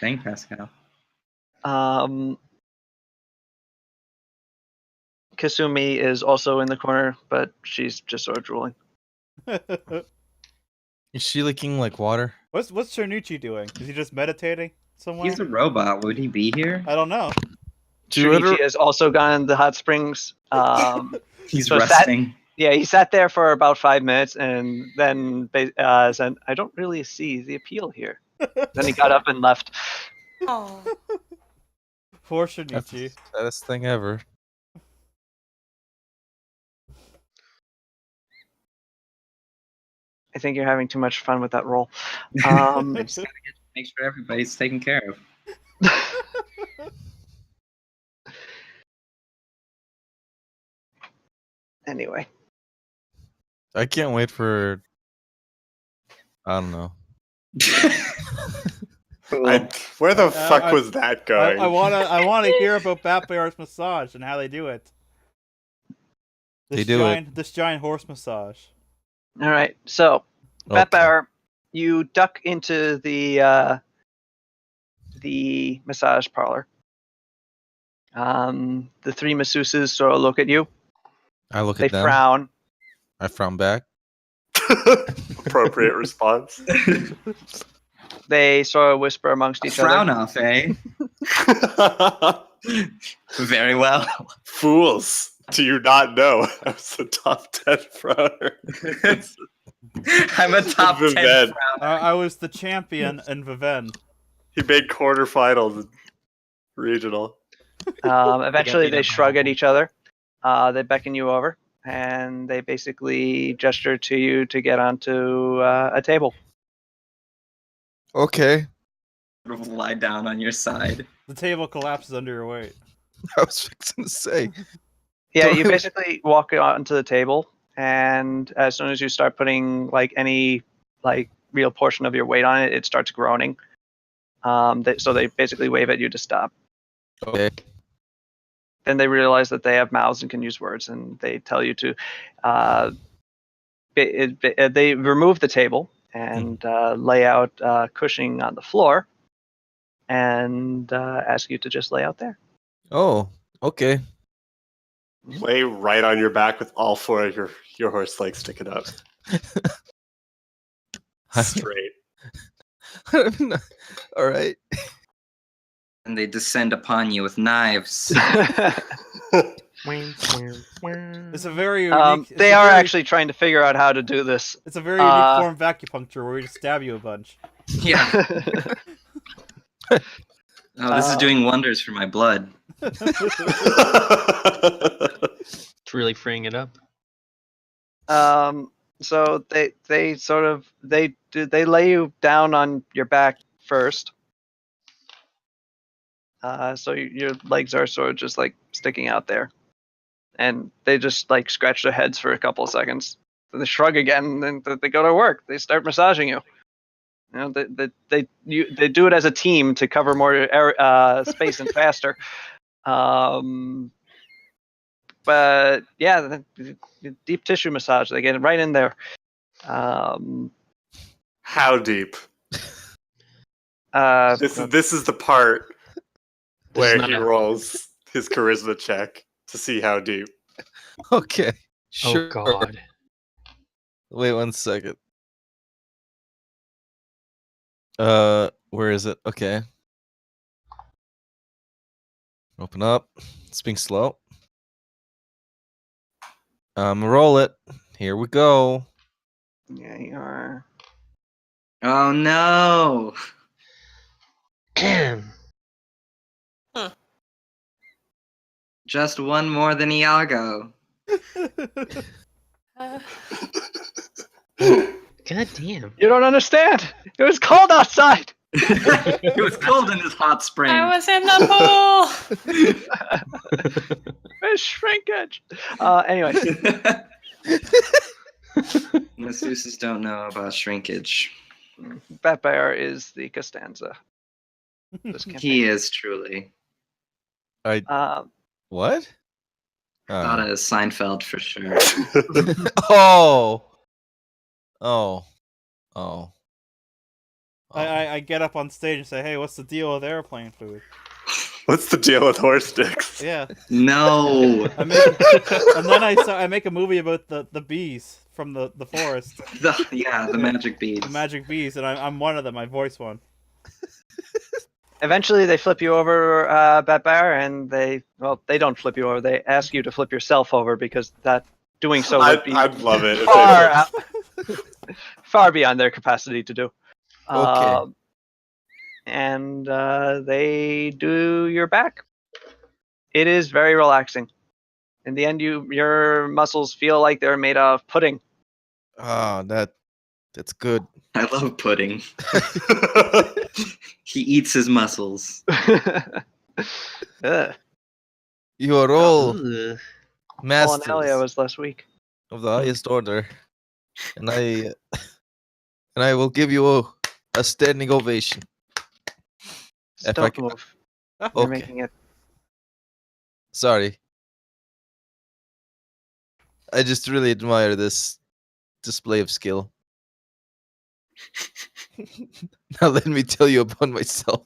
Thank Pascal. Kasumi is also in the corner, but she's just sort of drooling. Is she licking like water? What's Cernucci doing? Is he just meditating somewhere? He's a robot. Would he be here? I don't know. Shinichi has also gone in the hot springs. He's so resting. He sat there for about 5 minutes and then said, I don't really see the appeal here. Then he got up and left. Oh. Poor That's Cernucci. the saddest thing ever. I think you're having too much fun with that role. Just gotta make sure everybody's taken care of. Anyway. I can't wait for. I don't know. Where the fuck was that going? I wanna hear about Batbear's massage and how they do it. They do it. This giant horse massage. All right. So, Okay. Batbear, you duck into the massage parlor. The 3 masseuses sort of look at you. I look They at them. frown. I frown back. Appropriate response. They sort of whisper amongst each Frown other. off, eh? Very well. Fools! Do you not know I was the top 10 frowner? I'm a top 10 Vived. I was the champion in Viven. He made quarterfinals in regional. Eventually, beat they up by shrug a at whole each other. They beckon you over, and they basically gesture to you to get onto a table. Okay. Lie down on your side. The table collapses under your weight. I was fixing to say. Yeah, Don't you I- basically walk onto the table, and as soon as you start putting like any like real portion of your weight on it, it starts groaning. So they basically wave at you to stop. Okay. Then they realize that they have mouths and can use words, and they tell you to. They remove the table and lay out cushioning on the floor, and ask you to just lay out there. Oh, okay. Lay right on your back with all four of your horse legs sticking up. Straight. All right. And they descend upon you with knives. It's a very unique. They are actually trying to figure out how to do this. It's a very unique form of acupuncture where we just stab you a bunch. Yeah. Oh, this is doing wonders for my blood. It's really freeing it up. So they lay you down on your back first. So your legs are sort of just like sticking out there, and they just like scratch their heads for a couple of seconds. Then they shrug again, and then they go to work. They start massaging you. You know, they do it as a team to cover more space and faster. But yeah, the deep tissue massage. They get it right in there. How deep? This is the part where he rolls his charisma check to see how deep. Okay. Sure. Oh God. Wait 1 second. Where is it? Okay. Open up. It's being slow. Roll it. Here we go. Yeah, you are. Oh no! Just one more than Iago. Uh, God damn. You don't understand. It was cold outside. It was cold in this hot spring. I was in the pool. There's shrinkage. Anyway, Masseuses don't know about shrinkage. Bat Bear is the Costanza. This He campaign. is truly. What? Thought it was Seinfeld for sure. Oh. Oh. Oh. I get up on stage and say, "Hey, what's the deal with airplane food?" What's the deal with horse sticks? Yeah. No. And then I make a movie about the bees from the forest. The magic beads. The magic bees, and I'm one of them. I voice one. Eventually, they flip you over, Bat Bear, and they don't flip you over. They ask you to flip yourself over because that doing so would be I'd love it. If far far beyond their capacity to do. Okay. And they do your back. It is very relaxing. In the end, your muscles feel like they're made of pudding. Oh, that's good. I love pudding. He eats his muscles. Ugh. You are all Ugh. masters Alia was last week. of the highest order, and I will give you a standing ovation. If I Don't can- move. You're Okay. making it. Sorry. I just really admire this display of skill. Now let me tell you about myself.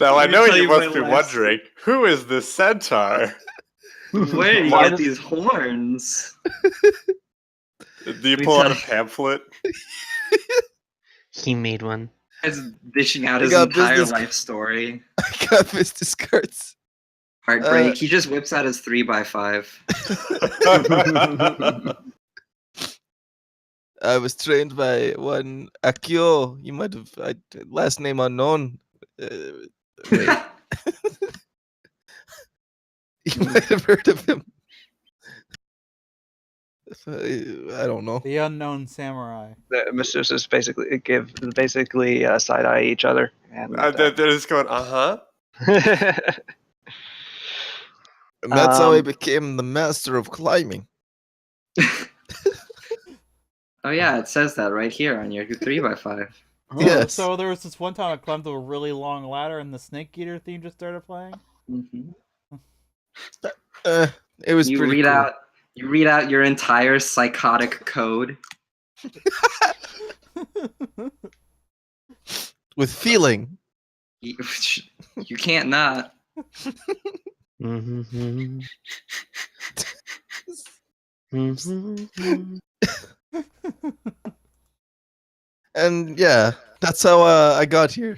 Now I Let me know tell you you my must be life wondering, who is this centaur? Where do you Why get does- these horns? Do you me pull out tell a you. pamphlet? He made one. He's dishing out I his got entire business- life story. I got business cards. Heartbreak. He just whips out his 3x5. I was trained by one Akio. You might have last name unknown. Wait, you might have heard of him. I don't know. The unknown samurai. The masseuses basically side eye each other, and They're just going, uh-huh. And that's how I Um, became the master of climbing. Oh yeah, it says that right here on your 3x5. Oh, Yes. so there was this one time I climbed a really long ladder and the Snake Eater theme just started playing. Mm-hmm. It was You pretty read cool. out. You read out your entire psychotic code. With feeling. You can't not. Mm-hmm. Mm-hmm. And yeah, that's how I got here.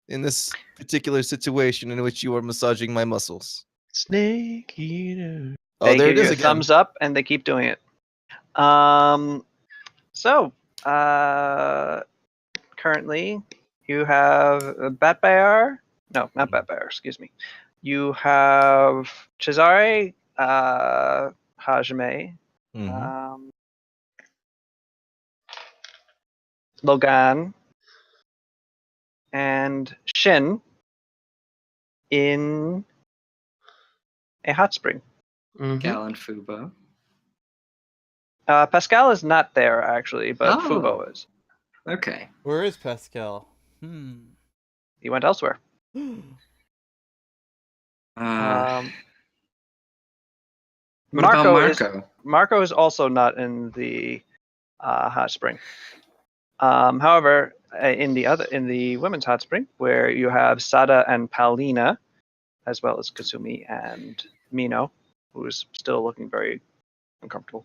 In this particular situation in which you are massaging my muscles. Snake eater. Oh, they there give it is you a again. thumbs up, and they keep doing it. Currently, you have Batbayar. No, not Batbayar. Excuse me. You have Cesare, Hajime, Mhm. Logan, and Shin in a hot spring. Mm-hmm. Gal and Fubo. Pascal is not there actually, but Oh. Fubo is. Okay. Where is Pascal? He went elsewhere. What Marco about is Marco? Marco is also not in the hot spring. However, in the women's hot spring, where you have Sada and Paulina, as well as Kasumi and Mino, who is still looking very uncomfortable.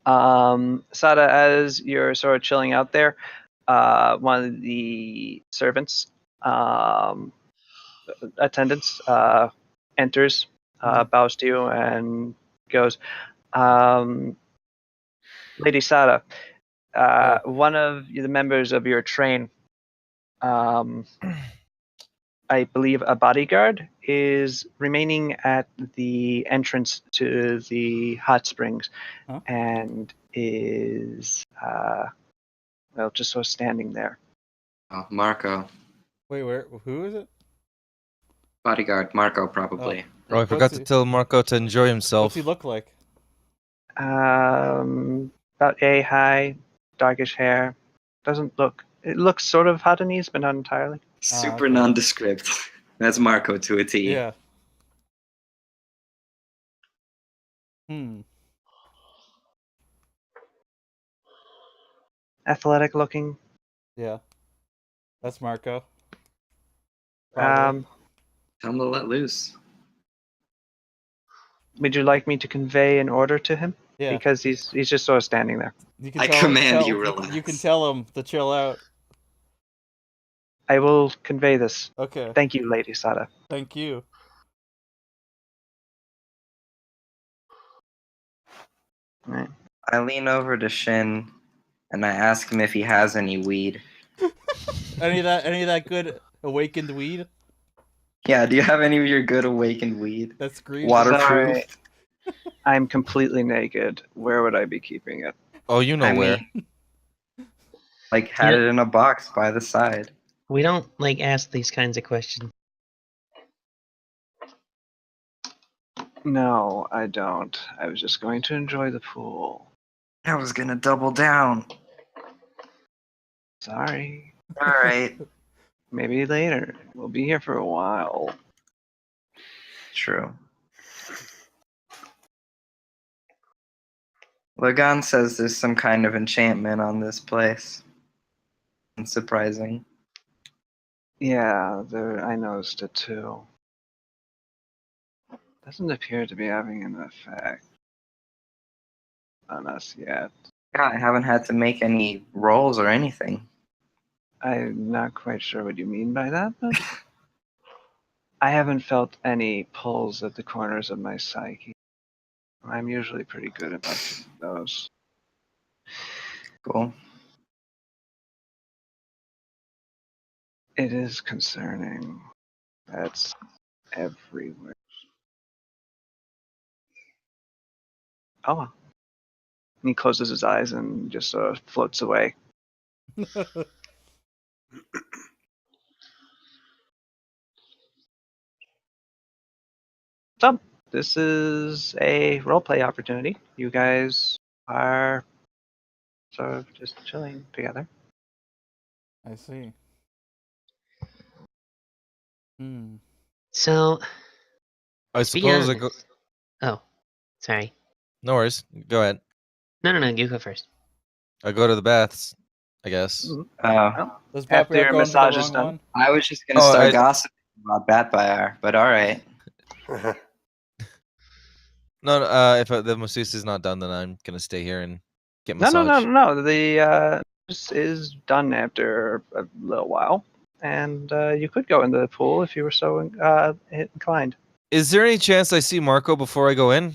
Sada, as you're sort of chilling out there, one of the servants, attendants, enters, bows to you, and goes, Lady Sada, one of the members of your train, I believe a bodyguard, is remaining at the entrance to the hot springs, Huh? and is just sort of standing there. Oh, Marco. Wait, who is it? Bodyguard. Marco, probably. Oh, I forgot to tell Marco to enjoy What's himself. he look like? About a high, darkish hair. It looks sort of Hatanese, but not entirely. Super okay. nondescript. That's Marco to a T. Yeah. Athletic looking. Yeah. That's Marco. Probably. Tell him to let loose. Would you like me to convey an order to him? Yeah. Because he's just sort of standing there. You can I tell, command you you relax. can tell him to chill out. I will convey this. Okay. Thank you, Lady Sada. Thank you. Right. I lean over to Shin and I ask him if he has any weed. Any of that good awakened weed? Yeah, do you have any of your good awakened weed? That's green. Waterproof? Sorry, I'm completely naked. Where would I be keeping it? Oh, you know I where. mean, like, had it in a box by the side. We don't like ask these kinds of questions. No, I don't. I was just going to enjoy the pool. I was gonna double down. Sorry. Alright. Maybe later. We'll be here for a while. True. Lagan says there's some kind of enchantment on this place. Unsurprising. Yeah, I noticed it too. Doesn't appear to be having an effect on us yet. Yeah, I haven't had to make any rolls or anything. I'm not quite sure what you mean by that, but I haven't felt any pulls at the corners of my psyche. I'm usually pretty good about feeling those. Cool. It is concerning. That's everywhere. Oh well. And he closes his eyes and just floats away. So, this is a roleplay opportunity. You guys are sort of just chilling together. I see. Hmm. So, I to be suppose I go. honest- Oh, sorry. No worries. Go ahead. No, you go first. I go to the baths, I guess. Well, Does after Pathfinder your go into the massage is wrong done. one? I was just gonna Oh, start I- gossiping about Bat by Hour, but all right. No, if the masseuse is not done, then I'm gonna stay here and get No. massaged. The this is done after a little while, and you could go into the pool if you were so inclined. Is there any chance I see Marco before I go in?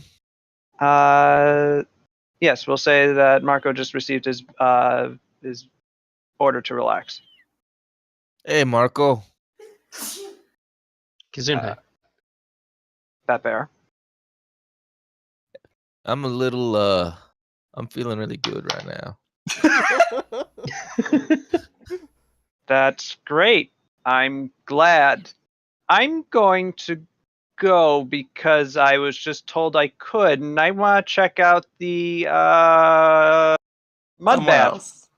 Yes, we'll say that Marco just received his order to relax. Hey, Marco. Gesundheit. Bat Bear. I'm a little I'm feeling really good right now. That's great. I'm glad. I'm going to go because I was just told I could, and I want to check out the mud Somewhere bath. else.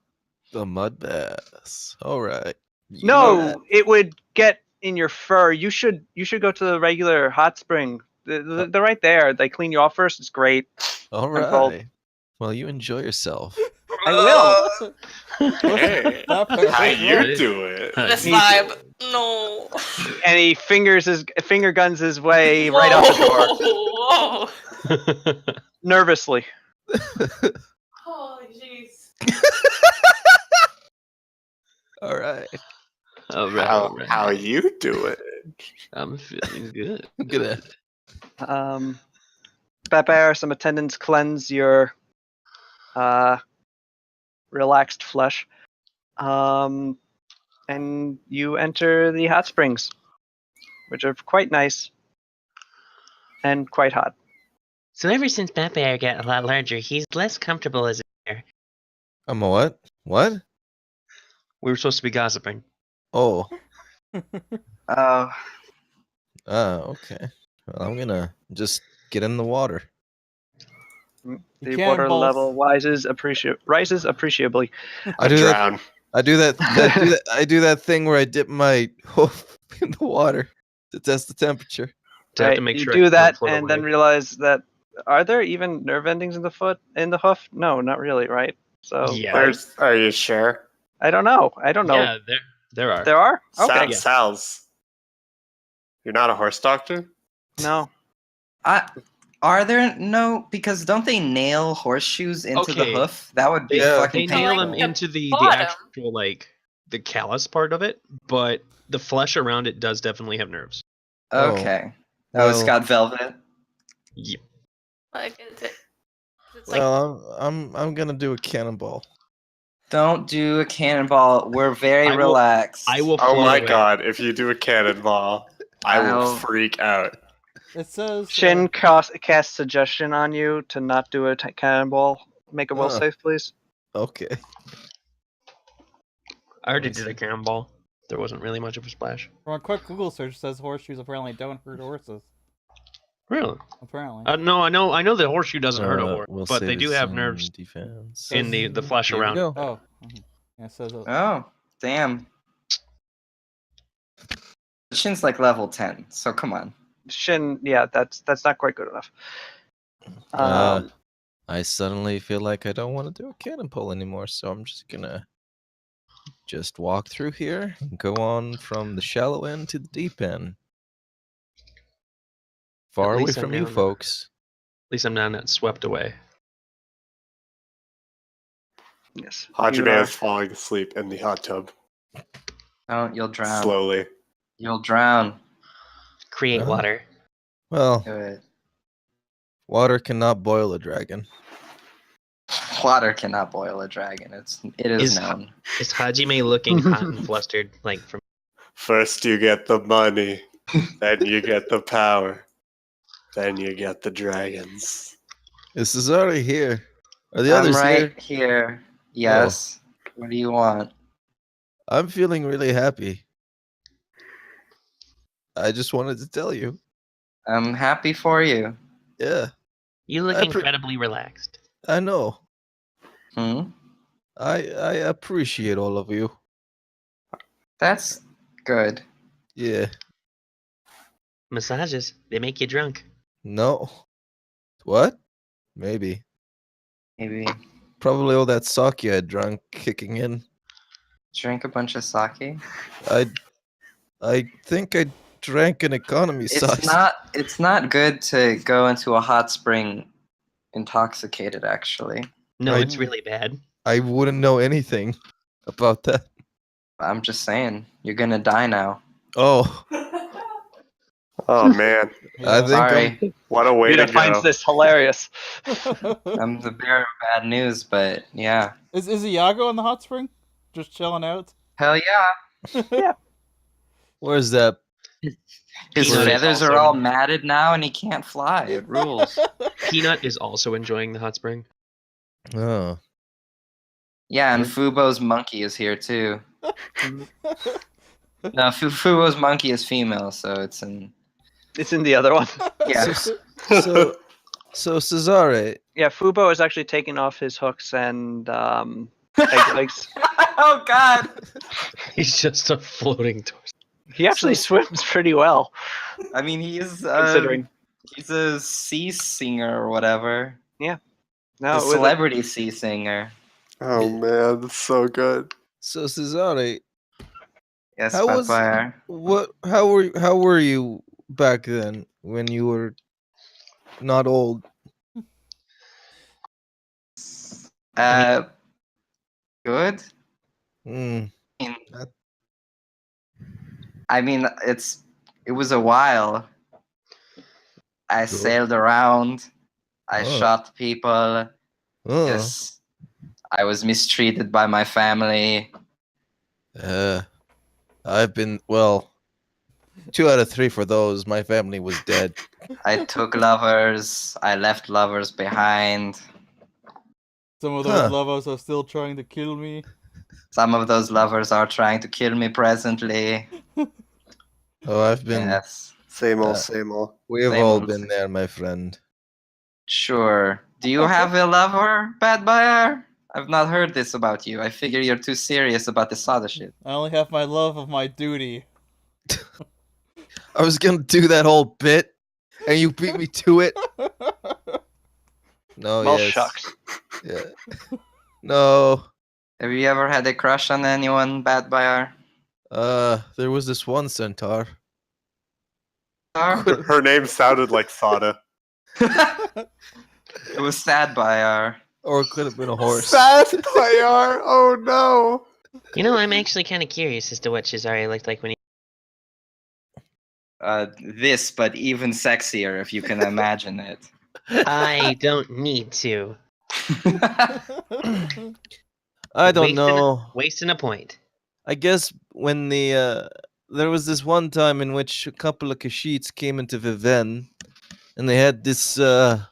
The mud baths. All right. You No, know that. it would get in your fur. You should go to the regular hot spring. They're right there. They clean you off first. It's great. All Controlled. right. Well, you enjoy yourself. I will. Hey, Pathfinder, how what's you wrong? do it? This Me vibe. No. And he finger guns his way right out the door, Whoa. nervously. Oh, jeez. All right. All right, How you do it? I'm feeling good. I'm gonna. Bat Bear, some attendants cleanse your relaxed flesh. And you enter the hot springs, which are quite nice and quite hot. So ever since Bat Bear got a lot larger, he's less comfortable as a bear. I'm a what? What? We were supposed to be gossiping. Oh. Oh, Okay. Well, I'm gonna just get in the water. the water cannonballs. level rises appreciably. I do that. Drown. I do that. I do that thing where I dip my hoof in the water to test the temperature. To have to Right, make you sure do it that don't float and then away. realize that are there even nerve endings in the hoof? No, not really, right? So Yeah. Are you sure? I don't know. Yeah, there are. There are? Okay. Yeah. Sal's. You're not a horse doctor? No. Are there no? Because don't they nail horseshoes into the Okay. hoof? That would be Yeah. fucking They nail like them painful. into the bottom. actual, like, the callus part of it, but the flesh around it does definitely have nerves. Okay. Oh, Well, it's got velvet. Yep. Like, is it? It's like, well, I'm gonna do a cannonball. Don't do a cannonball. We're very I will- relaxed. I will Oh float my away. god, if you do a cannonball, I will I'll- freak out. It says. Shin cast suggestion on you to not do a cannonball. Make a will save, please. Okay. I already did a cannonball. There wasn't really much of a splash. From a quick Google search, says horseshoes apparently don't hurt horses. Really? Apparently. No, I know the horseshoe doesn't hurt a horse, We'll but say they do this have in nerves Defense. in the flesh Here we around. go. Oh. Yeah, it says. Oh, damn. Shin's like level 10, so come on. Shin, yeah, that's not quite good enough. I suddenly feel like I don't want to do a cannonball anymore, so I'm just gonna walk through here and go on from the shallow end to the deep end. Far At away least I'm from you down. folks. At least I'm not swept away. Yes. Haji You Man are- is falling asleep in the hot tub. Don't, you'll drown. Slowly. You'll drown. Create Oh. water. Well, Good. water cannot boil a dragon. Water cannot boil a dragon. It is Is- known. Is Hajime looking hot and flustered, like from? First you get the money, then you get the power, then you get the dragons. Is Cesare here? Are the I'm others right here? here. Yes. What do you want? I'm feeling really happy. I just wanted to tell you. I'm happy for you. Yeah, You look I pre- incredibly relaxed. I know. Hmm? I appreciate all of you. That's good. Yeah. Massages, they make you drunk. No. What? Maybe. Maybe Probably all that sake I drank kicking in. drink a bunch of sake. I think I drank an economy size. It's not good to go into a hot spring intoxicated, actually. No, I- it's really bad. I wouldn't know anything about that. I'm just saying, you're gonna die now. Oh, Oh man, I think Sorry, what a way Rita to finds go. this hilarious. I'm the bearer of bad news, but yeah. Is Iago in the hot spring? Just chilling out? Hell yeah. where's that? His Peanut is feathers are also- all matted now and he can't fly. It rules. Peanut is also enjoying the hot spring. Oh, Yeah, and Yep. Fubo's monkey is here too. No, Fubo's monkey is female, so it's in. It's in the other one. Yeah. So Cesare, Yeah, Fubo is actually taking off his hooks and egg legs. Oh God. He's just a floating torso. He actually swims pretty well, I mean, he's considering. he's a sea singer or whatever. No, A with celebrity sea singer. Oh man, that's so good. so Cesare, Yes, How was- Pathfinder. how were you back then when you were not old? Good. Mm, I mean, it was a while. I Good. sailed around. I Oh. shot people. oh, Yes. I was mistreated by my family. I've been 2 out of 3 for those. My family was dead. I took lovers. I left lovers behind. Some of those Huh. lovers are still trying to kill me. Some of those lovers are trying to kill me presently. Oh, I've been. Yes. Same old, Uh, same old. We have Same all old. been there, my friend. Sure. Do you have a lover, Bad Buyer? I've not heard this about you. I figure you're too serious about this other shit. I only have my love of my duty. I was gonna do that whole bit, and you beat me to it. No, well, yes. shucks. Yeah. No. Have you ever had a crush on anyone, Bad Buyer? There was this one centaur. Sir? Her name sounded like Sada. It was Sad Buyer. Or it could have been a horse. Satire! Oh no! You know, I'm actually kind of curious as to what Cesare looked like when he. This, but even sexier, if you can imagine it. I don't need to. I don't Wasting a- know. Wasting a point. I guess when there was this one time in which a couple of Kashites came into Viven, and they had this The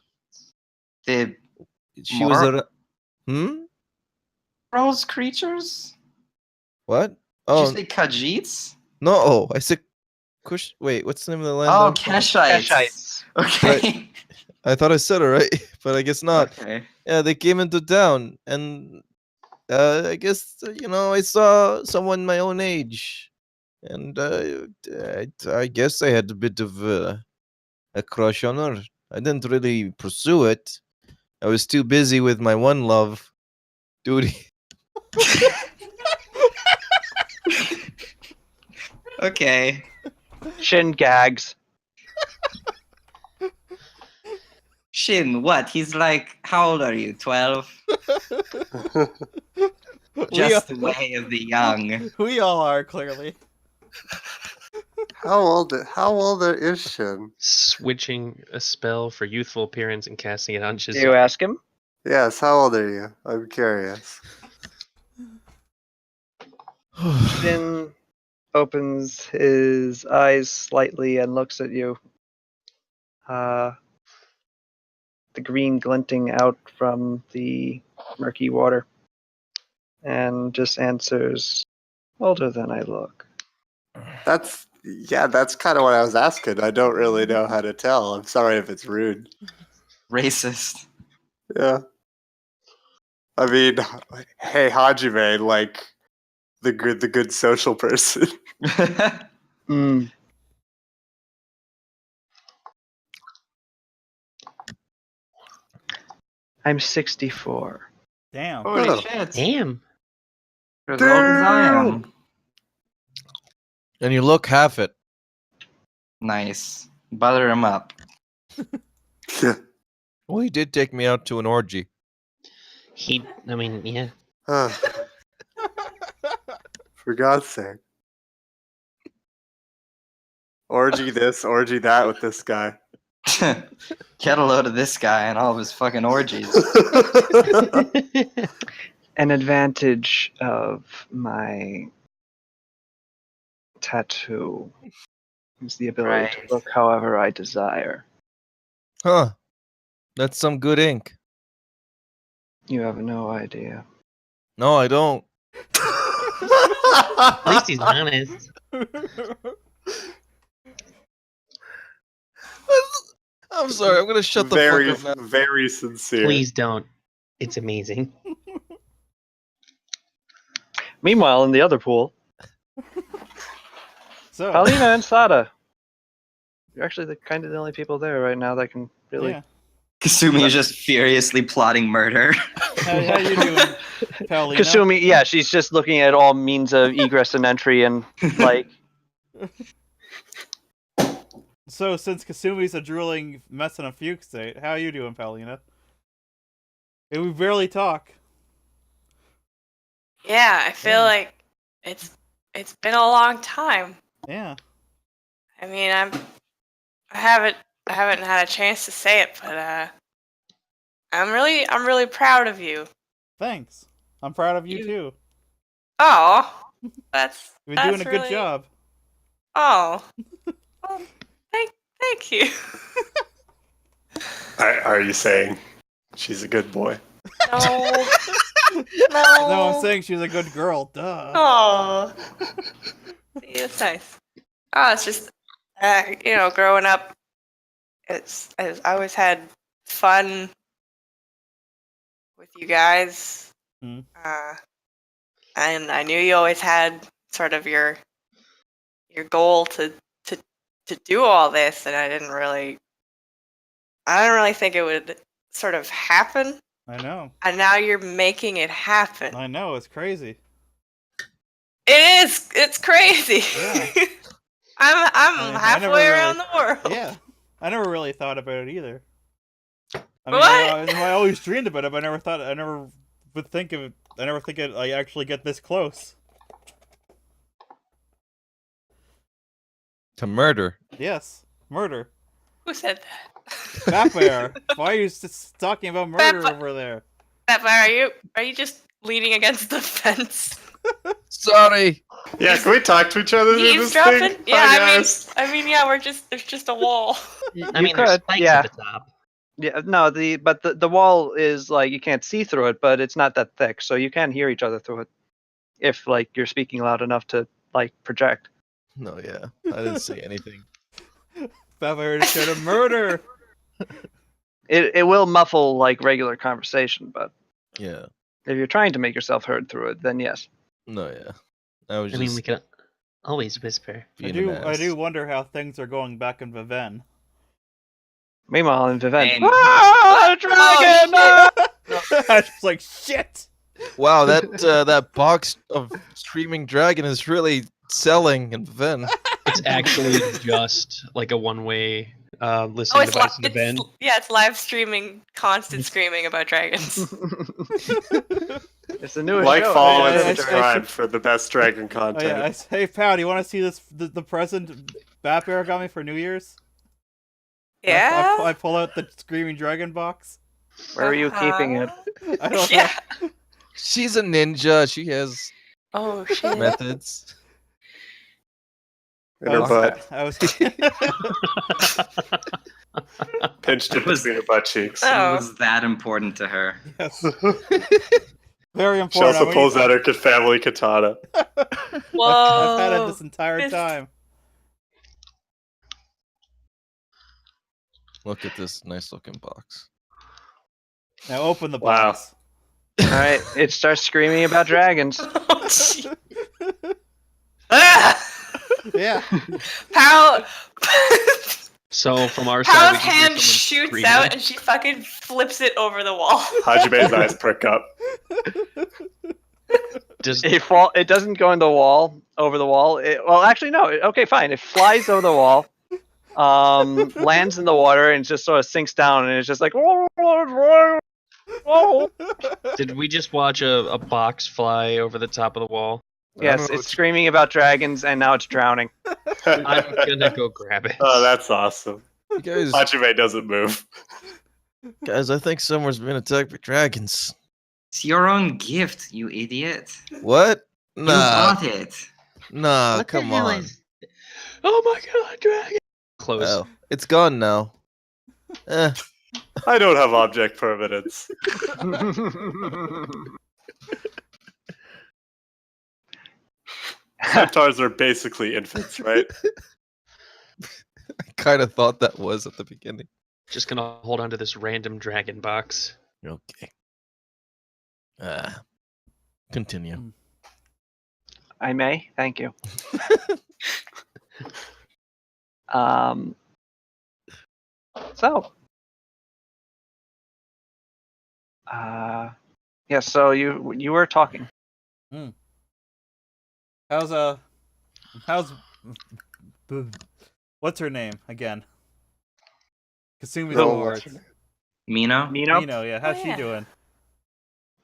she was Mor- a rose creatures? what? Did Oh you say Khajiits? no, I said Kush. Wait, what's the name of the land? Oh, I'm from? Keshites. Keshites. Okay. I thought I said it right, but I guess not. Okay. Yeah, they came into town, and I guess I saw someone my own age, and I guess I had a bit of a crush on her. I didn't really pursue it. I was too busy with my one love, duty. Okay. Shin gags. Shin, what? He's like, how old are you? 12? Just the way of the young. We all are, clearly. How old is Shin? Switching a spell for youthful appearance and casting it on Do you Shazar. ask him? Yes, how old are you? I'm curious. Shin opens his eyes slightly and looks at you. The green glinting out from the murky water. And just answers, older than I look. That's kind of what I was asking. I don't really know how to tell. I'm sorry if it's rude. Racist. Yeah. I mean, hey Hajime, like the good social person. Mm. I'm 64. Damn. Holy Oh. shit. Damn. You're as old as I am. And you look half it. Nice. Butter him up. Well, he did take me out to an orgy. Yeah. For God's sake. Orgy this, orgy that with this guy. Get a load of this guy and all of his fucking orgies. An advantage of my tattoo is the ability Right. to look however I desire. Huh. That's some good ink. You have no idea. No, I don't. At least he's honest. I'm sorry, I'm gonna shut the very, fuck up now. very sincere. Please don't. It's amazing. Meanwhile, in the other pool, So, Paulina and Sada. You're actually the only people there right now that can really. yeah. Kasumi is just furiously plotting murder. How you doing, Paulina? Kasumi, yeah, she's just looking at all means of egress and entry and like. So, since Kasumi's a drooling mess in a fugue state, how you doing, Paulina? Hey, we barely talk. Yeah, I feel Yeah. like it's been a long time. Yeah. I mean, I haven't had a chance to say it, but I'm really proud of you. Thanks. I'm proud of you You- too. Oh, that's You've been doing a really, good job. Oh, well, thank you. Are you saying she's a good boy? No, No, I'm saying she's a good girl. Duh. Oh, see, that's nice. Oh, it's just growing up, I always had fun with you guys. Mhm. And I knew you always had sort of your goal to do all this, and I didn't really think it would sort of happen. I know. And now you're making it happen. I know. It's crazy. It is. It's crazy. Yeah. I'm I never halfway really- around the world. Yeah. I never really thought about it either. I mean, What? I always dreamed about it, but I never would think of it. I never think it. I actually get this close. To murder. Yes, murder. Who said that? Fatbear. Why are you talking about murder Fatbear. over there? Fatbear, are you just leaning against the fence? Sorry. Yeah, can we talk to each other through this thing? Eavesdropping? Yeah, Hi, guys. I mean, yeah, there's just a wall. I mean, there's could, spikes yeah. at the top. Yeah, no, the wall is like you can't see through it, but it's not that thick, so you can hear each other through it. If like you're speaking loud enough to like project. No, yeah. I didn't say anything. Fatbear just tried to murder. It will muffle like regular conversation, but Yeah. if you're trying to make yourself heard through it, then yes. No, yeah. I was I just mean, we could always whisper. being an I ass. do wonder how things are going back in Viven. Meanwhile, in Vivent, Dang. ah, dragon! Oh, ah! I was like, shit. Wow, that box of screaming dragon is really selling in Ven. It's actually just like a one-way Oh, listening device in the bin. it's live streaming, constant screaming about dragons. It's the newest Like, show. follow, Yeah, and I- subscribe for the best dragon Oh yeah, content. hey Pal, do you want to see this? The present Bat Bear got me for New Year's. Yeah. I pull out the screaming dragon box. Where are you keeping it? I don't Yeah. know. She's a ninja. She has Oh shit. methods. In her butt. I was. Pinched it It was- between her butt cheeks. Oh. It was that important to her. Yes. Very She important. also pulls out her family katana. Whoa. I've had it this entire Fist. time. Look at this nice looking box. Now open the Wow. box. All right, it starts screaming about dragons. Oh, gee. Ah! Yeah. Pow. So from our side, we Pow's can hear hand someone shoots screaming. out and she fucking flips it over the wall. Hajime's eyes prick up. Does It doesn't go in the wall, over the wall. Well, actually, no. Okay, fine. It flies over the wall, lands in the water, and just sort of sinks down, and it's just like. did we just watch a box fly over the top of the wall? Yes, it's screaming about dragons, and now it's drowning. I'm gonna go grab it. Oh, that's awesome. You guys, Hajime doesn't move. guys, I think someone's been attacked by dragons. It's your own gift, you idiot. What? You Nah, bought it. nah, What the come hell on. is- Oh my god, dragon! Close. Oh, it's gone now. Eh, I don't have object permanence. Centaurs are basically infants, right? I kind of thought that was at the beginning. Just gonna hold on to this random dragon box. Okay. Continue. I may. Thank you. Um. So. Yeah. So you were talking. How's what's her name again? Kasumi's No, awards. Mino? Mino. Yeah, how's Oh, she yeah. doing?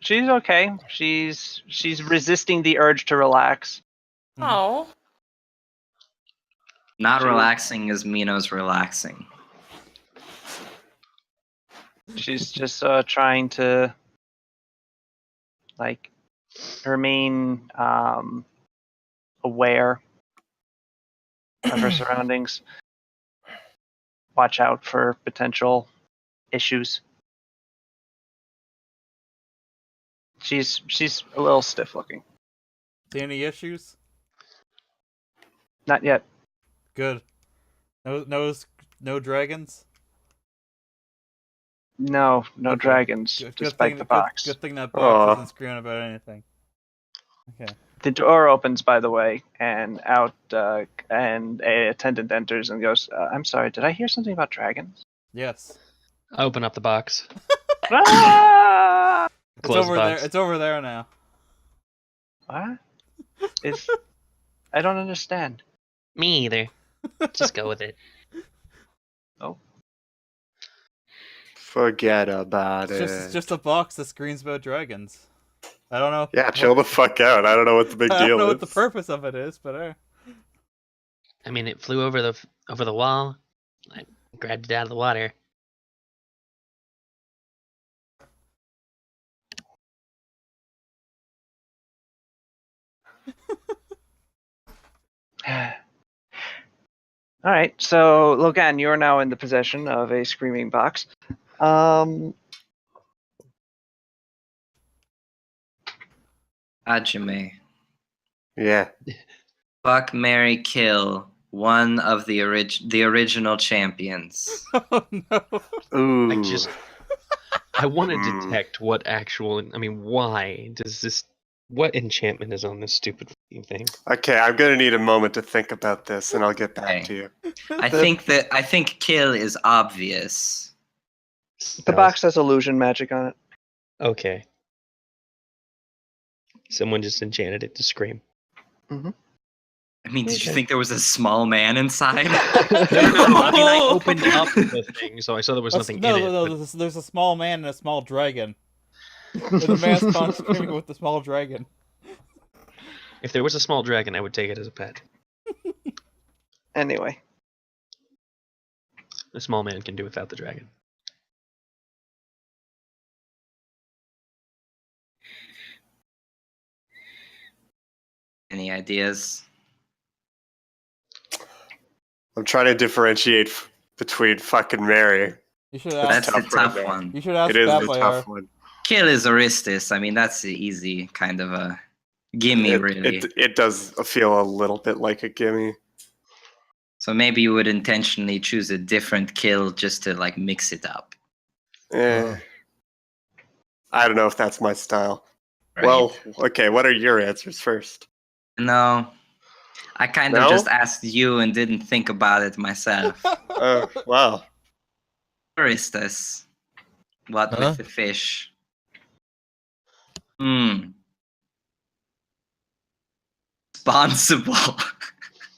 She's okay. She's resisting the urge to relax. Oh. Not relaxing as Mino's relaxing. She's just trying to like remain aware of her surroundings. Watch out for potential issues. She's a little stiff looking. See any issues? Not yet. Good. No dragons. No Okay. dragons, Good despite thing, the box. Good thing that box Aw. isn't screaming about anything. Okay. The door opens, by the way, and out and a attendant enters and goes, "I'm sorry, did I hear something about dragons?" Yes. I open up the box. Ah! Close It's over the there. box. It's over there now. What? I don't understand. Me either. Just go with it. Forget about It's just a box that screams about dragons. I don't know. Yeah, chill the fuck out. I don't know what the big I don't deal know is. what the purpose of it is, but I mean, it flew over the wall. I grabbed it out of the water. All right, so Logan, you are now in the possession of a screaming box. Hajime. Yeah. Fuck, marry, kill one of the original champions. oh no. Ooh. I want to Hmm. detect what actual. I mean, why does this? What enchantment is on this stupid fucking thing? Okay, I'm gonna need a moment to think about this, and I'll get back Okay. to you. I think kill is obvious. The box has illusion magic on it. Okay. Someone just enchanted it to scream. I mean, did you Okay. think there was a small man inside? No. I mean, I opened up the thing, so I saw there was nothing no, in it. no, but- there's a small man and a small dragon. With a man's con screaming with the small dragon. If there was a small dragon, I would take it as a pet. Anyway, A small man can do without the dragon. Any ideas? I'm trying to differentiate between fucking Mary. You should That's ask. the tough right tough there. one. You should ask It is a Sapphire. tough one. Kill is Aristus. I mean, that's the easy kind of a gimme, really. It does feel a little bit like a gimme. So maybe you would intentionally choose a different kill just to like mix it up. Eh. I don't know if that's my style. Right? Well, okay, what are your answers first? No. I kind No? of just asked you and didn't think about it myself. Oh, wow. Aristus. What Huh? with the fish? Responsible.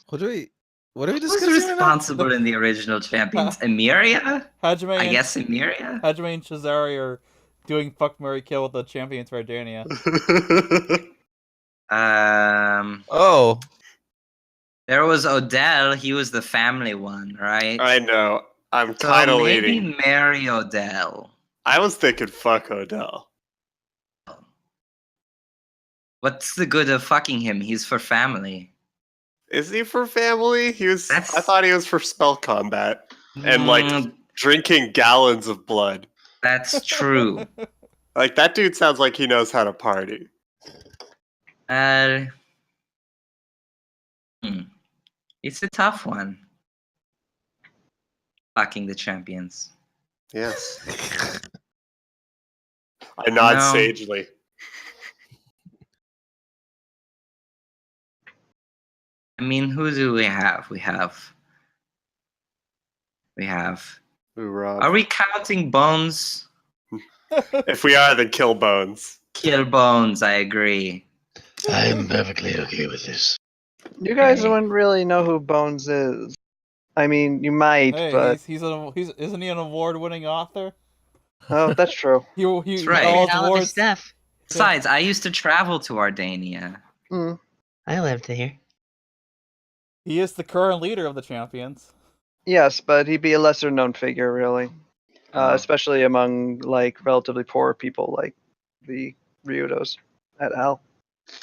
What are we Who's discussing right now? responsible in the original Champions? Emiria? Hajime I and, guess Emiria? Hajime and Shazari are doing fuck, marry, kill with the champions for Dania. Oh, There was Odell. He was the family one, right? I know. I'm So kind of maybe leaning. marry Odell. I was thinking fuck Odell. What's the good of fucking him? He's for family. Is he for family? He was. That's- I thought he was for spell combat and like Mm, drinking gallons of blood. that's true. Like that dude sounds like he knows how to party. uh, It's a tough one. Fucking the champions. Yes. I nod No. sagely. I mean, who do we have? We have. Ooh, Rob. Are we counting Bones? If we are, then kill Bones. Kill Bones, I agree. I am perfectly okay with this. you guys Okay. wouldn't really know who Bones is. I mean, you might, Hey, but isn't he an award-winning author? oh, that's true. He That's right. all Read his all of his awards. stuff. Besides, I used to travel to Ardania. Mm. I lived here. He is the current leader of the champions. Yes, but he'd be a lesser-known figure, really, Oh. especially among like relatively poor people like the Ryudos at Al.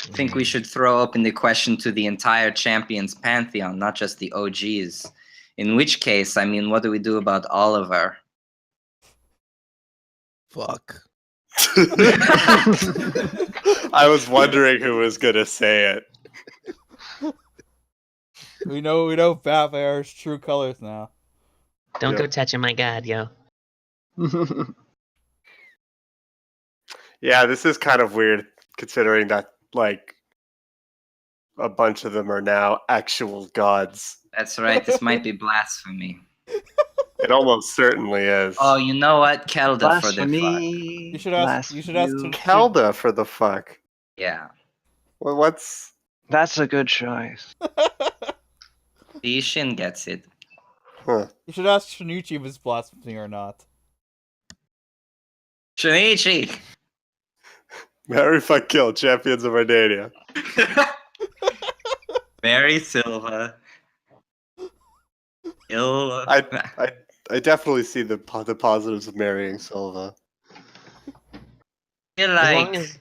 I think we should throw open the question to the entire champions pantheon, not just the OGs. In which case, I mean, what do we do about Oliver? fuck. I was wondering who was gonna say it. We know Vampyre's true colors now. Don't Yeah. go touching my god, yo. Yeah, this is kind of weird considering that like a bunch of them are now actual gods. That's right, this might be blasphemy. It almost certainly is. Oh, you know what? Kelda for the fuck. Blasphemy. You should ask blasphemy. Kelda for the fuck. Yeah. Well, what's That's a good choice. The Shin gets it. huh? You should ask Shinichi if it's blasphemy or not. Shinichi! Marry, fuck, kill, champions of Ardania. Mary Silva. Ill. I definitely see the positives of marrying Silva. feel As long like as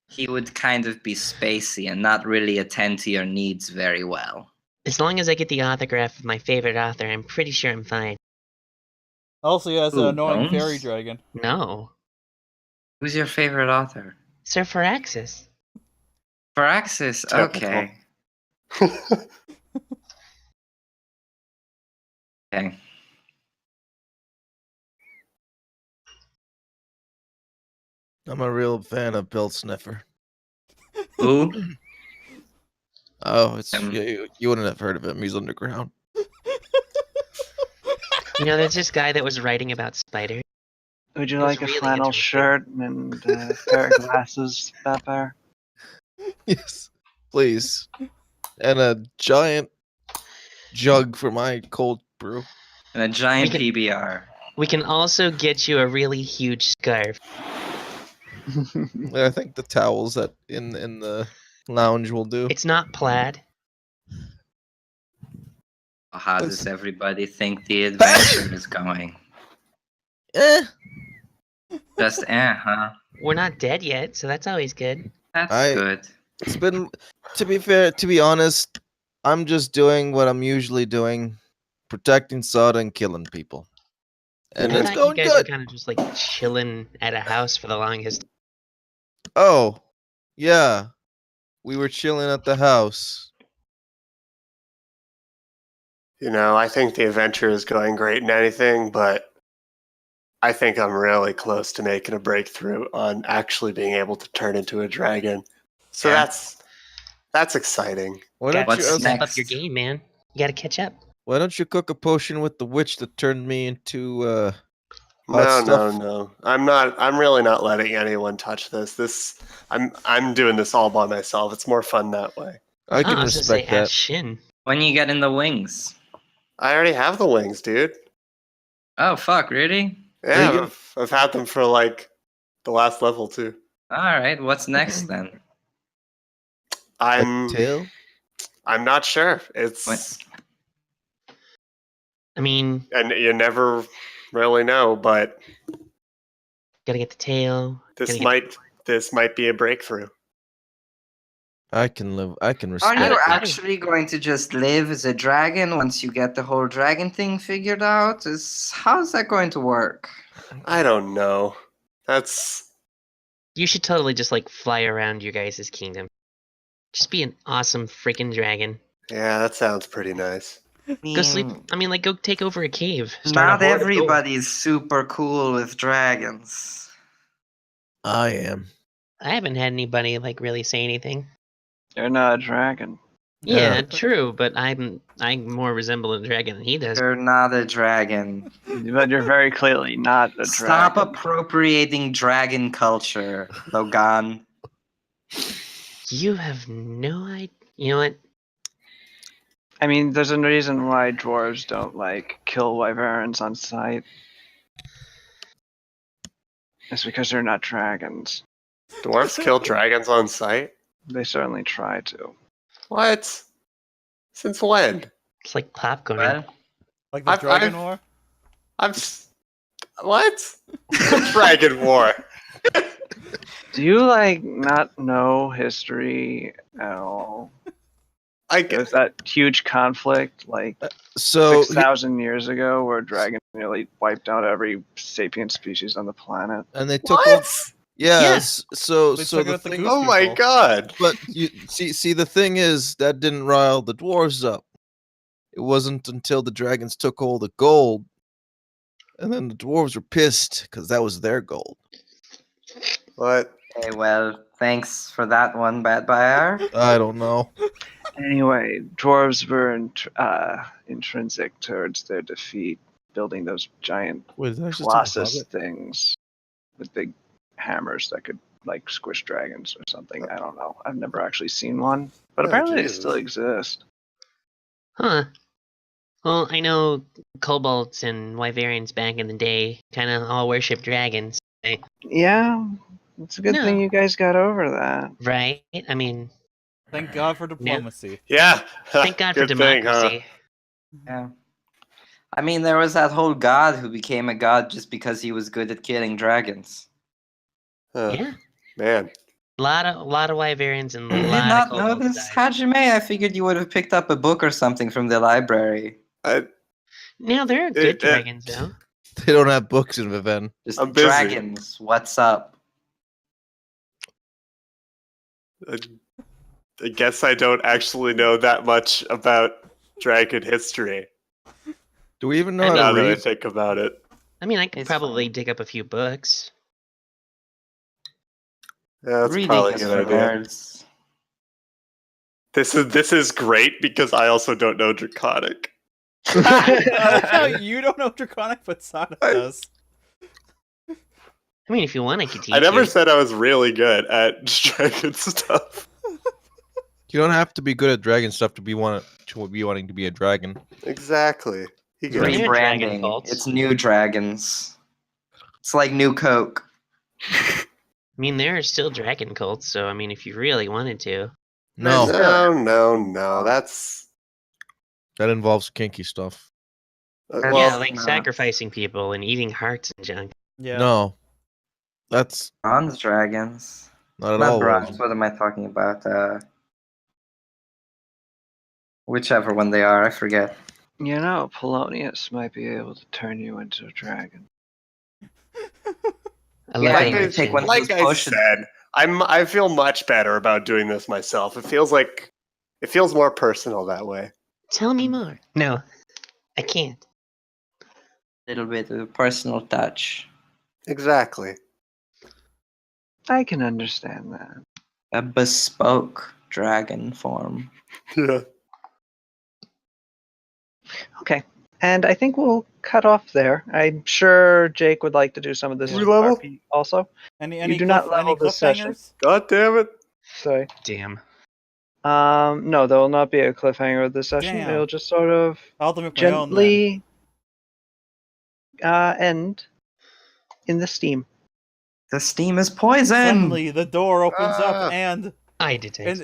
he would kind of be spacey and not really attend to your needs very well. I get the autograph of my favorite author, I'm pretty sure I'm fine. Also, he has an Ooh, annoying Bones? fairy dragon. No. Who's your favorite author? Sir Firaxis. Firaxis, Typical. okay. Okay. I'm a real fan of Bill Sniffer. Who? Oh, it's Um, you wouldn't have heard of him. He's underground. You know, there's this guy that was writing about spiders. Would you It was like a really flannel interesting. shirt and a pair of glasses, Vampire? Yes, please. And a giant jug for my cold brew. And a giant We can- PBR. We can also get you a really huge scarf. I think the towels that in the lounge will do. It's not plaid. How Let's- does everybody think the adventure is going? Eh, Just huh? We're not dead yet, so that's always good. That's good. it's been. To be fair, to be honest, I'm just doing what I'm usually doing, protecting Sada and killing people, and I it's thought you going guys were good. kind of just like chilling at a house for the longest. Oh, yeah, we were chilling at the house. You know, I think the adventure is going great and anything, but I think I'm really close to making a breakthrough on actually being able to turn into a dragon. So Yeah. that's exciting. Why Gotta don't What's you step up your next? game, man. You gotta catch up. Why don't you cook a potion with the witch that turned me into Hot No, stuff. no. I'm really not letting anyone touch this. I'm doing this all by myself. It's more fun that way. I Oh, can I was gonna say respect that. ask Shin. When you get in the wings. I already have the wings, dude. Oh fuck, really? Yeah, you- I've had them for like the last level too. Alright, what's next then? A I'm tail? I'm not sure. It's What? I mean, and you never really know, but gotta get the tail. this gotta get this might be a breakthrough. I can Are respect you that. actually going to just live as a dragon once you get the whole dragon thing figured out? How's that going to work? I don't know. That's You should totally just like fly around your guys' kingdom. Just be an awesome freaking dragon. yeah, that sounds pretty nice. Go sleep. I mean, like, go take over a cave. Start a Not horde of gold. everybody's super cool with dragons. I am. I haven't had anybody like really say anything. You're not a dragon. Yeah, Yeah. true, but I more resemble a dragon than he does. You're not a dragon. But you're very clearly not a Stop dragon. appropriating dragon culture, Logan. You have no idea. You know what? I mean, there's a reason why dwarves don't like kill wyverns on sight. It's because they're not dragons. Dwarfs kill dragons on sight? They certainly try to. What? Since when? It's like popcorn. Well, Like the I've- Dragon I've- War? What? Dragon War. Do you like not know history at all? I There's guess. that huge conflict like So 6,000 years ago where dragons nearly wiped out every sapient species on the planet. and they took What? over. Yes. So They so took the out the thing. goose Oh my people. god. But you see the thing is that didn't rile the dwarves up. It wasn't until the dragons took all the gold, and then the dwarves were pissed because that was their gold. What? okay, well, thanks for that one, Bad Buyer. I don't know. Anyway, dwarves were intrinsic towards their defeat, building those giant Wait, is that just a colossus hobbit? things with big hammers that could like squish dragons or something. I don't know. I've never actually seen one, but Oh, apparently they Jesus. still exist. Huh. Well, I know kobolds and wyverns back in the day kind of all worship dragons, Yeah, it's a good thing No. you guys got over that. right? I mean, Thank God for diplomacy. Yeah. thank God for Good thing, huh? democracy. Yeah. I mean, there was that whole god who became a god just because he was good at killing dragons. Huh. Yeah. Man. A lot of wyverns and a I did lot not of know kobolds this, died. Hajime. I figured you would have picked up a book or something from the library. Now there are good It- dragons though. They don't have books in Viven. Just I'm busy. dragons. What's up? I guess I don't actually know that much about dragon history. Do we even know I how Now to that I read? think about it. I mean, I could It's probably fine. dig up a few books. Yeah, that's Reading probably a is good for idea. nerds. This is great because I also don't know Draconic. I like how you don't know Draconic, but Sada does. I mean, if you want, I could teach I never you. said I was really good at dragon stuff. You don't have to be good at dragon stuff to be wanting to be a dragon. Exactly. He Free- gets They're dragon Rebranding. cults. It's new dragons. It's like new Coke. I mean, there are still dragon cults, so I mean, if you really wanted to. No, No. That's that involves kinky stuff. That's Yeah, well. like not- sacrificing people and eating hearts and junk. Yeah. No, that's Bronze dragons. not at Not all. bronze. What am I talking about? Whichever one they are, I forget. You know, Polonius might be able to turn you into a dragon. I Yeah, love you that could take one mention. of Like those I potions. said, I feel much better about doing this myself. It feels more personal that way. Tell me more. No, I can't. Little bit of a personal touch. Exactly. I can understand that. A bespoke dragon form. Yeah. Okay. And I think we'll cut off there. I'm sure Jake would like to do some of this Re-level? RP also. Any do not level this session. cliffhangers? God damn it. Sorry. Damn. No, there will not be a cliffhanger of this session. Damn. It'll just sort of I'll have to make my own then. gently end in the steam. The steam is poison. Suddenly, the door opens Ah. up, and I detest.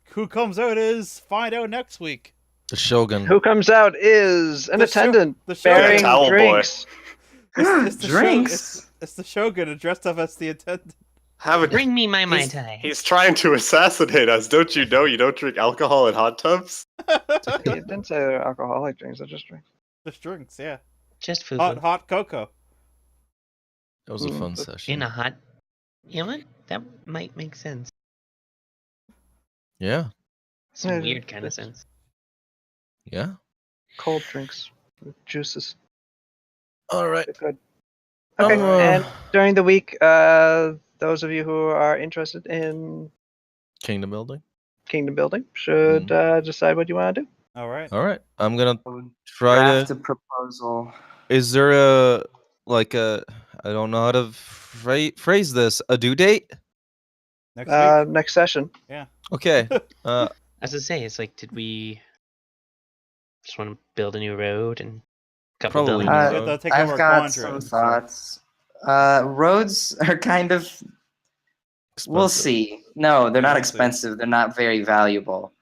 who comes out is find out next week. The Shogun. Who comes out is an The sho- attendant the Shogun. bearing Towel boy. drinks. It's the Drinks. It's the Shogun dressed up as the attendant. Have a Bring me my Mai he's, Tai. he's trying to assassinate us. Don't you know you don't drink alcohol in hot tubs? It didn't say they're alcoholic drinks. They're just drinks. Just drinks, yeah. Just food. Hot cocoa. That was a fun session. In a hot. You know what? That might make sense. Yeah, Some Yeah, weird kind of it's- sense. yeah. Cold drinks with juices. All right. They're good. Okay. And during the week, those of you who are interested in Kingdom building. kingdom building should decide what you want to do. All right. All right. I'm gonna I would try draft to. a proposal. Is there a I don't know how to phrase this. A due date? Next week. Next session. Okay. As I say, it's like, did we just want to build a new road and a couple Probably buildings? not. They'll take I've over got Quandra, some so- thoughts. Roads are kind of. We'll expensive. see. No, they're not We'll see. expensive. They're not very valuable.